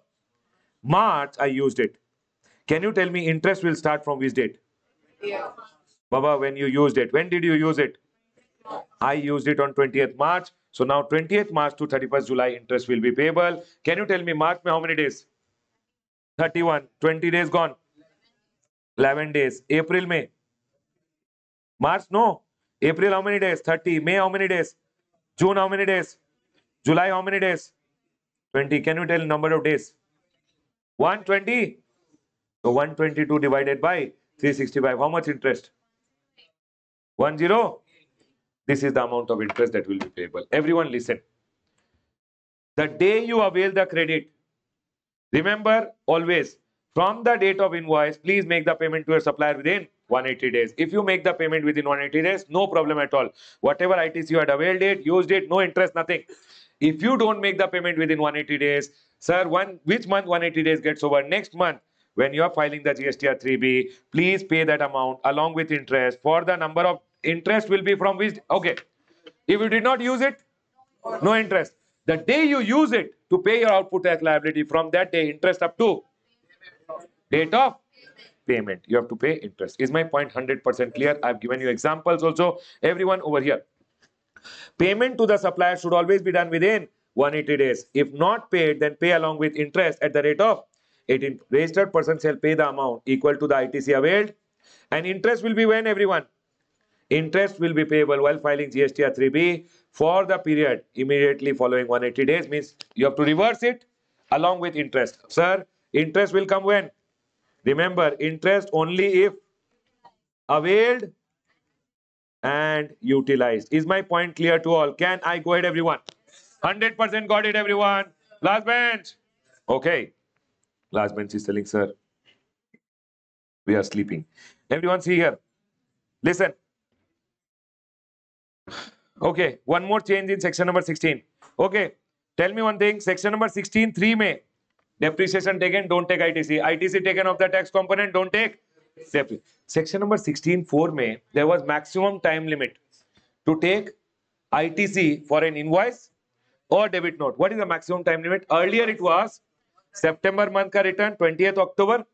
S1: March, I used it. Can you tell me interest will start from which date? Yeah. Baba, when you used it. When did you use it? I used it on 20th March. So now 20th March to 31st July interest will be payable. Can you tell me March mein how many days? 31. 20 days gone. 11 days. April May. March no. April how many days? 30. May how many days? June how many days? July how many days? 20. Can you tell number of days? 120. So 122 divided by 365. How much interest? 10. This is the amount of interest that will be payable. Everyone listen. The day you avail the credit, remember always, from the date of invoice, please make the payment to your supplier within 180 days. If you make the payment within 180 days, no problem at all. Whatever ITC you had availed it, used it, no interest, nothing. If you don't make the payment within 180 days, sir, which month 180 days gets over? Next month, when you are filing the GSTR 3B, please pay that amount along with interest. For the number of interest will be from which? Okay. If you did not use it, no interest. The day you use it to pay your output tax liability, from that day, interest up to date of payment. You have to pay interest. Is my point 100% clear? I've given you examples also. Everyone over here. Payment to the supplier should always be done within 180 days. If not paid, then pay along with interest at the rate of 18. Registered person shall pay the amount equal to the ITC availed. And interest will be when, everyone? Interest will be payable while filing GSTR 3B for the period immediately following 180 days. Means you have to reverse it along with interest. Sir, interest will come when? Remember, interest only if availed and utilized. Is my point clear to all? Can I go ahead, everyone? 100% got it, everyone. Last bench. Okay. Last bench is telling, sir, we are sleeping. Everyone see here. Listen. Okay, one more change in section number 16. Okay, tell me one thing. Section number 16, 3 May. Depreciation taken, don't take ITC. ITC taken of the tax component, don't take. Section number 16, 4 May, there was maximum time limit to take ITC for an invoice or debit note. What is the maximum time limit? Earlier it was September month ka return 20th October.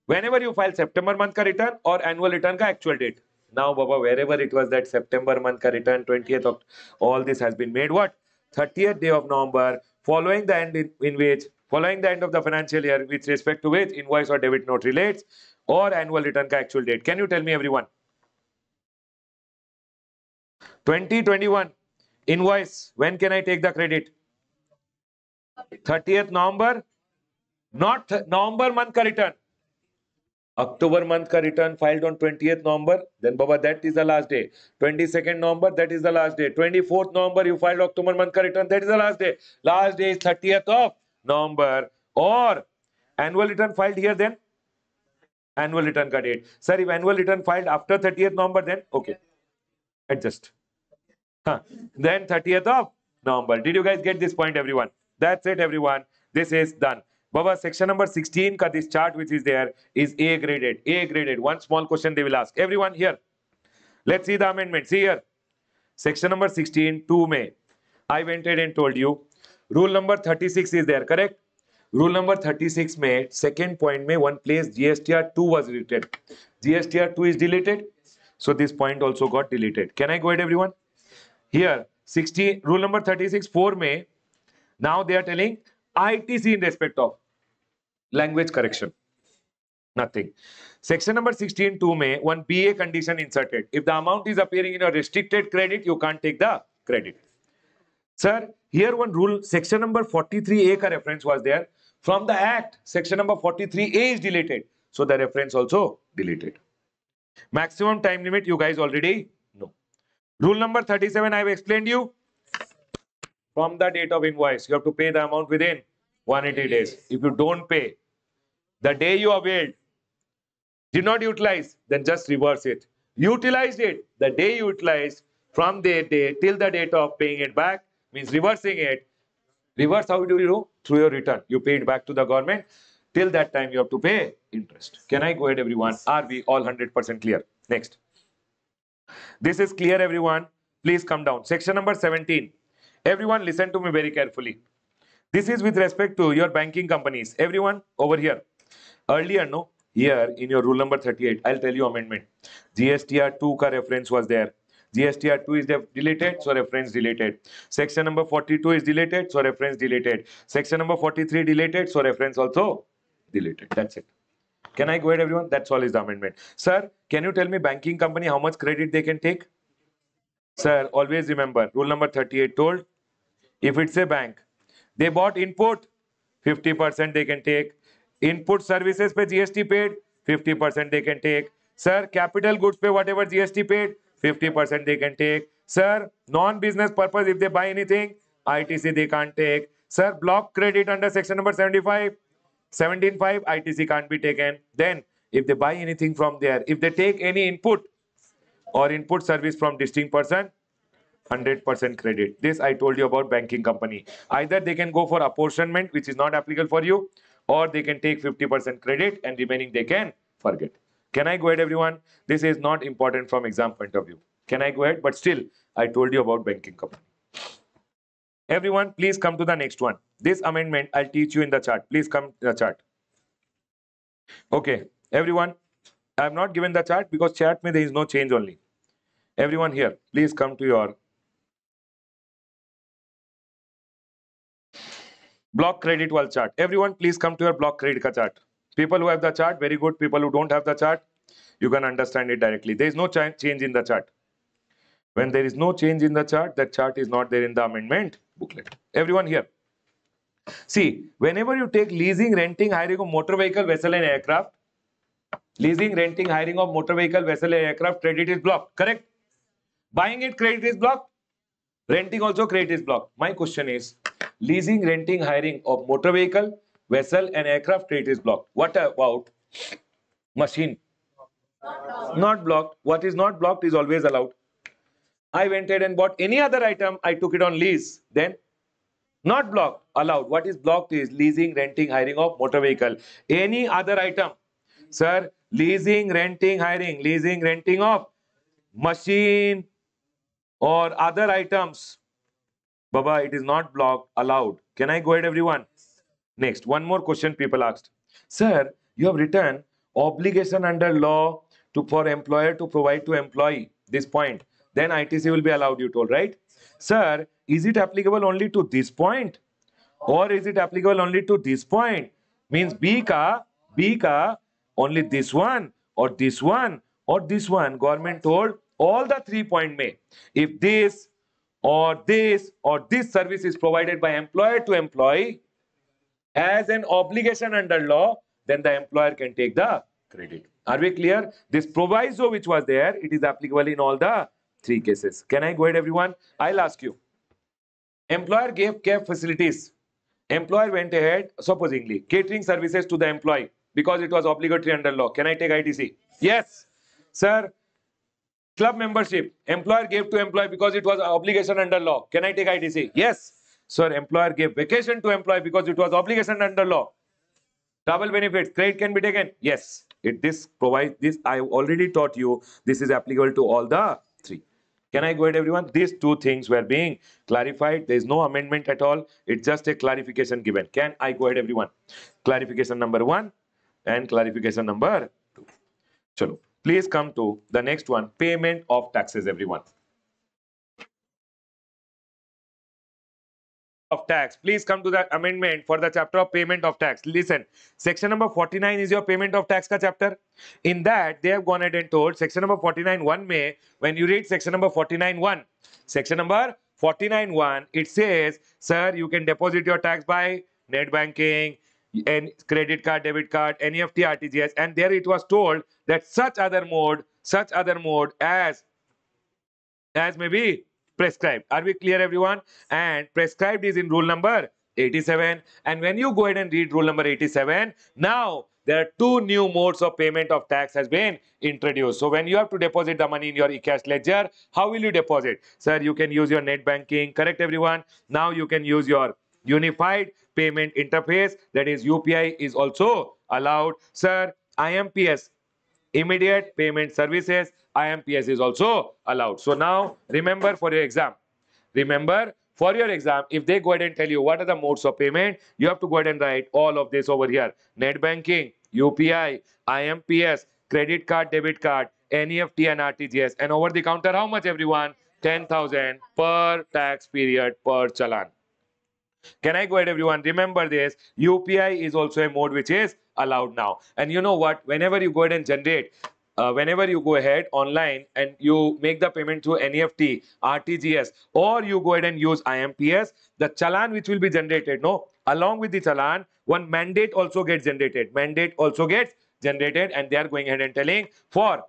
S1: Whenever you file September month ka return or annual return ka actual date. Now, Baba, wherever it was that September month ka return 20th October, all this has been made what? 30th day of November, following the end in which, following the end of the financial year, with respect to which invoice or debit note relates, or annual return ka actual date. Can you tell me, everyone? 2021 invoice. When can I take the credit? 30th November, not November month ka return. October month ka return filed on 20th November, then Baba, that is the last day. 22nd November, that is the last day. 24th November, you filed October month ka return, that is the last day. Last day is 30th of November. Or annual return filed here, then annual return ka date. Sir, if annual return filed after 30th November, then okay, adjust. Huh. Then 30th of November. Did you guys get this point, everyone? That's it, everyone. This is done. Baba, section number 16 ka this chart which is there is A graded. A graded. One small question they will ask. Everyone here. Let's see the amendment. See here. Section number 16, 2 May. I went ahead and told you. Rule number 36 is there, correct? Rule number 36 May, second point May, one place GSTR 2 was deleted. GSTR 2 is deleted. So this point also got deleted. Can I go ahead, everyone? Here, 60, rule number 36, 4 May. Now they are telling ITC in respect of language correction. Nothing. Section number 16, 2 May, one BA condition inserted. If the amount is appearing in a restricted credit, you can't take the credit. Sir, here one rule, section number 43A ka reference was there. From the Act, section number 43A is deleted. So the reference also deleted. Maximum time limit, you guys already know. Rule number 37, I have explained you. From the date of invoice, you have to pay the amount within 180 days. If you don't pay, the day you availed, did not utilize, then just reverse it. Utilized it, the day you utilized, from the day till the date of paying it back, means reversing it. Reverse, how do you do? Through your return. You pay it back to the government. Till that time, you have to pay interest. Can I go ahead, everyone? Are we all 100% clear? Next. This is clear, everyone. Please come down. Section number 17. Everyone listen to me very carefully. This is with respect to your banking companies. Everyone over here. Earlier, no, here in your rule number 38, I'll tell you amendment. GSTR 2 ka reference was there. GSTR 2 is deleted, so reference deleted. Section number 42 is deleted, so reference deleted. Section number 43 deleted, so reference also deleted. That's it. Can I go ahead, everyone? That's all is the amendment. Sir, can you tell me banking company how much credit they can take? Sir, always remember, rule number 38 told, if it's a bank, they bought input, 50% they can take. Input services pe GST paid, 50% they can take. Sir, capital goods pe whatever GST paid, 50% they can take. Sir, non-business purpose, if they buy anything, ITC they can't take. Sir, block credit under section number 75, 17.5, ITC can't be taken. Then, if they buy anything from there, if they take any input or input service from distinct person, 100% credit. This I told you about banking company. Either they can go for apportionment, which is not applicable for you, or they can take 50% credit and remaining they can forget. Can I go ahead, everyone? This is not important from exam point of view. Can I go ahead? But still, I told you about banking company. Everyone, please come to the next one. This amendment, I'll teach you in the chart. Please come to the chart. Okay, everyone, I have not given the chart because chart mein there is no change only. Everyone here, please come to your block credit wall chart. Everyone, please come to your block credit ka chart. People who have the chart, very good. People who don't have the chart, you can understand it directly. There is no change in the chart. When there is no change in the chart, that chart is not there in the amendment booklet. Everyone here. See, whenever you take leasing, renting, hiring of motor vehicle, vessel and aircraft, leasing, renting, hiring of motor vehicle, vessel and aircraft, credit is blocked, correct? Buying it, credit is blocked. Renting also, credit is blocked. My question is, leasing, renting, hiring of motor vehicle, vessel and aircraft, credit is blocked. What about machine? Not blocked. What is not blocked is always allowed. I went ahead and bought any other item, I took it on lease, then not blocked, allowed. What is blocked is leasing, renting, hiring of motor vehicle. Any other item. Sir, leasing, renting, hiring of machine, or other items. Baba, it is not blocked, allowed. Can I go ahead, everyone? Next, one more question people asked. Sir, you have written obligation under law for employer to provide to employee this point. Then ITC will be allowed, you told, right? Sir, is it applicable only to this point? Or is it applicable only to this point? Means B ka, only this one, or this one, or this one. Government told all the 3 point may. If this or this service is provided by employer to employee as an obligation under law, then the employer can take the credit. Are we clear? This proviso which was there, it is applicable in all the 3 cases. Can I go ahead, everyone? I'll ask you. Employer gave cab facilities. Employer went ahead, supposingly, catering services to the employee because it was obligatory under law. Can I take ITC? Yes. Sir, club membership. Employer gave to employee because it was an obligation under law. Can I take ITC? Yes. Sir, employer gave vacation to employee because it was obligation under law. Double benefits. Credit can be taken. Yes. This provides this. I already taught you. This is applicable to all the 3. Can I go ahead, everyone? These 2 things were being clarified. There is no amendment at all. It's just a clarification given. Can I go ahead, everyone? Clarification number 1 and clarification number 2. Chalo. Please come to the next one. Payment of taxes, everyone. Of tax. Please come to the amendment for the chapter of payment of tax. Listen, section number 49 is your payment of tax ka chapter. In that, they have gone ahead and told section number 49(1) may, when you read section number 49(1), section number 49(1), it says, sir, you can deposit your tax by net banking, and credit card, debit card, NEFT, RTGS, and there it was told that such other mode as may be prescribed. Are we clear, everyone? And prescribed is in rule number 87. And when you go ahead and read rule number 87, now there are 2 new modes of payment of tax has been introduced. So when you have to deposit the money in your e-cash ledger, how will you deposit? Sir, you can use your net banking. Correct, everyone? Now you can use your unified payment interface, that is UPI is also allowed. Sir, IMPS, immediate payment services, IMPS is also allowed. So now remember for your exam, if they go ahead and tell you what are the modes of payment, you have to go ahead and write all of this over here. Net banking, UPI, IMPS, credit card, debit card, NEFT and RTGS. And over the counter, how much, everyone? 10,000 per tax period per challan. Can I go ahead, everyone? Remember this. UPI is also a mode which is allowed now. And you know what? Whenever you go ahead and generate, whenever you go ahead online and you make the payment through NEFT, RTGS, or you go ahead and use IMPS, the challan which will be generated, no, along with the challan, one mandate also gets generated. And they are going ahead and telling for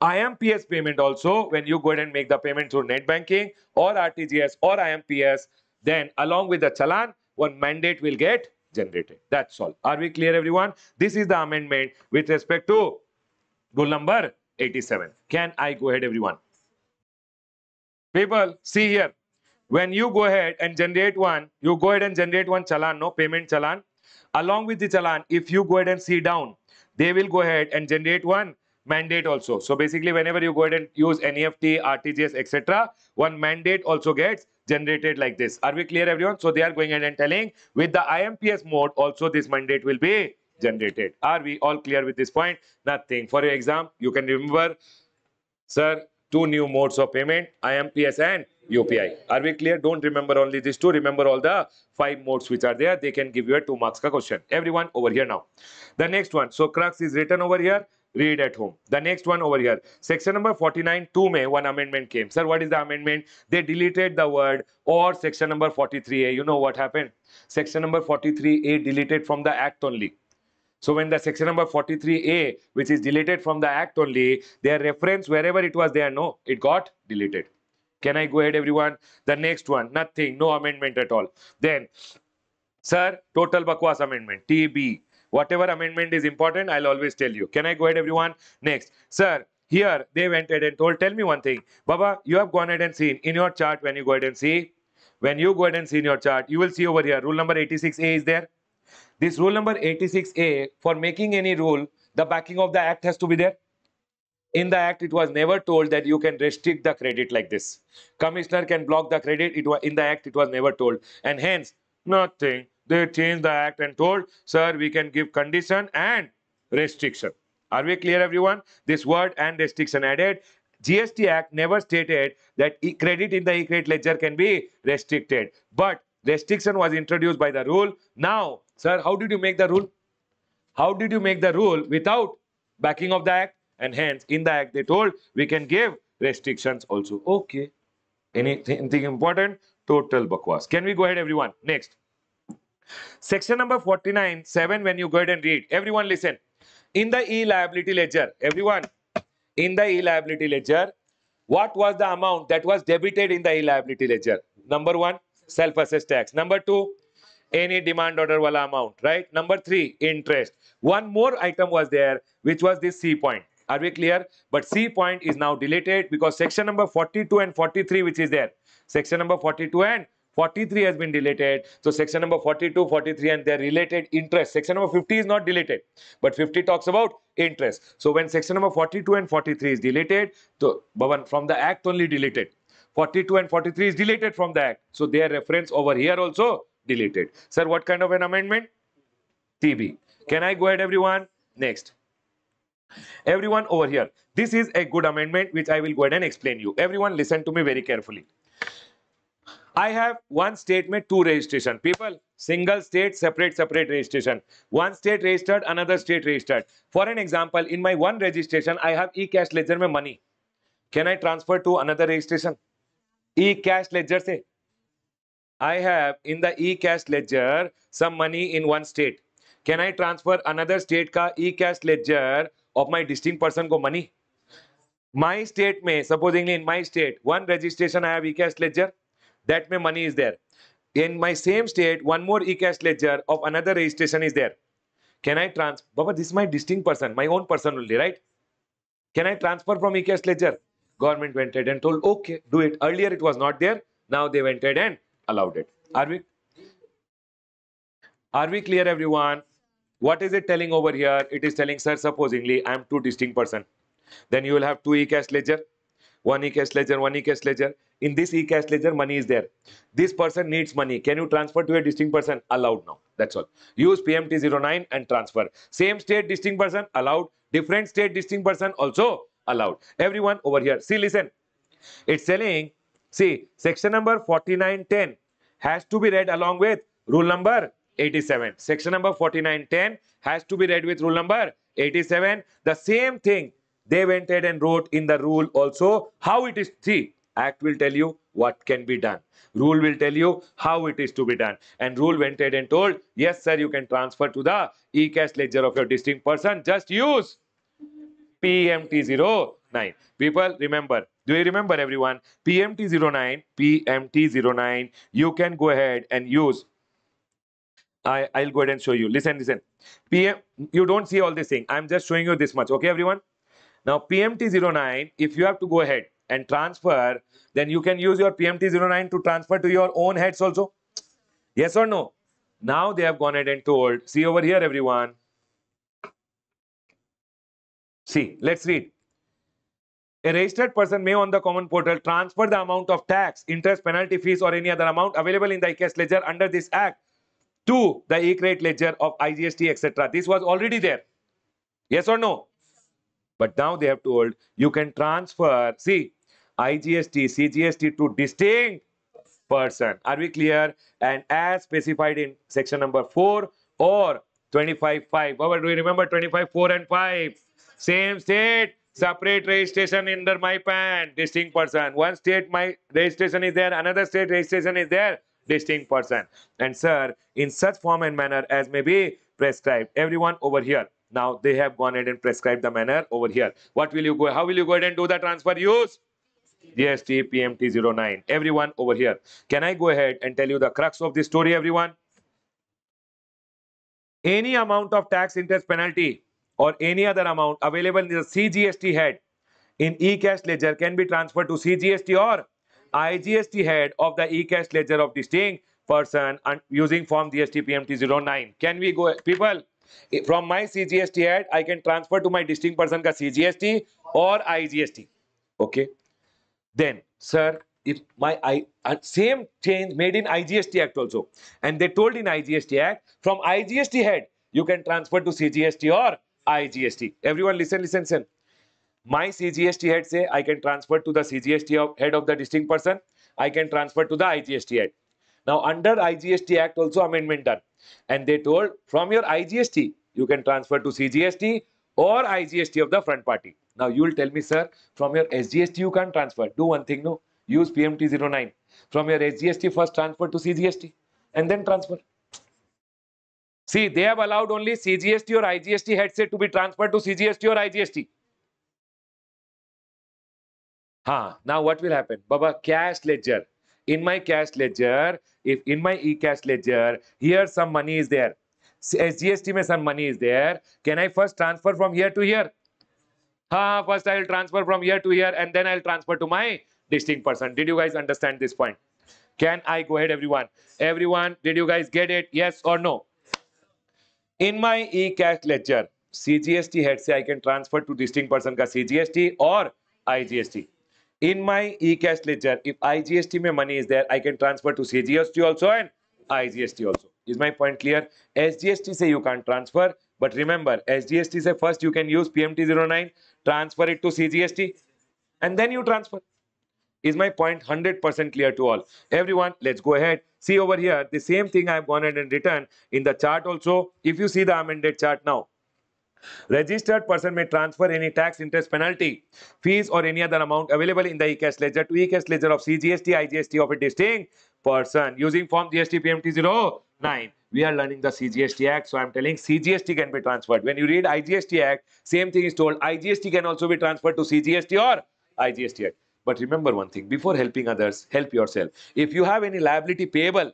S1: IMPS payment also, when you go ahead and make the payment through net banking or RTGS or IMPS, then along with the challan, one mandate will get generated. That's all. Are we clear, everyone? This is the amendment with respect to rule number 87. Can I go ahead, everyone? People, see here. When you go ahead and generate one, challan, no, payment challan. Along with the challan, if you go ahead and see down, they will go ahead and generate one mandate also. So basically, whenever you go ahead and use NEFT, RTGS, etc., one mandate also gets generated like this. Are we clear, everyone? So they are going ahead and telling with the IMPS mode also this mandate will be generated. Are we all clear with this point? Nothing. For your exam, you can remember, sir, 2 new modes of payment, IMPS and UPI. Are we clear? Don't remember only these 2. Remember all the 5 modes which are there. They can give you a 2 marks ka question. Everyone over here now. The next one. So crux is written over here. Read at home. The next one over here. Section number 49(2) may one amendment came. Sir, what is the amendment? They deleted the word or section number 43A. You know what happened? Section number 43A deleted from the act only. So when the section number 43A, which is deleted from the act only, their reference wherever it was there, no, it got deleted. Can I go ahead, everyone? The next one, nothing, no amendment at all. Then, sir, total bakwas amendment, TB. Whatever amendment is important, I'll always tell you. Can I go ahead, everyone? Next, sir, here they went ahead and told, tell me one thing. Baba, you have gone ahead and seen in your chart when you go ahead and see. When you go ahead and see in your chart, you will see over here, rule number 86A is there. This rule number 86A, for making any rule, the backing of the act has to be there. In the act, it was never told that you can restrict the credit like this. Commissioner can block the credit. In the act, it was never told. And hence, nothing. They changed the act and told, sir, we can give condition and restriction. Are we clear, everyone? This word and restriction added. GST Act never stated that credit in the e-credit ledger can be restricted. But restriction was introduced by the rule. Now, sir, how did you make the rule? How did you make the rule without backing of the act? And hence, in the act, they told we can give restrictions also. Okay. Anything important? Total bakwas. Can we go ahead, everyone? Next. Section number 49, 7, when you go ahead and read. Everyone listen. In the e-liability ledger, everyone, in the e-liability ledger, what was the amount that was debited in the e-liability ledger? Number one, self-assessed tax. Number two, any demand order wala amount, right? Number three, interest. One more item was there, which was this C point. Are we clear? But C point is now deleted because section number 42 and 43, which is there. Section number 42 and 43 has been deleted. So section number 42, 43 and their related interest. Section number 50 is not deleted, but 50 talks about interest. So when section number 42 and 43 is deleted, so Bhavan, from the act only deleted. 42 and 43 is deleted from the act. So their reference over here also deleted. Sir, what kind of an amendment? TB. Can I go ahead, everyone? Next. Everyone over here. This is a good amendment which I will go ahead and explain you. Everyone listen to me very carefully. I have one state में two registration. People, single state, separate registration. One state registered, another state registered. For an example, in my one registration, I have e-cash ledger में money. Can I transfer to another registration? E-cash ledger से. I have in the e-cash ledger some money in one state. Can I transfer another state का e-cash ledger of my distinct person को money? My state में, supposingly in my state, one registration I have e-cash ledger. That my money is there. In my same state, one more e-cash ledger of another registration is there. Can I transfer? Baba, this is my distinct person, my own person only, right? Can I transfer from e-cash ledger? Government went ahead and told, okay, do it. Earlier it was not there. Now they went ahead and allowed it. Are we clear, everyone? What is it telling over here? It is telling, sir, supposingly I am two distinct person. Then you will have two e-cash ledger. One e-cash ledger, one e-cash ledger. In this e-cash ledger, money is there. This person needs money. Can you transfer to a distinct person? Allowed now. That's all. Use PMT09 and transfer. Same state distinct person allowed. Different state distinct person also allowed. Everyone over here. See, listen. It's telling, see, section number 4910 has to be read along with rule number 87. Section number 4910 has to be read with rule number 87. The same thing they went ahead and wrote in the rule also how it is. See, act will tell you what can be done. Rule will tell you how it is to be done. And rule went ahead and told, yes, sir, you can transfer to the e-cash ledger of your distinct person. Just use PMT09. People, remember. Do you remember, everyone? PMT09, you can go ahead and use. I'll go ahead and show you. Listen. You don't see all this thing. I'm just showing you this much. Okay, everyone? Now, PMT09, if you have to go ahead and transfer, then you can use your PMT09 to transfer to your own heads also. Yes or no? Now they have gone ahead and told, see over here, everyone. See, let's read. A registered person may on the common portal transfer the amount of tax, interest, penalty, fees or any other amount available in the e-cash ledger under this act to the e-credit ledger of IGST, etc. This was already there. Yes or no? But now they have told you can transfer, see, IGST, CGST to distinct person. Are we clear? And as specified in section number 4 or 25.5. Baba, do you remember 25.4 and 5? Same state, separate registration under my PAN, distinct person. One state my registration is there, another state registration is there, distinct person. And sir, in such form and manner as may be prescribed. Everyone over here. Now they have gone ahead and prescribed the manner over here. What will you go? How will you go ahead and do the transfer? Use GST PMT09. Everyone over here. Can I go ahead and tell you the crux of this story, everyone? Any amount of tax, interest, penalty or any other amount available in the CGST head in e-cash ledger can be transferred to CGST or IGST head of the e-cash ledger of distinct person and using form GST PMT09. Can we go, people? From my CGST head, I can transfer to my distinct person ka CGST or IGST. Okay. Then, sir, if my same change made in IGST Act also, and they told in IGST Act from IGST head you can transfer to CGST or IGST. Everyone, listen, listen, listen. My CGST head say I can transfer to the CGST head of the distinct person. I can transfer to the IGST head. Now under IGST Act also amendment done, and they told from your IGST you can transfer to CGST or IGST of the front party. Now you will tell me, sir, from your SGST you can't transfer. Do one thing, no, use PMT09. From your SGST first transfer to CGST and then transfer. See, they have allowed only CGST or IGST headset to be transferred to CGST or IGST. Now what will happen? Baba, cash ledger. In my cash ledger, if in my e-cash ledger, here some money is there. SGST mein some money is there. Can I first transfer from here to here? First I will transfer from here to here and then I'll transfer to my distinct person. Did you guys understand this point? Can I go ahead, everyone? Everyone, did you guys get it? Yes or no? In my e-cash ledger, CGST head say I can transfer to distinct person ka CGST or IGST. In my e-cash ledger, if IGST mein money is there, I can transfer to CGST also and IGST also. Is my point clear? SGST say you can't transfer, but remember, SGST say first you can use PMT09, transfer it to CGST, and then you transfer. Is my point 100% clear to all? Everyone, let's go ahead. See over here, the same thing I have gone ahead and written in the chart also. If you see the amended chart now, registered person may transfer any tax, interest, penalty, fees or any other amount available in the e-cash ledger to e-cash ledger of CGST, IGST of a distinct person using form GST PMT09. We are learning the CGST Act, so I am telling CGST can be transferred. When you read IGST Act, same thing is told. IGST can also be transferred to CGST or IGST Act. But remember one thing, before helping others, help yourself. If you have any liability payable,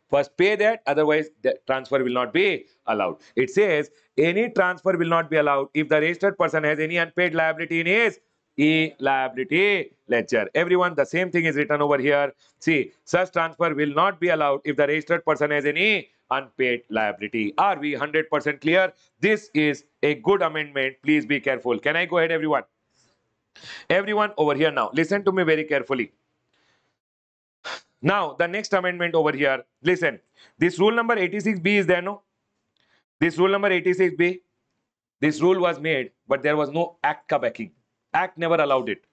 S1: first pay that, otherwise the transfer will not be allowed. It says any transfer will not be allowed if the registered person has any unpaid liability in his e-liability ledger. Everyone, the same thing is written over here. See, such transfer will not be allowed if the registered person has any unpaid liability. Are we 100% clear? This is a good amendment. Please be careful. Can I go ahead, everyone? Everyone over here now, listen to me very carefully. Now, the next amendment over here, listen, this rule number 86B is there, no? This rule number 86B, this rule was made, but there was no act ka backing. Act never allowed it.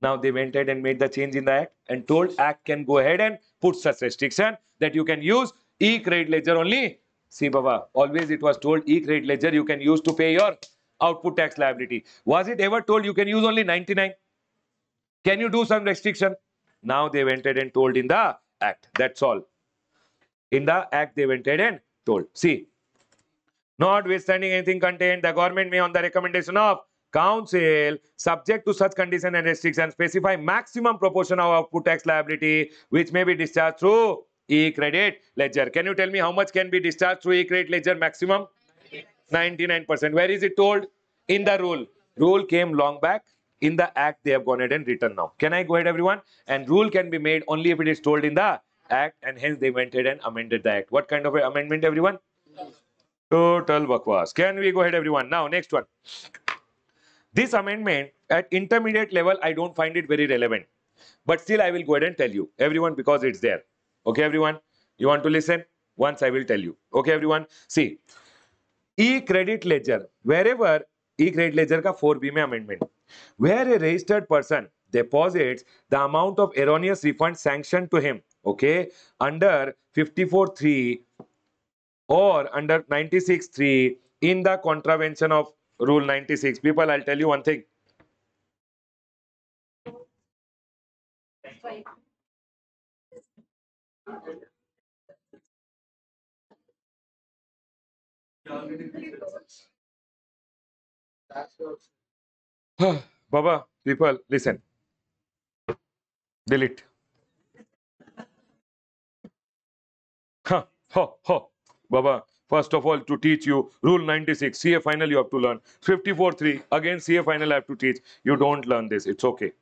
S1: Now they went ahead and made the change in the act and told act can go ahead and put such restriction that you can use e-credit ledger only. See, Baba, always it was told e-credit ledger you can use to pay your output tax liability. Was it ever told you can use only 99? Can you do some restriction? Now they went ahead and told in the act. That's all. In the act they went ahead and told. See, notwithstanding anything contained, the government may on the recommendation of council, subject to such condition and restrictions, specify maximum proportion of output tax liability which may be discharged through e-credit ledger. Can you tell me how much can be discharged through e-credit ledger maximum? 99%. Where is it told? In the rule. Rule came long back. In the act, they have gone ahead and written now. Can I go ahead, everyone? And rule can be made only if it is told in the act, and hence they went ahead and amended the act. What kind of amendment, everyone? Total bakwas. Can we go ahead, everyone? Now, next one. This amendment at intermediate level, I don't find it very relevant. But still, I will go ahead and tell you, everyone, because it's there. Okay, everyone? You want to listen? Once I will tell you. Okay, everyone? See, e-credit ledger, wherever e-credit ledger का 4B में amendment, where a registered person deposits the amount of erroneous refund sanctioned to him, okay, under 54(3) or under 96(3) in the contravention of Rule 96. People, I'll tell you one thing. Baba, people, listen. Delete. Ha, ha, ha. Baba, first of all, to teach you Rule 96, CA final you have to learn. 54(3), again CA final I have to teach. You don't learn this. It's okay.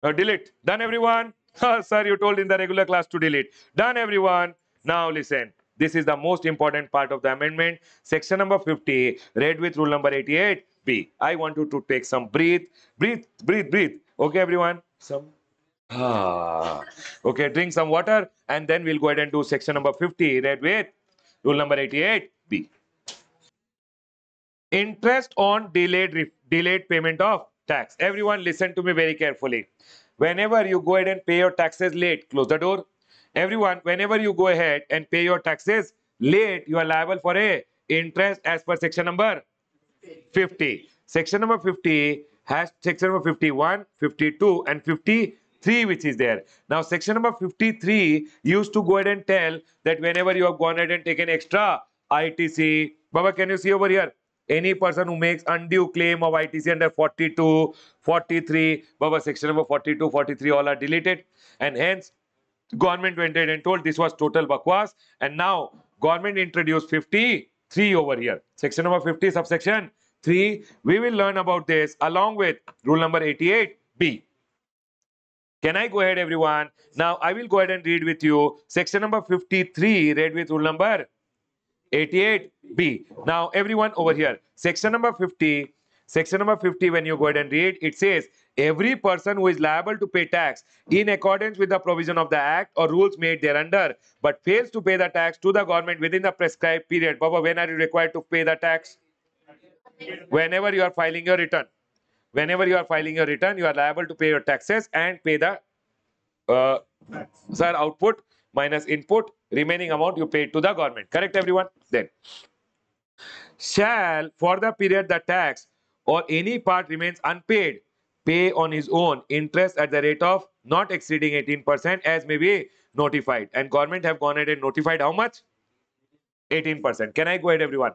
S1: Delete. Done, everyone? Sir, you told in the regular class to delete. Done, everyone? Now listen. This is the most important part of the amendment. Section number 50, read with rule number 88. B. I want you to take some breathe, breathe, breathe, breathe. Okay, everyone? Some. Ah. Okay, drink some water and then we'll go ahead and do section number 50. Read with rule number 88, B. Interest on delayed payment of tax. Everyone listen to me very carefully. Whenever you go ahead and pay your taxes late, close the door. Everyone, whenever you go ahead and pay your taxes late, you are liable for a interest as per section number 50. Section number 50 has section number 51, 52 and 53 which is there. Now section number 53 used to go ahead and tell that whenever you have gone ahead and taken extra ITC, Baba, can you see over here? Any person who makes undue claim of ITC under 42, 43, Baba, section number 42, 43 all are deleted and hence government went ahead and told this was total bakwas and now government introduced 53 over here. Section number 50 subsection 3. We will learn about this along with rule number 88B. Can I go ahead everyone? Now I will go ahead and read with you section number 53 read with rule number 88B. Now everyone over here, section number 50, when you go ahead and read, it says every person who is liable to pay tax in accordance with the provision of the act or rules made thereunder but fails to pay the tax to the government within the prescribed period. Baba, when are you required to pay the tax? Whenever you are filing your return. Whenever you are filing your return, you are liable to pay your taxes and pay the uh, sir, output minus input, remaining amount you paid to the government. Correct everyone? Then shall, for the period the tax or any part remains unpaid, pay on his own interest at the rate of not exceeding 18% as may be notified. And government have gone ahead and notified how much? 18%. Can I go ahead, everyone?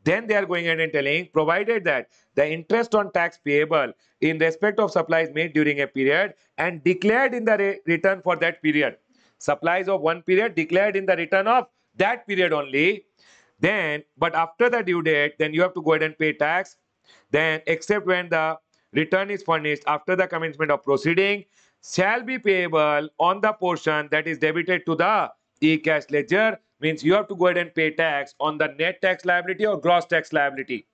S1: Then they are going ahead and telling, provided that the interest on tax payable in respect of supplies made during a period and declared in the return for that period. Supplies of one period declared in the return of that period only. Then, but after the due date, then you have to go ahead and pay tax. Then, except when the return is furnished after the commencement of proceeding, shall be payable on the portion that is debited to the e-cash ledger. Means you have to go ahead and pay tax on the net tax liability or gross tax liability.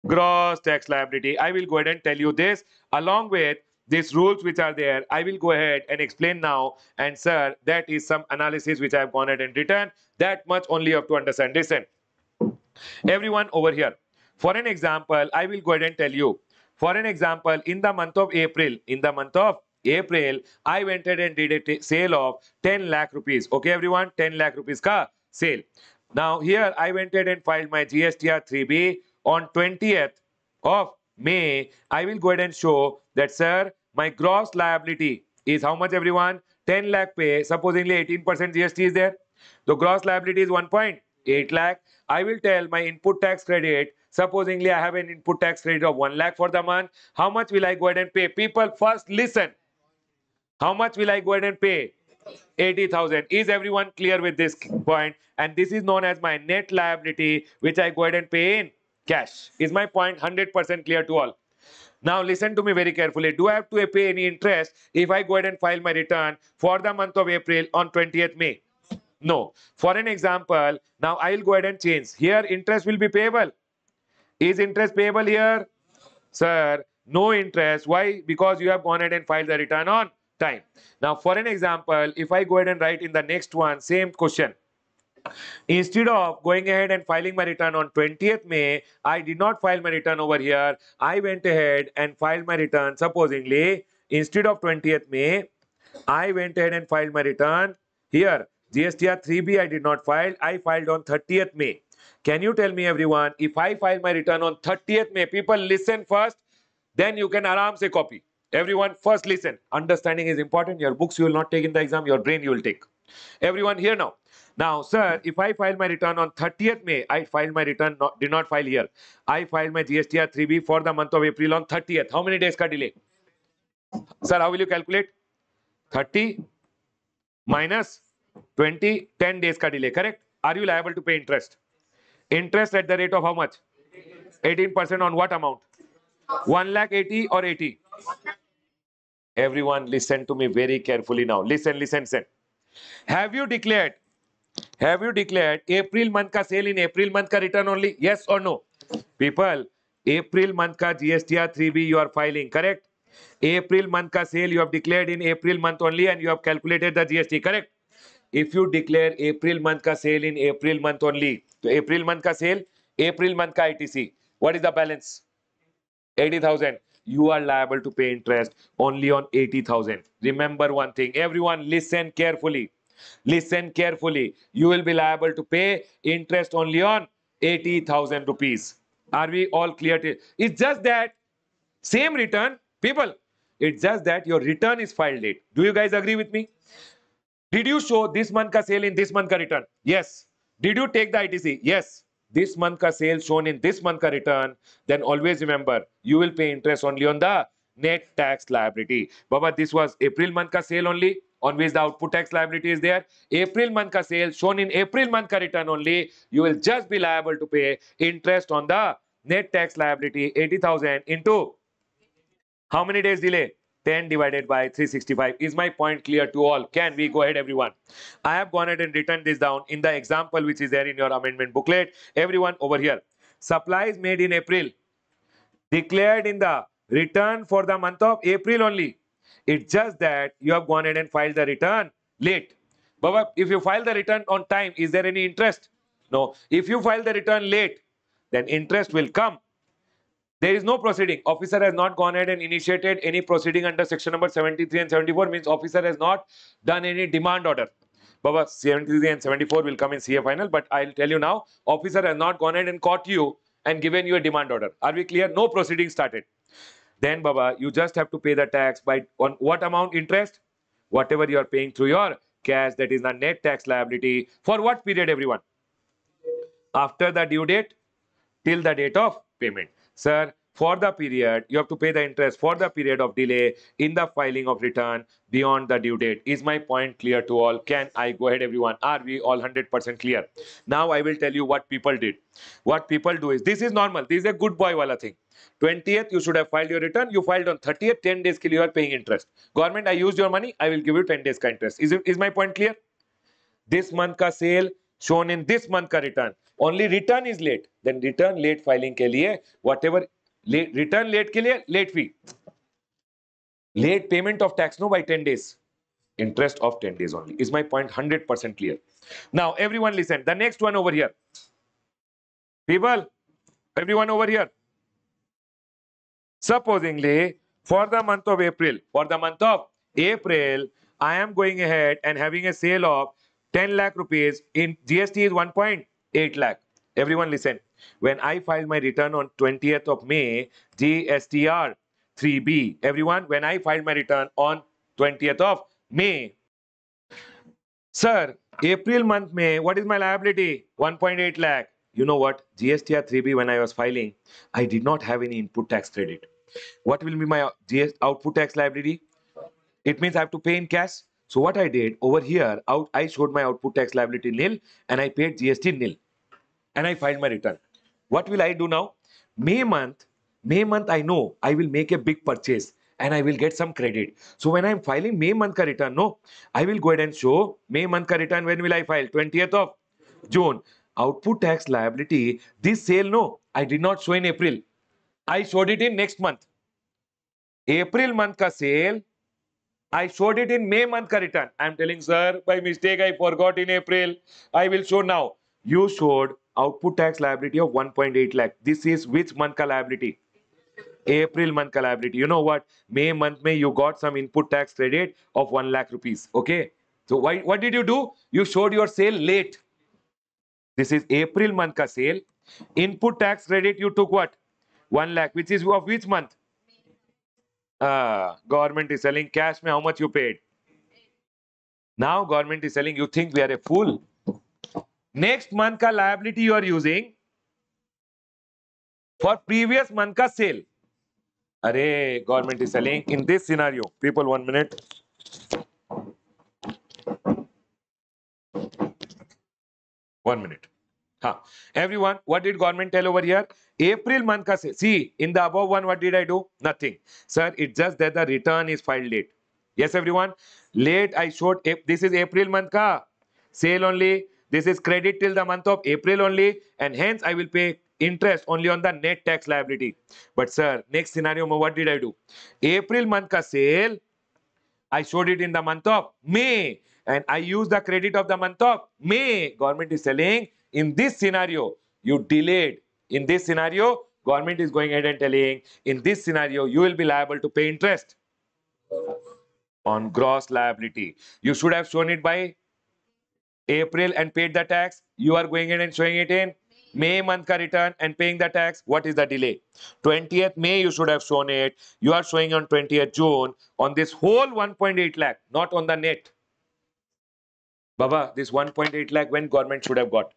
S1: Gross tax liability. I will go ahead and tell you this along with these rules which are there. I will go ahead and explain now. And sir, that is some analysis which I have gone ahead and written. That much only you have to understand. Listen, everyone over here. For an example, I will go ahead and tell you. For an example, in the month of April, I went ahead and did a sale of 10 lakh rupees. Okay, everyone, 10 lakh rupees ka sale. Now here I went ahead and filed my GSTR 3B on 20th of May. I will go ahead and show that, sir, my gross liability is how much, everyone? 10 lakh pay. Supposingly 18% GST is there. The gross liability is 1.8 lakh. I will tell my input tax credit. Supposingly I have an input tax credit of 1 lakh for the month. How much will I go ahead and pay? People, first listen. How much will I go ahead and pay? 80,000. Is everyone clear with this point? And this is known as my net liability, which I go ahead and pay in cash. Is my point 100% clear to all? Now listen to me very carefully. Do I have to pay any interest if I go ahead and file my return for the month of April on 20th May? No. For an example, now I will go ahead and change. Here interest will be payable. Is interest payable here? Sir, no interest. Why? Because you have gone ahead and filed the return on time. Now, for an example, if I go ahead and write in the next one, same question. Instead of going ahead and filing my return on 20th May, I did not file my return over here. I went ahead and filed my return. Supposingly, instead of 20th May, I went ahead and filed my return here. GSTR 3B I did not file. I filed on 30th May. Can you tell me, everyone, if I file my return on 30th May, people listen first, then you can aram se copy. Everyone, first listen. Understanding is important. Your books you will not take in the exam. Your brain you will take. Everyone here now. Now, sir, if I file my return on 30th May, I filed my return, did not file here. I filed my GSTR 3B for the month of April on 30th. How many days ka delay? Sir, how will you calculate? 30 minus 20, 10 days ka delay, correct? Are you liable to pay interest? Interest at the rate of how much? 18% on what amount? 1,80,000 or 80? Everyone listen to me very carefully now. Listen, listen, listen. Have you declared April month ka sale in April month ka return only? Yes or no? People, April month ka GSTR 3B you are filing, correct? April month ka sale you have declared in April month only and you have calculated the GST, correct? If you declare April month ka sale in April month only, so April month ka sale, April month ka ITC, what is the balance? 80,000. You are liable to pay interest only on 80,000. Remember one thing, everyone listen carefully. Listen carefully. You will be liable to pay interest only on 80,000 rupees. Are we all clear? It's just that same return, people. It's just that your return is filed late. Do you guys agree with me? Did you show this month ka sale in this month ka return? Yes. Did you take the ITC? Yes. This month ka sale shown in this month ka return. Then always remember, you will pay interest only on the net tax liability. Baba, this was April month ka sale only, on which the output tax liability is there. April month ka sale shown in April month ka return only. You will just be liable to pay interest on the net tax liability 80,000 into how many days delay? 10 divided by 365. Is my point clear to all? Can we go ahead, everyone? I have gone ahead and written this down in the example which is there in your amendment booklet. Everyone over here. Supplies made in April, declared in the return for the month of April only. It's just that you have gone ahead and filed the return late. Baba, if you file the return on time, is there any interest? No. If you file the return late, then interest will come. There is no proceeding. Officer has not gone ahead and initiated any proceeding under section number 73 and 74, means officer has not done any demand order. Baba, 73 and 74 will come in CA final, but I'll tell you now, officer has not gone ahead and caught you and given you a demand order. Are we clear? No proceeding started. Then, Baba, you just have to pay the tax by on what amount interest? Whatever you are paying through your cash, that is the net tax liability. For what period, everyone? After the due date till the date of payment. Sir, for the period, you have to pay the interest for the period of delay in the filing of return beyond the due date. Is my point clear to all? Can I go ahead, everyone? Are we all 100% clear? Now I will tell you what people did. What people do is, this is normal. This is a good boy wala thing. 20th, you should have filed your return. You filed on 30th, 10 days ke liye you are paying interest. Government, I used your money. I will give you 10 days ka interest. Is my point clear? This month ka sale shown in this month ka return. Only return is late. Then return late filing ke liye, whatever return late ke liye, late fee. Late payment of tax no by 10 days. Interest of 10 days only. Is my point 100% clear? Now everyone listen. The next one over here. People, everyone over here. Supposingly, for the month of April, I am going ahead and having a sale of 10 lakh rupees in GST is 1.8 lakh. Everyone listen. When I filed my return on 20th of May, GSTR 3B. Everyone, when I filed my return on 20th of May, sir, April month May, what is my liability? 1.8 lakh. You know what? GSTR 3B, when I was filing, I did not have any input tax credit. What will be my output tax liability? It means I have to pay in cash. So what I did over here, I showed my output tax liability nil and I paid GST nil. And I filed my return. What will I do now? May month, I know I will make a big purchase and I will get some credit. So when I'm filing May month ka return, no, I will go ahead and show May month ka return. When will I file? 20th of June. Output tax liability, this sale, no, I did not show in April. I showed it in next month. April month ka sale, I showed it in May month ka return. I'm telling sir, by mistake I forgot in April. I will show now. You showed output tax liability of 1.8 lakh. This is which month ka liability? April month ka liability. You know what? May month may you got some input tax credit of 1 lakh rupees. Okay. So what did you do? You showed your sale late. This is April month ka sale. Input tax credit you took what? 1 lakh, which is of which month? Government is selling cash mein how much you paid. Now government is selling, you think we are a fool. Next month ka liability you are using for previous month ka sale. Array, government is selling in this scenario. People, 1 minute. One minute. Everyone, what did government tell over here? April month ka sale. See, in the above one, what did I do? Nothing. Sir, it's just that the return is filed late. Yes, everyone? Late, I showed, this is April month ka sale only. This is credit till the month of April only. And hence, I will pay interest only on the net tax liability. But sir, next scenario, what did I do? April month ka sale, I showed it in the month of May, and I used the credit of the month of May. Government is telling in this scenario, you delayed. In this scenario, government is going ahead and telling in this scenario, you will be liable to pay interest on gross liability. You should have shown it by April and paid the tax. You are going in and showing it in May month ka return and paying the tax. What is the delay? 20th May you should have shown it. You are showing on 20th June on this whole 1.8 lakh, not on the net. Baba, this 1.8 lakh when government should have got.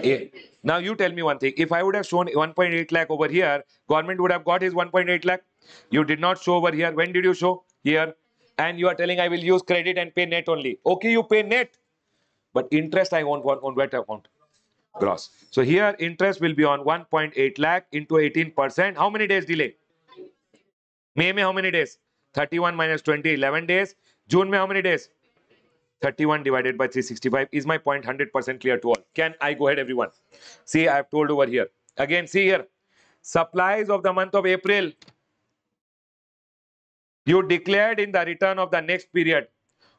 S1: Eh. Now you tell me one thing. If I would have shown 1.8 lakh over here, government would have got his 1.8 lakh. You did not show over here. When did you show? Here. And you are telling I will use credit and pay net only. Okay, you pay net. But interest I want on what account? Gross. So here interest will be on 1.8 lakh into 18%. How many days delay? May mein how many days? 31 minus 20, 11 days. June mein how many days? 31 divided by 365. Is my point 100% clear to all? Can I go ahead, everyone? See, I have told over here. Again, see here. Supplies of the month of April. You declared in the return of the next period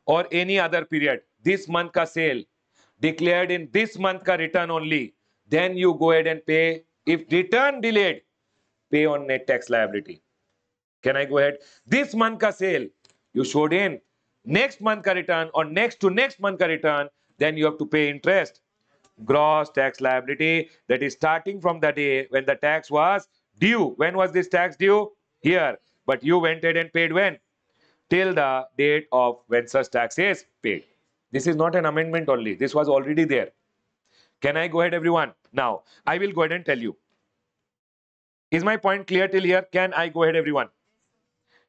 S1: or any other period. This month ka sale. Declared in this month ka return only. Then you go ahead and pay. If return delayed, pay on net tax liability. Can I go ahead? This month ka sale, you showed in next month ka return or next to next month ka return, then you have to pay interest. Gross tax liability, that is starting from the day when the tax was due. When was this tax due? Here. But you went ahead and paid when? Till the date of when such tax is paid. This is not an amendment only. This was already there. Can I go ahead, everyone? Now, I will go ahead and tell you. Is my point clear till here? Can I go ahead, everyone?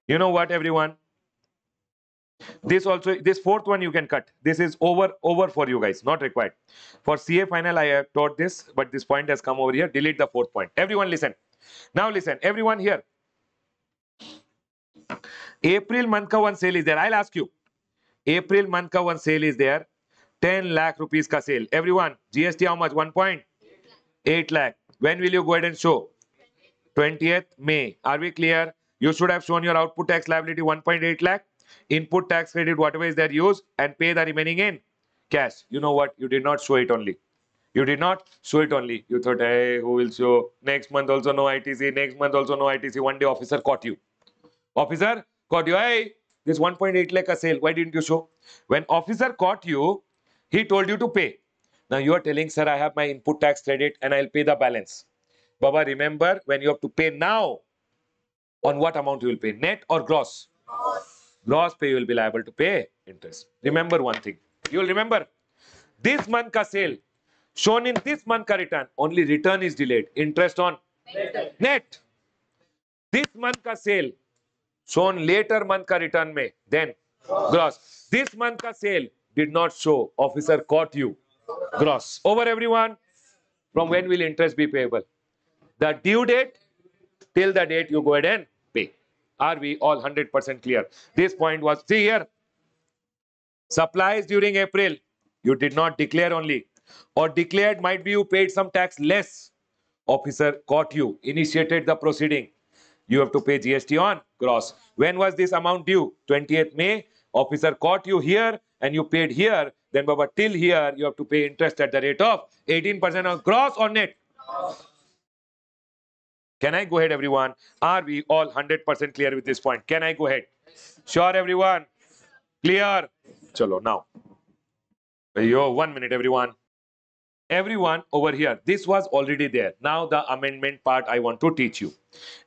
S1: You know what, everyone? This also, this fourth one you can cut. This is over for you guys, not required. For CA final, I have taught this, but this point has come over here. Delete the fourth point. Everyone listen. Now listen, everyone here. April month ka one sale is there. I'll ask you. April month ka one sale is there. 10 lakh rupees ka sale. Everyone, GST how much? 1.8 lakh. When will you go ahead and show? 20th May. Are we clear? You should have shown your output tax liability 1.8 lakh. Input tax credit, whatever is there, use and pay the remaining in cash. You know what? You did not show it only. You did not show it only. You thought, hey, who will show? Next month also no ITC. Next month also no ITC. One day officer caught you. Officer caught you. Hey, this 1.8 lakh a sale. Why didn't you show? When officer caught you, he told you to pay. Now you are telling, sir, I have my input tax credit and I'll pay the balance. Baba, remember when you have to pay now, on what amount you will pay? Net or gross? Gross pay, you will be liable to pay interest. Remember one thing. You will remember this month ka sale shown in this month ka return. Only return is delayed. Interest on net. This month ka sale shown later month ka return mein. Then gross. This month ka sale did not show. Officer caught you. Gross. Over, everyone. From when will interest be payable? The due date till the date you go ahead and pay. Are we all 100% clear? This point was, see here, supplies during April, you did not declare only, or declared might be you paid some tax less. Officer caught you, initiated the proceeding. You have to pay GST on gross. When was this amount due? 20th May. Officer caught you here and you paid here. Then, Baba, till here you have to pay interest at the rate of 18% on gross or net. Can I go ahead, everyone? Are we all 100% clear with this point? Can I go ahead? Sure, everyone? Clear? Chalo, now. Yo, 1 minute, everyone. Everyone over here, this was already there. Now the amendment part I want to teach you.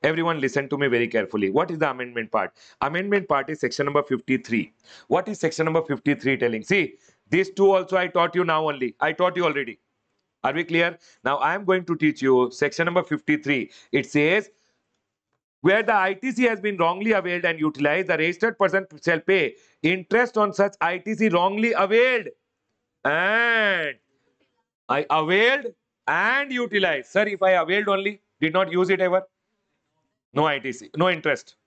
S1: Everyone listen to me very carefully. What is the amendment part? Amendment part is section number 53. What is section number 53 telling? See, these two also I taught you now only. I taught you already. Are we clear? Now I am going to teach you section number 53. It says, where the ITC has been wrongly availed and utilized, the registered person shall pay interest on such ITC wrongly availed. And I availed and utilized. Sir, if I availed only, did not use it ever, no ITC, no interest.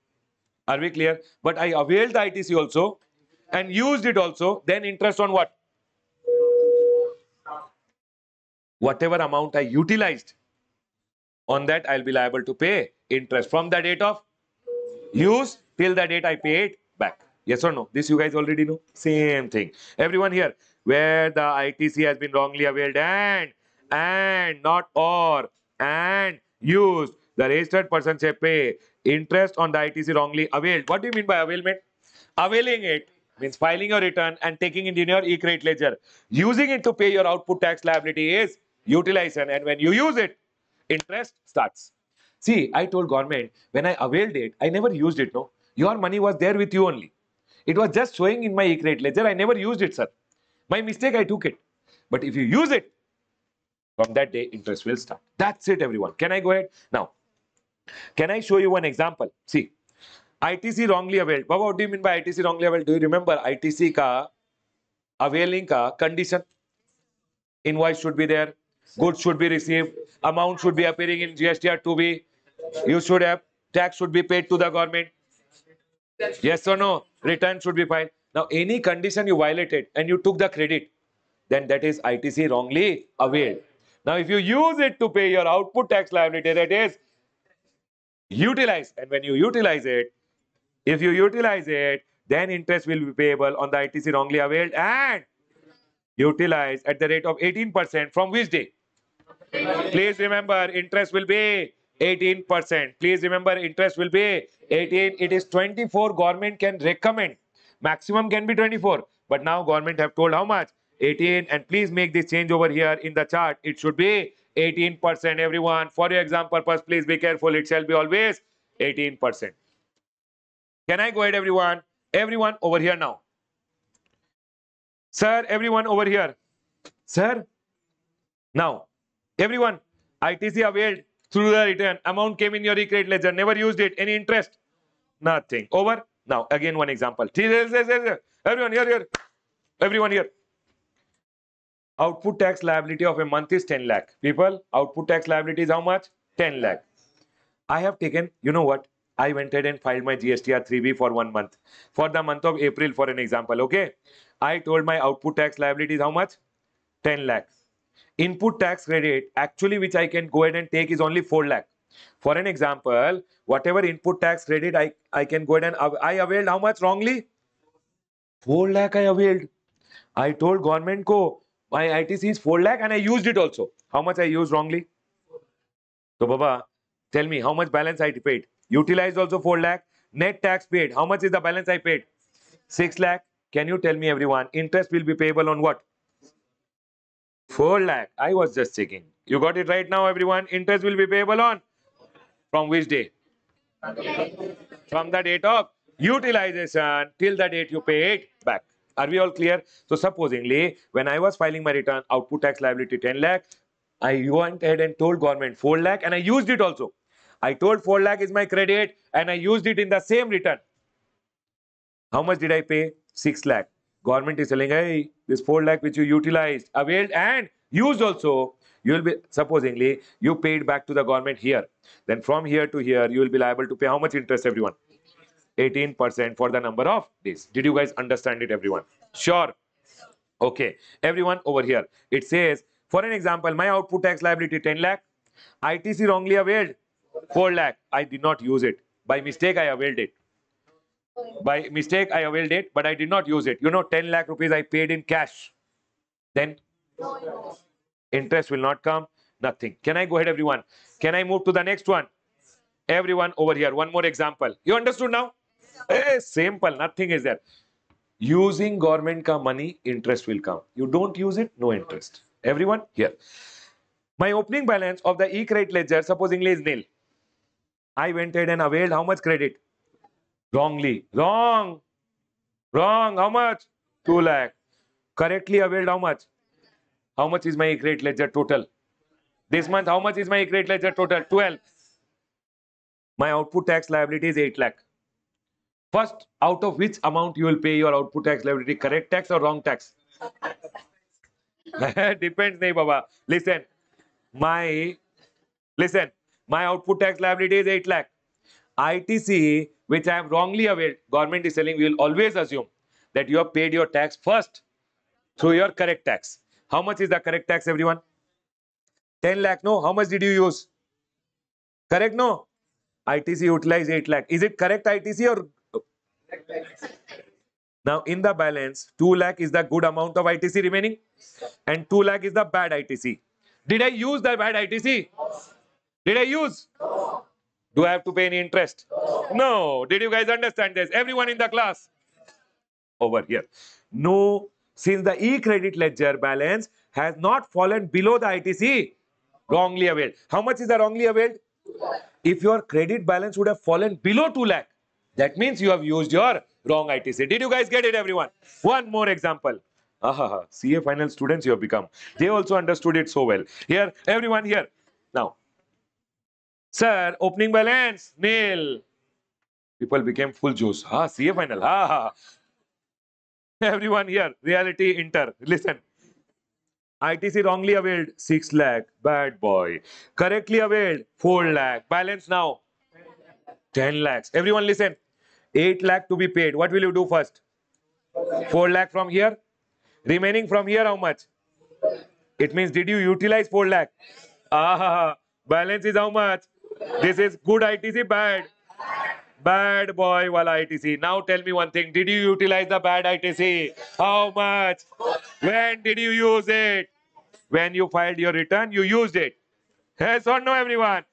S1: Are we clear? But I availed the ITC also and used it also, then interest on what? Whatever amount I utilized. On that, I'll be liable to pay interest from the date of use till the date I pay it back. Yes or no? This you guys already know. Same thing. Everyone here, where the ITC has been wrongly availed and not or and used, the registered person shall pay interest on the ITC wrongly availed. What do you mean by availment? Availing it means filing your return and taking it in your e-credit ledger. Using it to pay your output tax liability is utilization, and when you use it, interest starts. See, I told government when I availed it, I never used it. No, your money was there with you only. It was just showing in my e-credit ledger. I never used it, sir. My mistake, I took it. But if you use it, from that day, interest will start. That's it, everyone. Can I go ahead? Now, can I show you one example? See, ITC wrongly availed. Baba, what do you mean by ITC wrongly availed? Do you remember ITC ka availing ka condition? Invoice should be there. Goods should be received. Amount should be appearing in GST to be. You should have. Tax should be paid to the government. Yes or no? Return should be filed. Now, any condition you violated and you took the credit, then that is ITC wrongly availed. Now, if you use it to pay your output tax liability, that is utilized. And when you utilize it, if you utilize it, then interest will be payable on the ITC wrongly availed and utilized at the rate of 18% from which day? Please remember, interest will be 18%. Please remember, interest will be 18. It is 24. Government can recommend. Maximum can be 24. But now government have told how much? 18. And please make this change over here in the chart. It should be 18%. Everyone, for your exam purpose, please be careful. It shall be always 18%. Can I go ahead, everyone? Everyone over here now. Sir, everyone over here. Sir, now, everyone, ITC availed through the return. Amount came in your e-credit ledger. Never used it. Any interest? Nothing. Over. Now, again, one example. Everyone here. Everyone here. Output tax liability of a month is 10 lakh. People, output tax liability is how much? 10 lakh. I have taken, you know what? I went ahead and filed my GSTR 3B for 1 month. For the month of April, for an example, okay? I told my output tax liability is how much? 10 lakh. Input tax credit, actually, which I can go ahead and take is only 4 lakh. For an example, whatever input tax credit I can go ahead and I availed how much wrongly? 4 lakh I availed. I told government ko my ITC is 4 lakh and I used it also. How much I used wrongly? So Baba, tell me how much balance I paid. Utilized also 4 lakh. Net tax paid. How much is the balance I paid? 6 lakh. Can you tell me, everyone, interest will be payable on what? 4 lakh. I was just checking. You got it right now, everyone. Interest will be payable on from which day? From the date of utilization till the date you pay it back. Are we all clear? So supposingly, when I was filing my return, output tax liability 10 lakh, I went ahead and told government 4 lakh and I used it also. I told 4 lakh is my credit and I used it in the same return. How much did I pay? 6 lakh. Government is telling, hey, this 4 lakh which you utilized, availed and used also, you will be, supposingly, you paid back to the government here. Then from here to here, you will be liable to pay how much interest, everyone? 18% for the number of days. Did you guys understand it, everyone? Sure. Okay. Everyone over here. It says, for an example, my output tax liability 10 lakh. ITC wrongly availed 4 lakh. I did not use it. By mistake, I availed it. By mistake, I availed it, but I did not use it. You know, 10 lakh rupees I paid in cash. Then interest will not come. Nothing. Can I go ahead, everyone? Can I move to the next one? Everyone over here. One more example. You understood now? Simple. Nothing is there. Using government ka money, interest will come. You don't use it, no interest. Everyone here. My opening balance of the e-credit ledger supposingly is nil. I went ahead and availed how much credit? Wrongly. Wrong. Wrong. How much? 2 lakh. Correctly availed how much? How much is my e-credit ledger total? This month, how much is my e-credit ledger total? 12. My output tax liability is 8 lakh. First, out of which amount you will pay your output tax liability? Correct tax or wrong tax? Depends, nahi baba. Listen, my output tax liability is 8 lakh. ITC, which I have wrongly availed, government is telling we will always assume that you have paid your tax first through your correct tax. How much is the correct tax, everyone? 10 lakh, no? How much did you use? Correct, no? ITC utilized 8 lakh. Is it correct ITC or? Now in the balance, 2 lakh is the good amount of ITC remaining and 2 lakh is the bad ITC. Did I use the bad ITC? Did I use? Do I have to pay any interest? No. Did you guys understand this? Everyone in the class? Over here. No, since the e-credit ledger balance has not fallen below the ITC, wrongly availed. How much is the wrongly availed? If your credit balance would have fallen below 2 lakh, that means you have used your wrong ITC. Did you guys get it, everyone? One more example. CA final students you have become. They also understood it so well. Here, everyone here. Now, sir, opening balance, nil. People became full juice. CA final. Everyone here, reality inter. Listen. ITC wrongly availed 6 lakh. Bad boy. Correctly availed 4 lakh. Balance now 10 lakhs. Everyone listen. 8 lakh to be paid. What will you do first? 4 lakh from here. Remaining from here how much? It means did you utilize 4 lakh? Balance is how much? This is good ITC, bad. Bad boy wala ITC. Now tell me one thing. Did you utilize the bad ITC? How much? When did you use it? When you filed your return, you used it. Yes or no, everyone?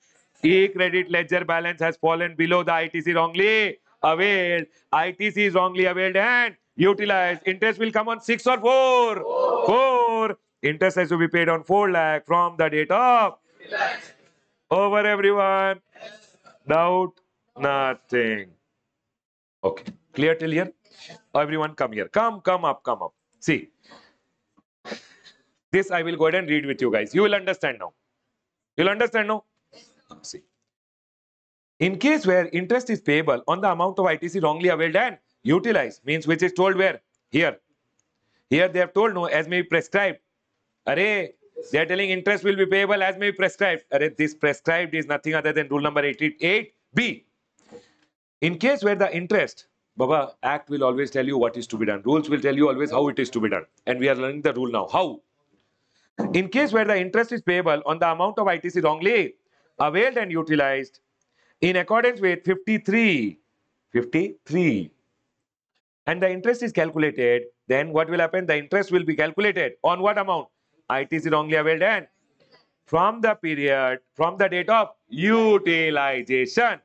S1: E-credit ledger balance has fallen below the ITC wrongly availed. ITC is wrongly availed and utilized. Interest will come on 6 or 4? 4. Interest has to be paid on 4 lakh from the date of. Over, everyone. Doubt? Nothing. Okay. Clear till here? Everyone come here. Come up, come up. See. This I will go ahead and read with you guys. You will understand now. You'll understand now? See. In case where interest is payable on the amount of ITC wrongly availed and utilized, means which is told where? Here. Here they have told no, as may be prescribed. Array, they are telling interest will be payable as may be prescribed. Array, this prescribed is nothing other than rule number 88B. In case where the interest, Baba, Act will always tell you what is to be done. Rules will tell you always how it is to be done. And we are learning the rule now. How? In case where the interest is payable on the amount of ITC wrongly availed and utilized in accordance with 53, and the interest is calculated, then what will happen? The interest will be calculated on what amount? ITC wrongly availed and from the period, from the date of utilization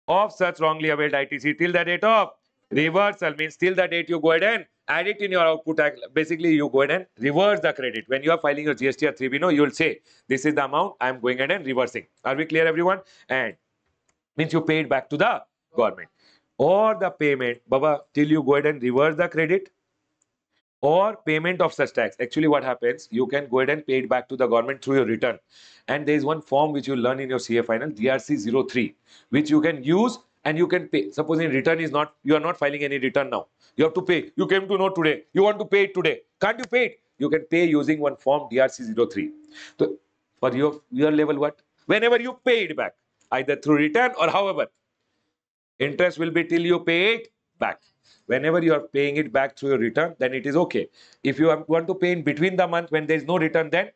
S1: of such wrongly availed ITC till the date of reversal, means till the date you go ahead and add it in your output tax. Basically, you go ahead and reverse the credit. When you are filing your GST or 3B, you will say, this is the amount I am going ahead and reversing. Are we clear, everyone? And means you paid back to the government. Or the payment, Baba, till you go ahead and reverse the credit or payment of such tax. Actually, what happens, you can go ahead and pay it back to the government through your return. And there is one form which you learn in your CA final, DRC 03, which you can use and you can pay. Suppose in return is not, you are not filing any return now. You have to pay. You came to know today. You want to pay it today. Can't you pay it? You can pay using one form DRC 03. So for your level what? Whenever you pay it back, either through return or however, interest will be till you pay it back. Whenever you are paying it back through your return, then it is okay. If you want to pay in between the month when there is no return, then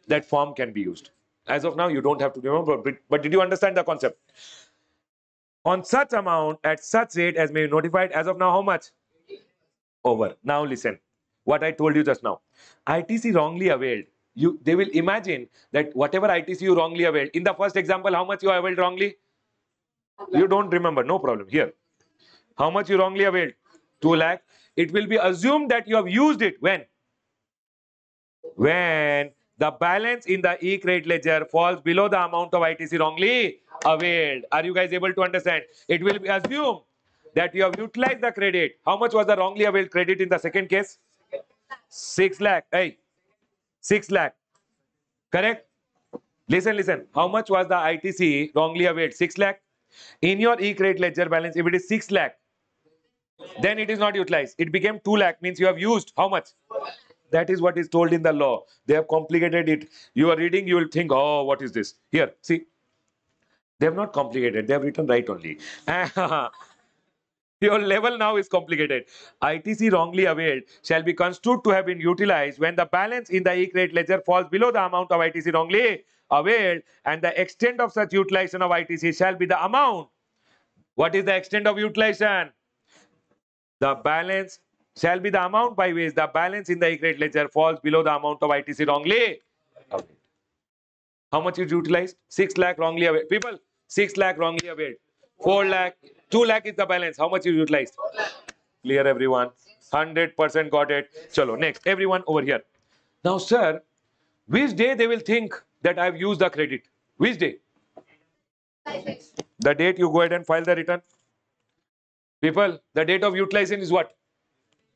S1: that form can be used. As of now, you don't have to remember, but did you understand the concept? On such amount, at such rate as may be notified, as of now, how much? Over. Now listen, what I told you just now. ITC wrongly availed. They will imagine that whatever ITC you wrongly availed, in the first example, how much you availed wrongly? You don't remember, no problem. Here. How much you wrongly availed? 2 lakh. It will be assumed that you have used it when? When the balance in the e-credit ledger falls below the amount of ITC wrongly availed. Are you guys able to understand? It will be assumed that you have utilized the credit. How much was the wrongly availed credit in the second case? 6 lakh. Hey, 6 lakh. Correct? Listen. How much was the ITC wrongly availed? 6 lakh. In your e-credit ledger balance, if it is 6 lakh, then it is not utilized. It became 2 lakh, means you have used how much? That is what is told in the law. They have complicated it. You are reading, you will think, oh, what is this? Here, see. They have not complicated. They have written right only. Your level now is complicated. ITC wrongly availed shall be construed to have been utilized when the balance in the e-credit ledger falls below the amount of ITC wrongly availed, and the extent of such utilization of ITC shall be the amount. What is the extent of utilization? The balance shall be the amount by which the balance in the E-credit ledger falls below the amount of ITC wrongly availed. How much is utilized? 6 lakh wrongly availed. People, 6 lakh wrongly availed. 4 lakh, 2 lakh is the balance. How much is utilized? Clear, everyone? 100% got it. Chalo, next. Everyone over here. Now, sir, which day they will think that I have used the credit? Which day? The date you go ahead and file the return. People, the date of utilization is what?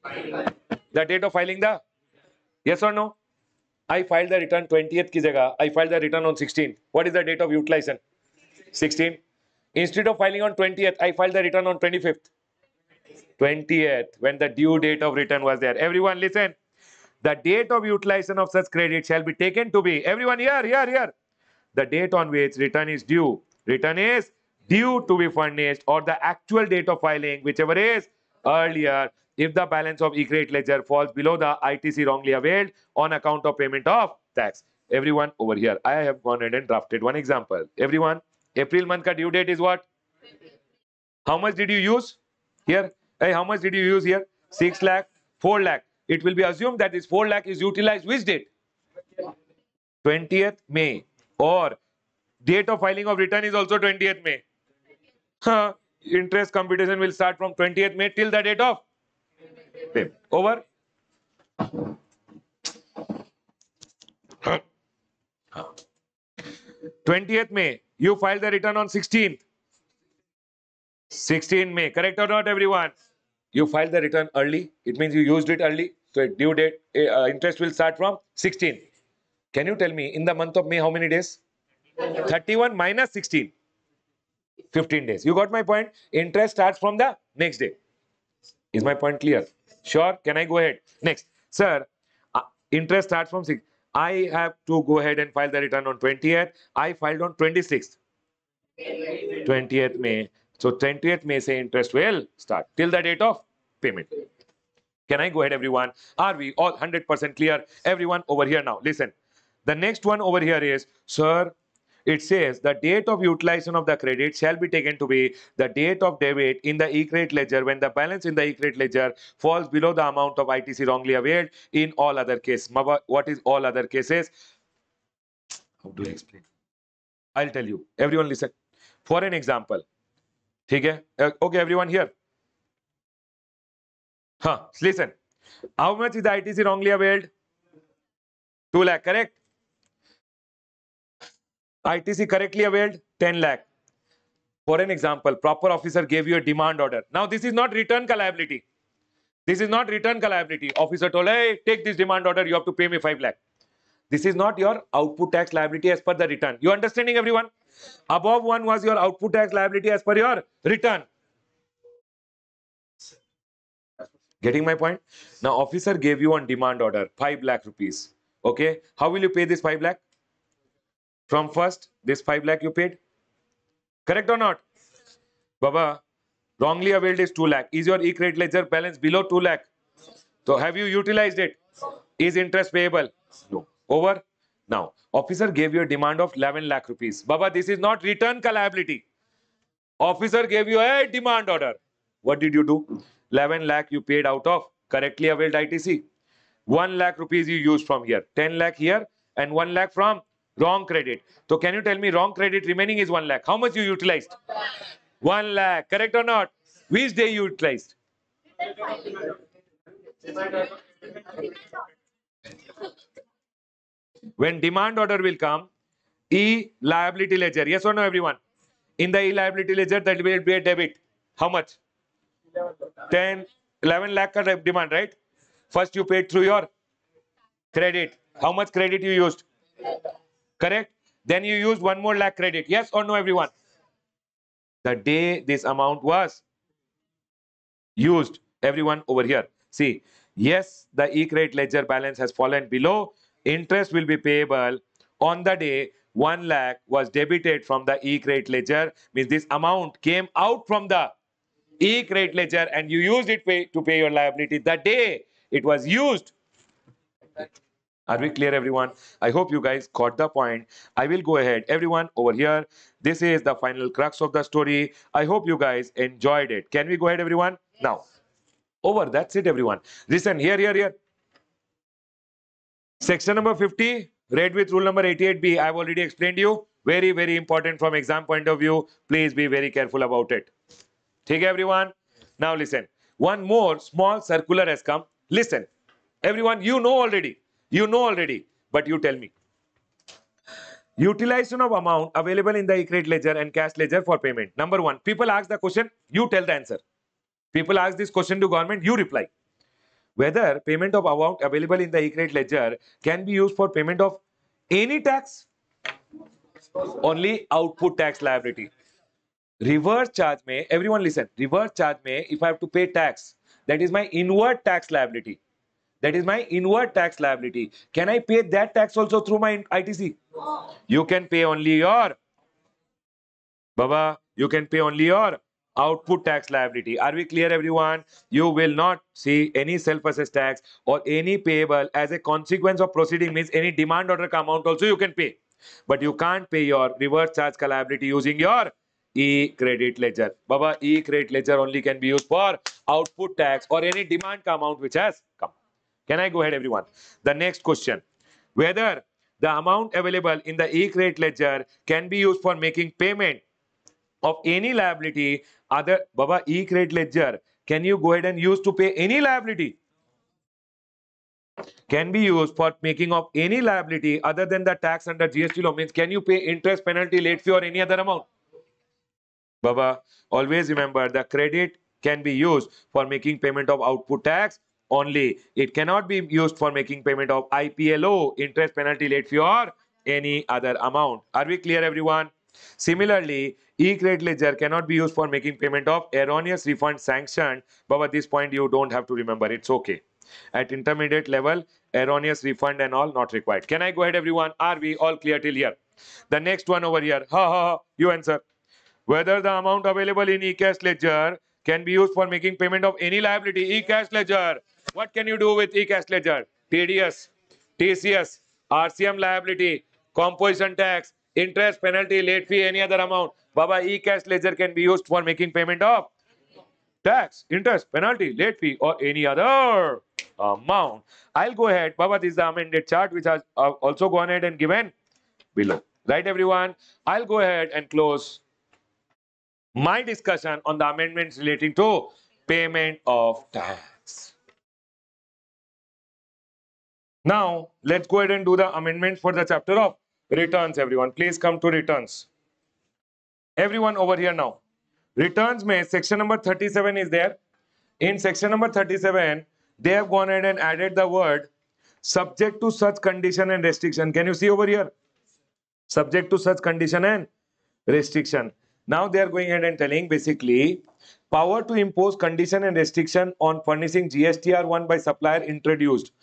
S1: The date of filing the? Yes or no? I filed the return 20th ki jagah. I filed the return on 16th. What is the date of utilization? 16. Instead of filing on 20th, I filed the return on 25th. 20th, when the due date of return was there. Everyone listen. The date of utilization of such credit shall be taken to be, everyone here. The date on which return is due. Return is due to be furnished, or the actual date of filing, whichever is earlier, if the balance of E-credit ledger falls below the ITC wrongly availed on account of payment of tax. Everyone over here, I have gone ahead and drafted one example. Everyone, April month ka due date is what? How much did you use here? Hey, how much did you use here? 6 lakh, 4 lakh. It will be assumed that this 4 lakh is utilized which date? 20th May. Or date of filing of return is also 20th May. Interest computation will start from 20th May till the date of payment. Over. 20th May. You filed the return on 16th. 16 May. Correct or not, everyone? You filed the return early. It means you used it early. So due date, interest will start from 16. Can you tell me, in the month of May, how many days? 31 minus 16. 15 days. You got my point? Interest starts from the next day. Is my point clear? Sure? Can I go ahead? Next. Sir, interest starts from 6. I have to go ahead and file the return on 20th. I filed on 26th. 20th May. So 20th May say interest will start till the date of payment. Can I go ahead, everyone? Are we all 100% clear? Everyone over here now. Listen. The next one over here is, sir, it says the date of utilization of the credit shall be taken to be the date of debit in the E-credit ledger when the balance in the E-credit ledger falls below the amount of ITC wrongly availed in all other cases. What is all other cases? How do I explain? I'll tell you. Everyone listen. For an example. Okay, everyone here. Listen. How much is the ITC wrongly availed? 2 lakh, correct? ITC correctly availed? 10 lakh. For an example, proper officer gave you a demand order. Now, this is not return ka liability. This is not return ka liability. Officer told, hey, take this demand order, you have to pay me 5 lakh. This is not your output tax liability as per the return. You understanding, everyone? Above one was your output tax liability as per your return. Getting my point? Now, officer gave you on demand order 5 lakh rupees. Okay. How will you pay this 5 lakh? From first, this 5 lakh you paid. Correct or not? Baba, wrongly availed is 2 lakh. Is your E-credit ledger balance below 2 lakh? So have you utilized it? Is interest payable? No. Over. Now, officer gave you a demand of 11 lakh rupees. Baba, this is not return ka liability. Officer gave you a demand order. What did you do? 11 lakh you paid out of correctly availed ITC. 1 lakh rupees you used from here. 10 lakh here and 1 lakh from wrong credit. So can you tell me wrong credit remaining is 1 lakh. How much you utilized? 1 lakh. Correct or not? Which day you utilized? When demand order will come, E-liability ledger. Yes or no, everyone? In the E-liability ledger, that will be a debit. How much? 11 lakh ka demand, right? First you paid through your credit. How much credit you used? Correct? Then you used 1 more lakh credit. Yes or no, everyone? The day this amount was used, everyone over here. See, yes, the E-credit ledger balance has fallen below. Interest will be payable on the day 1 lakh was debited from the E-credit ledger. Means this amount came out from the E-credit ledger and you used it to pay your liability the day it was used. Are we clear, everyone? I hope you guys got the point. I will go ahead. Everyone over here, this is the final crux of the story. I hope you guys enjoyed it. Can we go ahead, everyone? Now, over. That's it, everyone. Listen, here. Section number 50, read with rule number 88B. I've already explained you. Very, very important from exam point of view. Please be very careful about it. Okay, everyone? Now listen. One more small circular has come. Listen. Everyone, you know already. You know already. But you tell me. Utilization of amount available in the e-credit ledger and cash ledger for payment. Number one, people ask the question, you tell the answer. People ask this question to government, you reply. Whether payment of amount available in the e-credit ledger can be used for payment of any tax, only output tax liability. Reverse charge may, everyone listen, reverse charge may, if I have to pay tax, that is my inward tax liability. That is my inward tax liability. Can I pay that tax also through my ITC? You can pay only your, Baba, you can pay only your output tax liability. Are we clear, everyone? You will not see any self-assessed tax or any payable as a consequence of proceeding, means any demand order amount also you can pay. But you can't pay your reverse charge liability using your e-credit ledger. Baba, e-credit ledger only can be used for output tax or any demand amount which has come. Can I go ahead, everyone? The next question. Whether the amount available in the e-credit ledger can be used for making payment of any liability other, Baba, e-credit ledger, can you go ahead and use to pay any liability? Can be used for making of any liability other than the tax under GST law, means can you pay interest, penalty, late fee or any other amount? Baba, always remember the credit can be used for making payment of output tax only. It cannot be used for making payment of IPLO, interest, penalty, late fee or any other amount. Are we clear, everyone? Similarly, e-credit ledger cannot be used for making payment of erroneous refund sanctioned. But at this point, you don't have to remember. It's okay. At intermediate level, erroneous refund and all not required. Can I go ahead, everyone? Are we all clear till here? The next one over here. You answer. Whether the amount available in e-cash ledger can be used for making payment of any liability. E-cash ledger. What can you do with e-cash ledger? TDS, TCS, RCM liability, composition tax, interest, penalty, late fee, any other amount. Baba, e-cash ledger can be used for making payment of tax, interest, penalty, late fee, or any other amount. I'll go ahead. Baba, this is the amended chart which has also gone ahead and given below. Right, everyone? I'll go ahead and close my discussion on the amendments relating to payment of tax. Now, let's go ahead and do the amendments for the chapter of returns, everyone. Please come to returns. Everyone over here now. Returns may section number 37 is there. In section number 37, they have gone ahead and added the word subject to such condition and restriction. Can you see over here? Subject to such condition and restriction. Now they are going ahead and telling basically power to impose condition and restriction on furnishing GSTR1 by supplier introduced.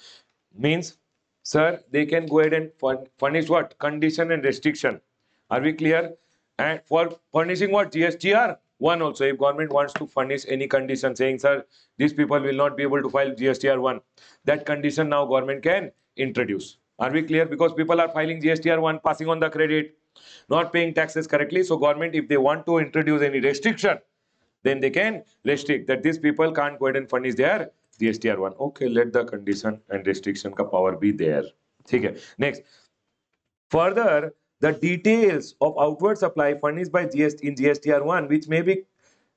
S1: Means, sir, they can go ahead and furnish what? Condition and restriction. Are we clear? And for furnishing what? GSTR1 also. If government wants to furnish any condition saying, sir, these people will not be able to file GSTR1, that condition now government can introduce. Are we clear? Because people are filing GSTR1, passing on the credit, not paying taxes correctly. So government, if they want to introduce any restriction, then they can restrict that these people can't go ahead and furnish their GSTR1. Okay, let the condition and restriction ka power be there. Okay. Next. Further, the details of outward supply furnished by GST in GSTR1, which may be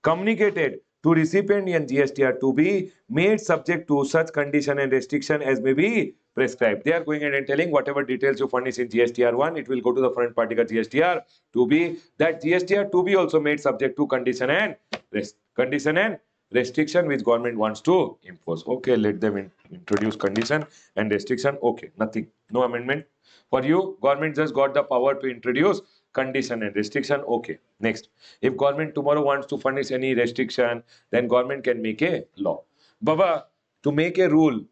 S1: communicated to recipient in GSTR to be made subject to such condition and restriction as may be prescribed. They are going ahead and telling whatever details you furnish in GSTR1, it will go to the front particular GSTR to be, that GSTR to be also made subject to condition and restriction which government wants to impose. Okay, let them introduce condition and restriction. Okay, nothing, no amendment. For you, government just got the power to introduce condition and restriction. Okay, next. If government tomorrow wants to furnish any restriction, then government can make a law. Baba, to make a rule,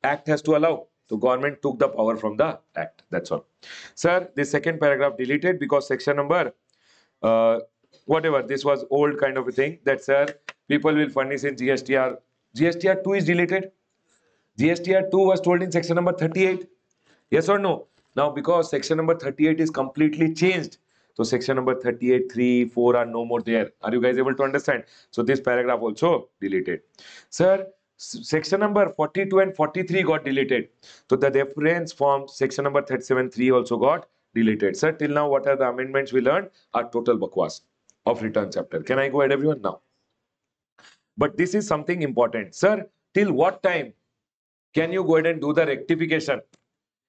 S1: act has to allow. So government took the power from the act. That's all. Sir, this second paragraph deleted because section number, whatever, this was old kind of a thing. That, sir, people will furnish in GSTR. GSTR 2 is deleted. GSTR 2 was told in section number 38. Yes or no? Now, because section number 38 is completely changed, so section number 38, 3, 4 are no more there. Are you guys able to understand? So this paragraph also deleted. Sir, section number 42 and 43 got deleted. So the reference from section number 37, 3 also got deleted. Sir, till now, what are the amendments we learned? Are total bakwas of return chapter. Can I go ahead, everyone, now? But this is something important. Sir, till what time can you go ahead and do the rectification?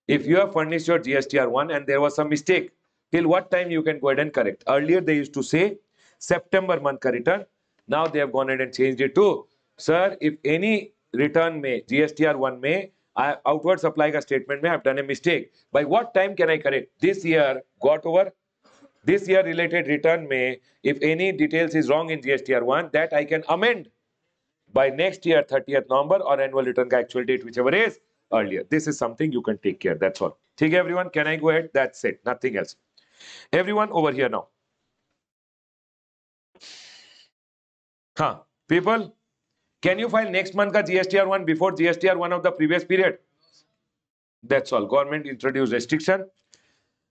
S1: If you have furnished your GSTR1 and there was some mistake, till what time you can go ahead and correct? Earlier they used to say September month ka return. Now they have gone ahead and changed it to, sir, if any return may, GSTR1 may, outward supply ka statement may have done a mistake. By what time can I correct? This year got over. This year related return may, if any details is wrong in GSTR1, that I can amend by next year 30th November or annual return ka actual date, whichever is earlier. This is something you can take care. That's all. Okay, everyone, can I go ahead? That's it. Nothing else. Everyone over here now. Huh. People, can you file next month ka GSTR1 before GSTR1 of the previous period? That's all. Government introduced restriction.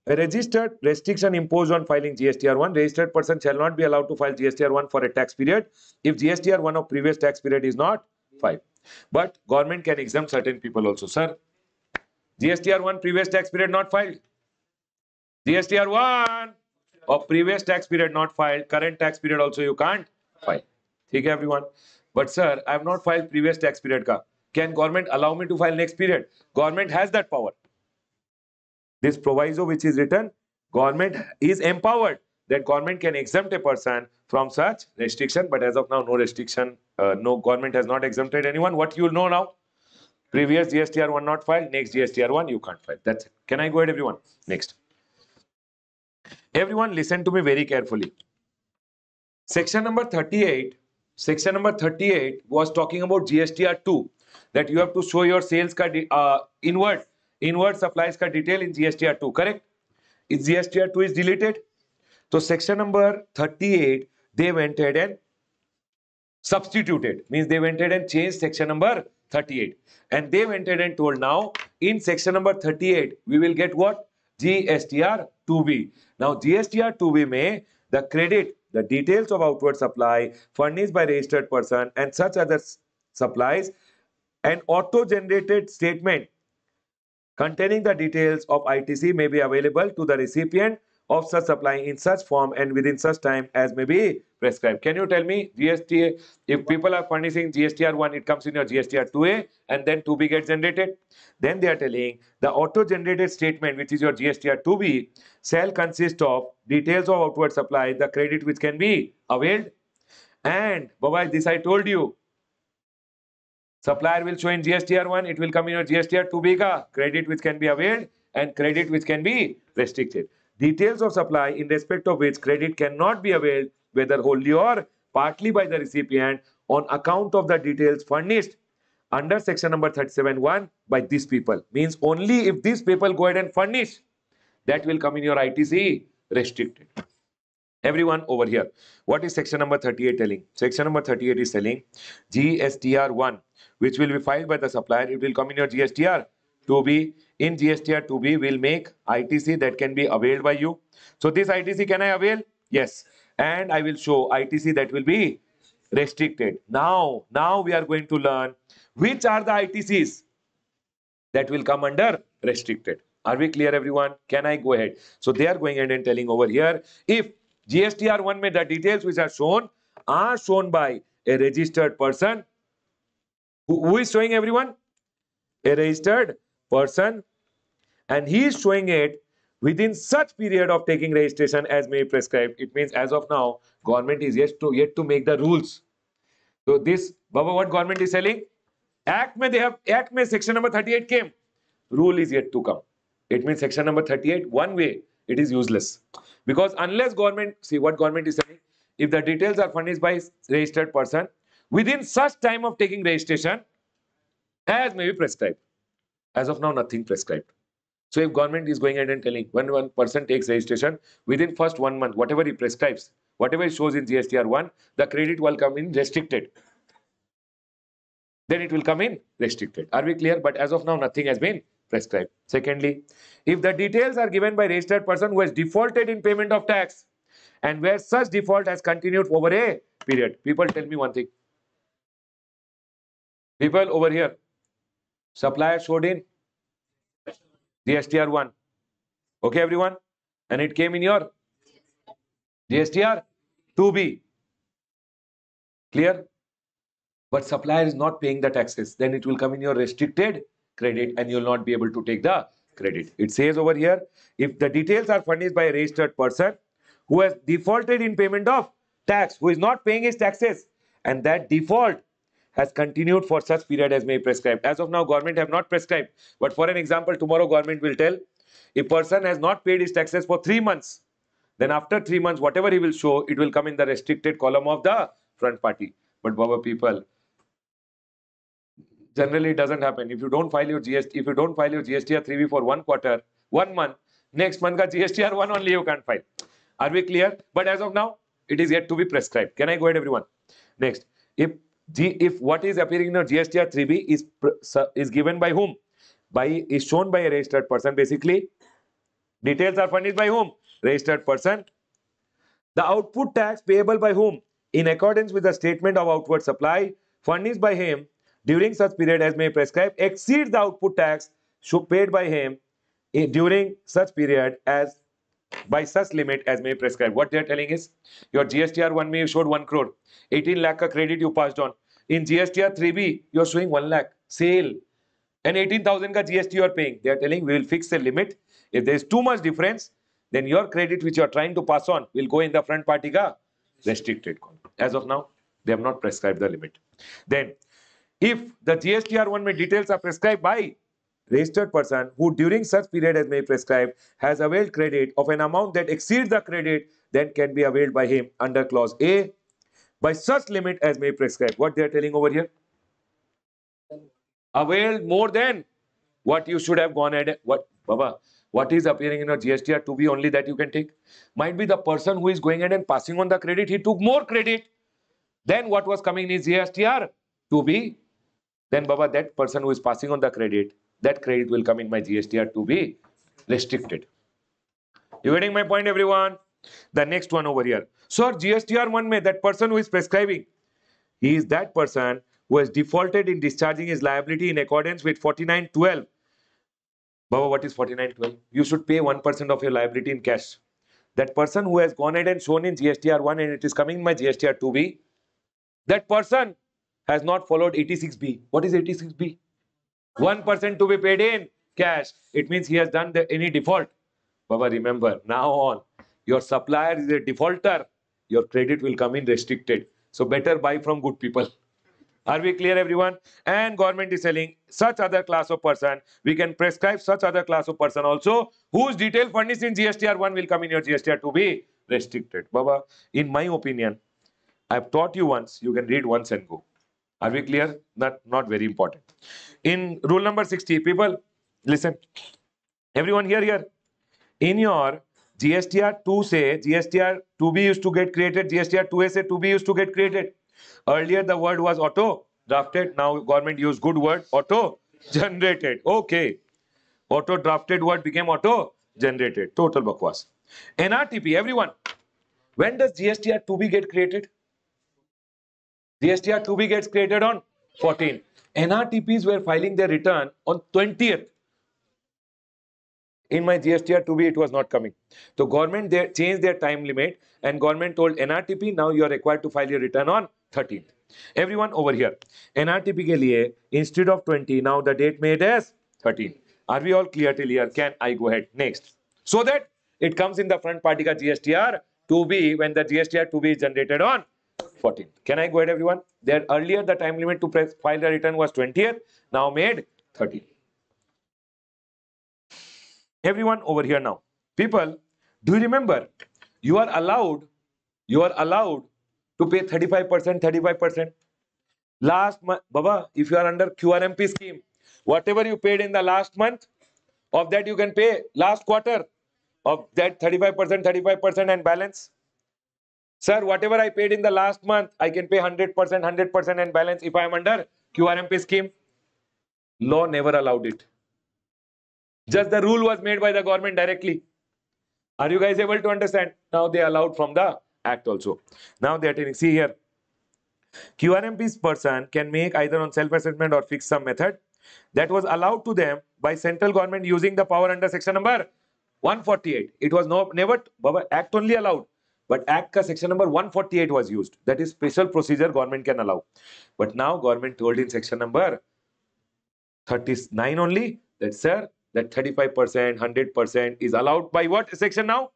S1: A registered restriction imposed on filing GSTR1. Registered person shall not be allowed to file GSTR1 for a tax period if GSTR1 of previous tax period is not filed. But government can exempt certain people also. Sir, GSTR1 previous tax period not filed. GSTR1 of previous tax period not filed. Current tax period also you can't file. Okay, everyone. But sir, I have not filed previous tax period ka. Can government allow me to file next period? Government has that power. This proviso which is written, government is empowered that government can exempt a person from such restriction. But as of now, no restriction. No, government has not exempted anyone. What you know now? Previous GSTR1 not filed. Next GSTR1 you can't file. That's it. Can I go ahead, everyone? Next. Everyone listen to me very carefully. Section number 38. Section number 38 was talking about GSTR2. That you have to show your sales ka inward supplies ka detail in GSTR2. Correct? Is GSTR2 is deleted. So section number 38, they went ahead and substituted. Means they went ahead and changed section number 38. And they went ahead and told now in section number 38, we will get what? GSTR2B. Now GSTR2B may the credit, the details of outward supply furnished by registered person and such other supplies, an auto-generated statement containing the details of ITC may be available to the recipient of such supply in such form and within such time as may be prescribed. Can you tell me GST, if people are furnishing GSTR1, it comes in your GSTR2A and then 2B gets generated. Then they are telling the auto-generated statement, which is your GSTR2B, shall consist of details of outward supply, the credit which can be availed. And, Baba, this I told you. Supplier will show in GSTR1, it will come in your GSTR2B ka credit which can be availed and credit which can be restricted. Details of supply in respect of which credit cannot be availed whether wholly or partly by the recipient on account of the details furnished under section number 37(1) by these people. Means only if these people go ahead and furnish, that will come in your ITC restricted. Everyone over here, what is section number 38 telling? Section number 38 is telling GSTR1, which will be filed by the supplier, it will come in your GSTR2B. In GSTR2B, will make ITC that can be availed by you. So this ITC can I avail? Yes. And I will show ITC that will be restricted. Now we are going to learn which are the ITCs that will come under restricted. Are we clear, everyone? Can I go ahead? So they are going ahead and telling over here, if GSTR1 may the details which are shown by a registered person. Who is showing, everyone? A registered person, and he is showing it within such period of taking registration as may be prescribed. It means as of now, government is yet to make the rules. So this, Baba, what government is telling? Act may section number 38 came. Rule is yet to come. It means section number 38, one way, it is useless. Because unless government, see what government is saying, if the details are furnished by registered person, within such time of taking registration, as may be prescribed. As of now, nothing prescribed. So if government is going ahead and telling when one person takes registration, within first 1 month, whatever he prescribes, whatever he shows in GSTR1, the credit will come in restricted. Then it will come in restricted. Are we clear? But as of now, nothing has been prescribed. Secondly, if the details are given by registered person who has defaulted in payment of tax and where such default has continued over a period. People, tell me one thing. People over here, supplier showed in GSTR 1. Okay, everyone? And it came in your GSTR 2B. Clear? But supplier is not paying the taxes. Then it will come in your restricted credit and you'll not be able to take the credit. It says over here, if the details are furnished by a registered person who has defaulted in payment of tax, who is not paying his taxes, and that default has continued for such period as may be prescribed. As of now, government have not prescribed. But for an example, tomorrow government will tell, a person has not paid his taxes for 3 months. Then after 3 months, whatever he will show, it will come in the restricted column of the front party. But Baba people, generally it doesn't happen. If you don't file your GST, if you don't file your GSTR 3B for 1 quarter, 1 month, next month ka GSTR 1 only you can't file. Are we clear? But as of now, it is yet to be prescribed. Can I go ahead, everyone? Next, if what is appearing in your GSTR 3B is given by whom? Is shown by a registered person. Basically, details are furnished by whom? Registered person. The output tax payable by whom? In accordance with the statement of outward supply furnished by him during such period as may prescribe exceeds the output tax paid by him during such period as by such limit as may prescribe. What they are telling is, your GSTR 1 may you showed 1 crore, 18 lakh ka credit you passed on. In GSTR 3B, you are showing 1 lakh sale and 18,000 ka GST you are paying. They are telling we will fix a limit. If there is too much difference, then your credit which you are trying to pass on will go in the front party ka restricted column. As of now, they have not prescribed the limit. Then, if the GSTR 1 may details are prescribed by registered person who during such period as may prescribe has availed credit of an amount that exceeds the credit, then can be availed by him under clause A by such limit as may prescribe. What they are telling over here? Availed more than what you should have gone ahead. What, Baba? What is appearing in your GSTR 2B only that you can take? Might be the person who is going ahead and passing on the credit, he took more credit than what was coming in his GSTR 2B. Then Baba, that person who is passing on the credit, that credit will come in my GSTR 2B restricted. You getting my point, everyone? The next one over here. So GSTR 1 may, that person who is prescribing, he is that person who has defaulted in discharging his liability in accordance with 4912. Baba, what is 4912? You should pay 1% of your liability in cash. That person who has gone ahead and shown in GSTR 1 and it is coming in my GSTR 2B, that person has not followed 86B. What is 86B? 1% to be paid in cash. It means he has done any default. Baba, remember, now on, your supplier is a defaulter. Your credit will come in restricted. So better buy from good people. Are we clear, everyone? And government is telling such other class of person, we can prescribe such other class of person also, whose detail furnished in GSTR 1 will come in your GSTR 2 be restricted. Baba, in my opinion, I've taught you once, you can read once and go. Are we clear? Not very important. In rule number 60, people, listen. Everyone here. In your GSTR 2 say, GSTR 2B used to get created, GSTR 2A say 2B used to get created. Earlier the word was auto drafted. Now government used good word, auto generated. Okay. Auto drafted word became auto generated. Total bakwas. NRTP, everyone. When does GSTR 2B get created? GSTR 2B gets created on 14. NRTPs were filing their return on 20th. In my GSTR 2B, it was not coming. So government they changed their time limit and government told NRTP, now you are required to file your return on 13th. Everyone over here, NRTP ke liye, instead of 20, now the date made as 13. Are we all clear till here? Can I go ahead? Next. So that it comes in the front party ka GSTR 2B when the GSTR 2B is generated on 14th. Can I go ahead, everyone? There earlier the time limit to file the return was 20th, now made 13th. Everyone over here now. People, do you remember? You are allowed to pay 35%, 35%. Last month, Baba, if you are under QRMP scheme, whatever you paid in the last month, of that you can pay last quarter of that 35%, 35% and balance. Sir, whatever I paid in the last month, I can pay 100%, 100% and balance if I am under QRMP scheme. Law never allowed it. Just the rule was made by the government directly. Are you guys able to understand? Now they allowed from the act also. Now they are telling, see here, QRMP's person can make either on self-assessment or fixed sum method that was allowed to them by central government using the power under section number 148. It was never, Baba, act only allowed. But act ka section number 148 was used. That is special procedure government can allow. But now government told in section number 39 only that, sir, that 35%, 100% is allowed by what section now?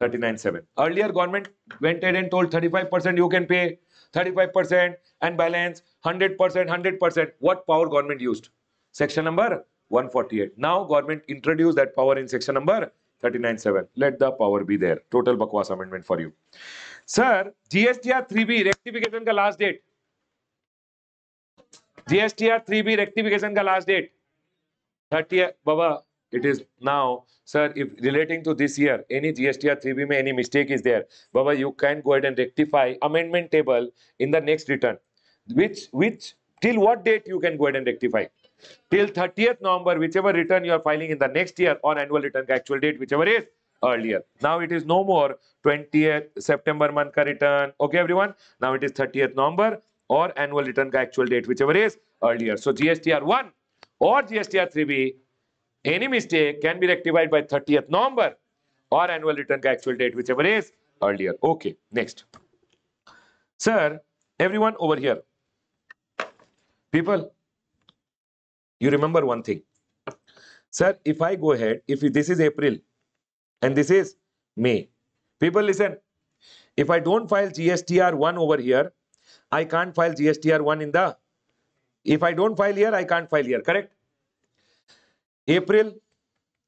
S1: 39(7). Earlier government went ahead and told 35% you can pay, 35% and balance 100%, 100%. What power government used? Section number 148. Now government introduced that power in section number 39(7). Let the power be there. Total bakwas amendment for you. Sir, GSTR 3B rectification ka last date. GSTR 3B rectification ka last date. 30th, Baba, it is now, sir, if relating to this year, any GSTR 3B mein any mistake is there, Baba, you can go ahead and rectify amendment table in the next return. Till what date you can go ahead and rectify? Till 30th November, whichever return you are filing in the next year on annual return actual date, whichever is earlier. Now it is no more 20th September month ka return. Okay, everyone? Now it is 30th November or annual return ka actual date, whichever is earlier. So GSTR 1 or GSTR 3B, any mistake can be rectified by 30th November or annual return ka actual date, whichever is earlier. Okay, next. Sir, everyone over here. People, you remember one thing. Sir, if I go ahead, if this is April and this is May. People listen. If I don't file GSTR 1 over here, I can't file GSTR 1 in the... If I don't file here, I can't file here. Correct? April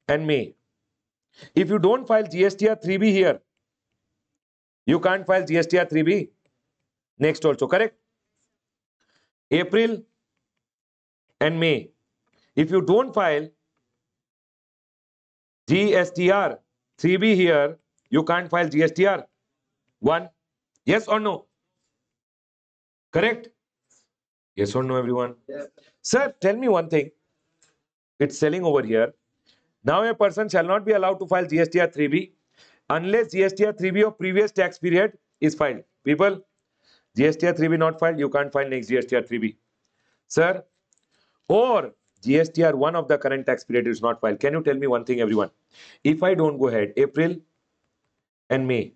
S1: and May. If you don't file GSTR 3B here, you can't file GSTR 3B next also. Correct? April and May. If you don't file GSTR 3B here, you can't file GSTR 1. Yes or no? Correct? Yes or no, everyone? Yes. Sir, tell me one thing. It's selling over here. Now a person shall not be allowed to file GSTR 3B unless GSTR 3B of previous tax period is filed. People, GSTR 3B not filed, you can't file next GSTR 3B. Sir, or GSTR 1 of the current tax period is not filed. Can you tell me one thing, everyone? If I don't go ahead, April and May,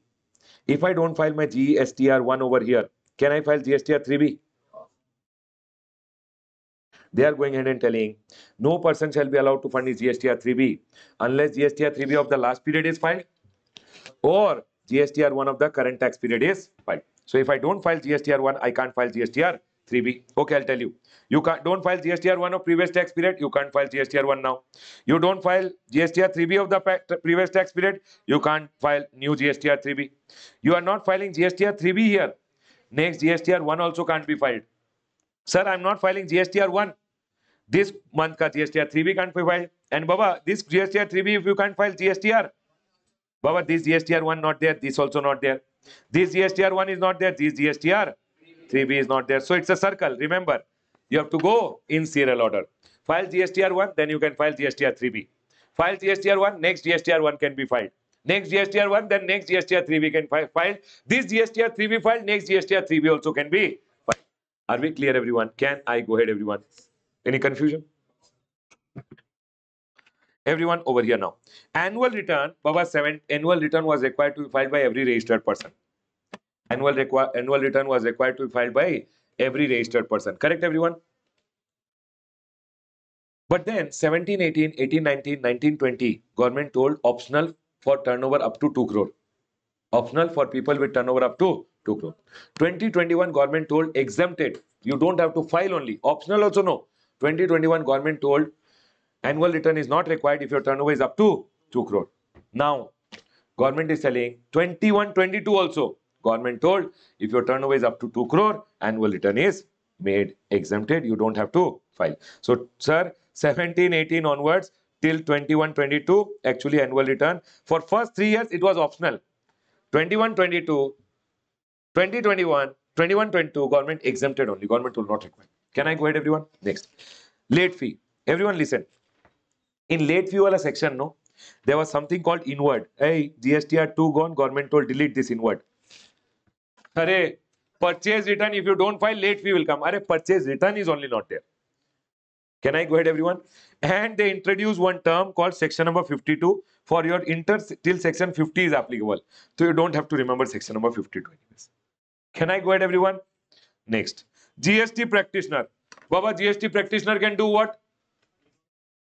S1: if I don't file my GSTR 1 over here, can I file GSTR 3B? They are going ahead and telling no person shall be allowed to fund his GSTR 3B unless GSTR 3B of the last period is filed or GSTR 1 of the current tax period is filed. So if I don't file GSTR 1, I can't file GSTR 3B. Okay, I'll tell you. You don't file GSTR 1 of previous tax period, you can't file GSTR 1 now. You don't file GSTR 3B of the previous tax period, you can't file new GSTR 3B. You are not filing GSTR 3B here. Next GSTR 1 also can't be filed. Sir, I'm not filing GSTR 1. This month ka GSTR 3B can't be filed. And Baba, this GSTR 3B, if you can't file GSTR, Baba, this GSTR 1 not there, this also not there. This GSTR 1 is not there, this GSTR 3B is not there. So it's a circle. Remember, you have to go in serial order. File GSTR 1, then you can file GSTR 3B. File GSTR 1, next GSTR 1 can be filed. Next GSTR 1, then next GSTR 3B can file. This GSTR 3B filed, next GSTR 3B also can be filed. Are we clear, everyone? Can I go ahead, everyone? Any confusion? Everyone over here now. Annual return, Baba, annual return was required to be filed by every registered person. Annual return was required to be filed by every registered person. Correct, everyone? But then 17, 18, 18, 19, 19, 20, government told optional for turnover up to 2 crore. Optional for people with turnover up to 2 crore. 2021 government told exempted. You don't have to file only. Optional also no. 2021 government told annual return is not required if your turnover is up to 2 crore. Now, government is telling 21, 22 also. Government told if your turnover is up to 2 crore, annual return is made exempted. You don't have to file. So, sir, 17, 18 onwards till 21, 22, actually annual return. For first 3 years, it was optional. 21, 22, 2021, 21, 22, government exempted only. Government will not require. Can I go ahead, everyone? Next. Late fee. Everyone listen. In late fee wala section, no, there was something called inward. Hey, GSTR 2 gone, government told delete this inward. Arey, purchase return, if you don't file, late fee will come. Arey, purchase return is only not there. Can I go ahead, everyone? And they introduce one term called section number 52 for your inter till section 50 is applicable. So you don't have to remember section number 52 anyways. Can I go ahead, everyone? Next. GST practitioner. Baba, GST practitioner can do what?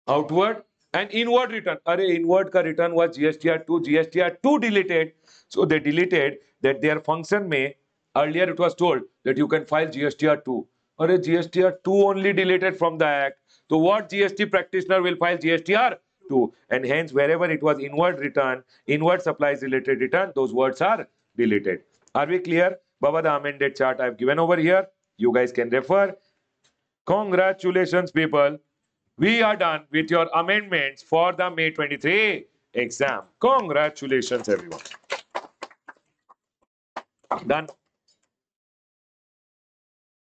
S1: Outward and inward return. Arey, inward ka return was GSTR2. GSTR2 deleted. So they deleted that their function may, earlier it was told that you can file GSTR2. Arey, GSTR2 only deleted from the act. So what GST practitioner will file GSTR2? And hence wherever it was inward return, inward supplies related return, those words are deleted. Are we clear? Baba, the amended chart I have given over here. You guys can refer. Congratulations, people. We are done with your amendments for the May 23 exam. Congratulations, everyone. Done.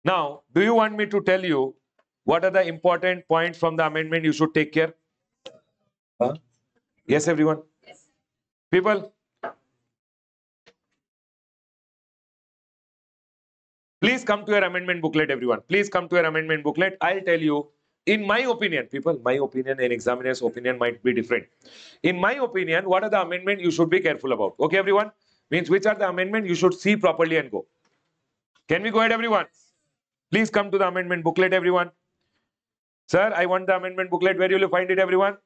S1: Now, do you want me to tell you what are the important points from the amendment you should take care? Huh? Yes, everyone. People, please come to your amendment booklet, everyone. Please come to your amendment booklet. I'll tell you, in my opinion, people, my opinion and examiner's opinion might be different. In my opinion, what are the amendments you should be careful about? Okay, everyone? Means which are the amendments you should see properly and go. Can we go ahead, everyone? Please come to the amendment booklet, everyone. Sir, I want the amendment booklet. Where will you find it, everyone?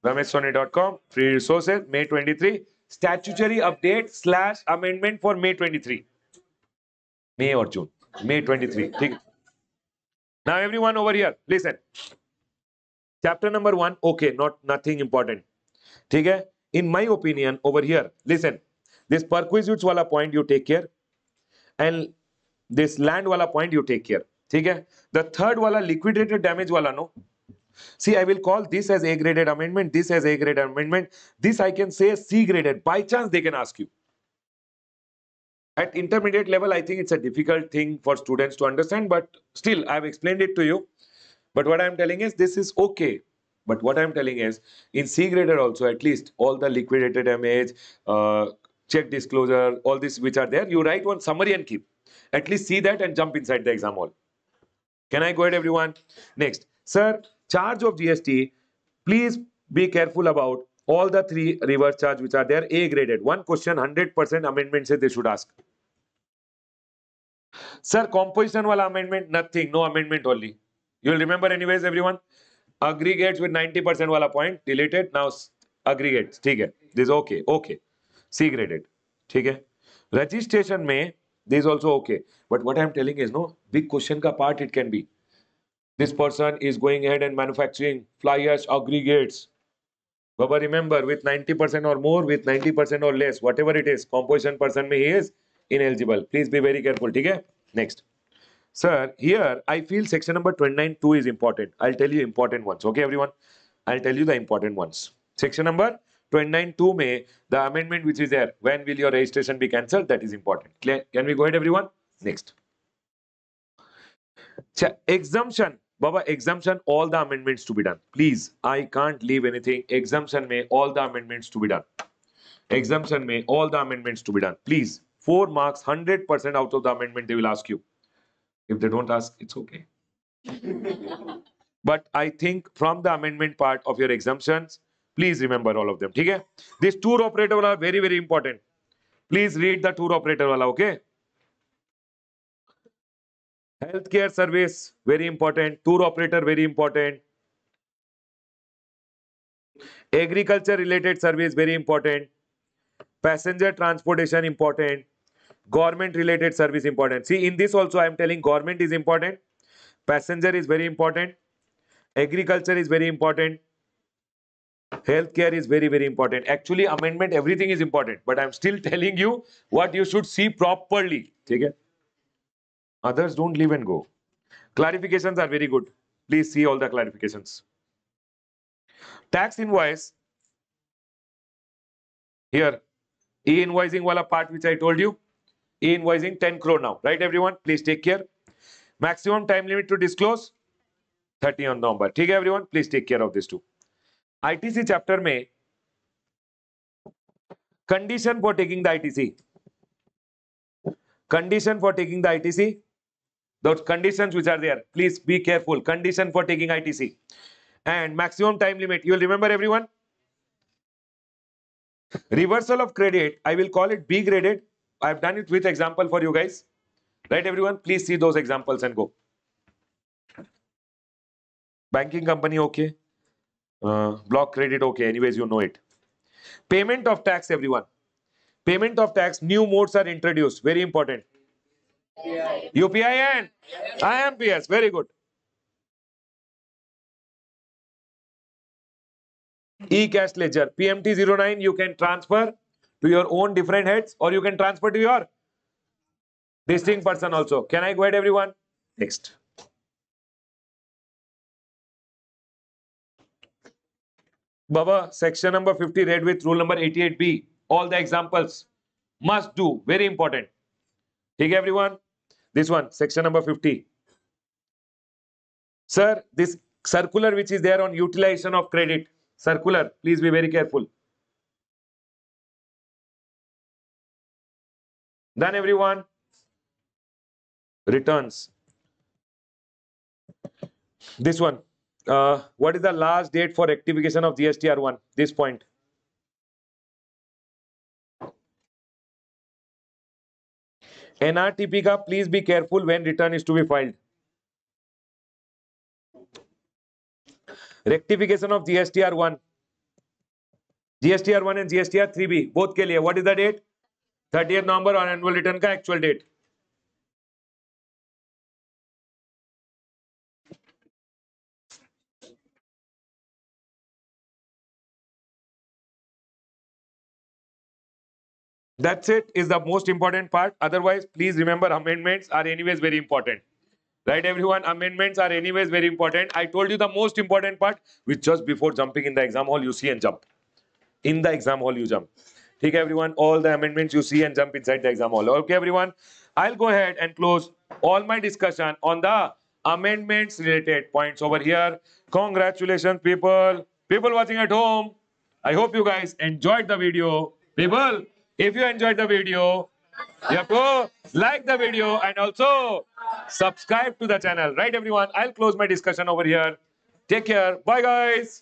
S1: RameshSoni.com. Free resources, May 23. Statutory update / amendment for May 23. May or June. May 23. Now, everyone over here, listen. Chapter number 1, okay, nothing important. Okay? In my opinion, over here, listen. This perquisites wala point you take care. And this land wala point you take care. Okay? The third wala liquidated damage wala, no. See, I will call this as A graded amendment, this as A graded amendment. This I can say C graded. By chance they can ask you. At intermediate level, I think it's a difficult thing for students to understand, but still I have explained it to you. But what I'm telling is this is okay. But what I'm telling is in C graded also, at least all the liquidated damage, check disclosure, all this which are there, you write one summary and keep. At least see that and jump inside the exam hall. Can I go ahead, everyone? Next. Sir, charge of GST, please be careful about all the 3 reverse charge which are there, A graded. One question, 100% amendment say they should ask. Sir, composition wala amendment, nothing, no amendment only. You'll remember anyways, everyone. Aggregates with 90% wala point, deleted. Now aggregates, ठीक है. This is okay, okay. C graded, ठीक है. Registration में, this is also okay. But what I'm telling is, no, big question ka part it can be. This person is going ahead and manufacturing fly ash aggregates. But remember, with 90% or more, with 90% or less, whatever it is, composition person he is ineligible. Please be very careful. Okay? Next. Sir, here I feel section number 29(2) is important. I'll tell you important ones. Okay, everyone? I'll tell you the important ones. Section number 29(2 may the amendment which is there. When will your registration be cancelled? That is important. Clear? Can we go ahead, everyone? Next. Exemption. Baba, exemption, all the amendments to be done. Please, I can't leave anything. Exemption may all the amendments to be done. Exemption may all the amendments to be done. Please, 4 marks, 100% out of the amendment they will ask you. If they don't ask, it's okay. But I think from the amendment part of your exemptions, please remember all of them. Okay? This tour operator wala very, very important. Please read the tour operator wala, okay? Healthcare service, very important. Tour operator, very important. Agriculture related service, very important. Passenger transportation, important. Government related service, important. See, in this also I am telling government is important. Passenger is very important. Agriculture is very important. Healthcare is very, very important. Actually, amendment, everything is important. But I'm still telling you what you should see properly. Okay? Others don't leave and go. Clarifications are very good. Please see all the clarifications. Tax invoice. Here, e-invoicing wala part which I told you. E-invoicing 10 crore now. Right, everyone? Please take care. Maximum time limit to disclose 30 on November. Okay, everyone? Please take care of this too. ITC chapter में condition for taking the ITC. Condition for taking the ITC. Those conditions which are there. Please be careful. Condition for taking ITC. And maximum time limit. You will remember everyone? Reversal of credit. I will call it B graded. I have done it with example for you guys. Right everyone? Please see those examples and go. Banking company okay. Block credit okay. Anyways, you know it. Payment of tax everyone. Payment of tax. New modes are introduced. Very important. UPI and IMPS. Very good. E-cash ledger. PMT09 you can transfer to your own different heads or you can transfer to your distinct person also. Can I go ahead everyone? Next. Baba, section number 50 read with rule number 88B. All the examples must do. Very important. Okay everyone? This one, section number 50. Sir, this circular which is there on utilization of credit. Circular, please be very careful. Done everyone? Returns. This one. What is the last date for rectification of GSTR1? This point. NRTP ka please be careful when return is to be filed. Rectification of GSTR1. GSTR1 and GSTR3B. Both के लिए. What is the date? 30th November on annual return का actual date. That's it, is the most important part. Otherwise, please remember amendments are anyways very important. Right, everyone? Amendments are anyways very important. I told you the most important part, which just before jumping in the exam hall, you see and jump. In the exam hall, you jump. Okay, everyone? All the amendments you see and jump inside the exam hall. Okay, everyone? I'll go ahead and close all my discussion on the amendments related points over here. Congratulations, people. People watching at home. I hope you guys enjoyed the video. People, if you enjoyed the video, you have to like the video and also subscribe to the channel. Right, everyone? I'll close my discussion over here. Take care. Bye, guys.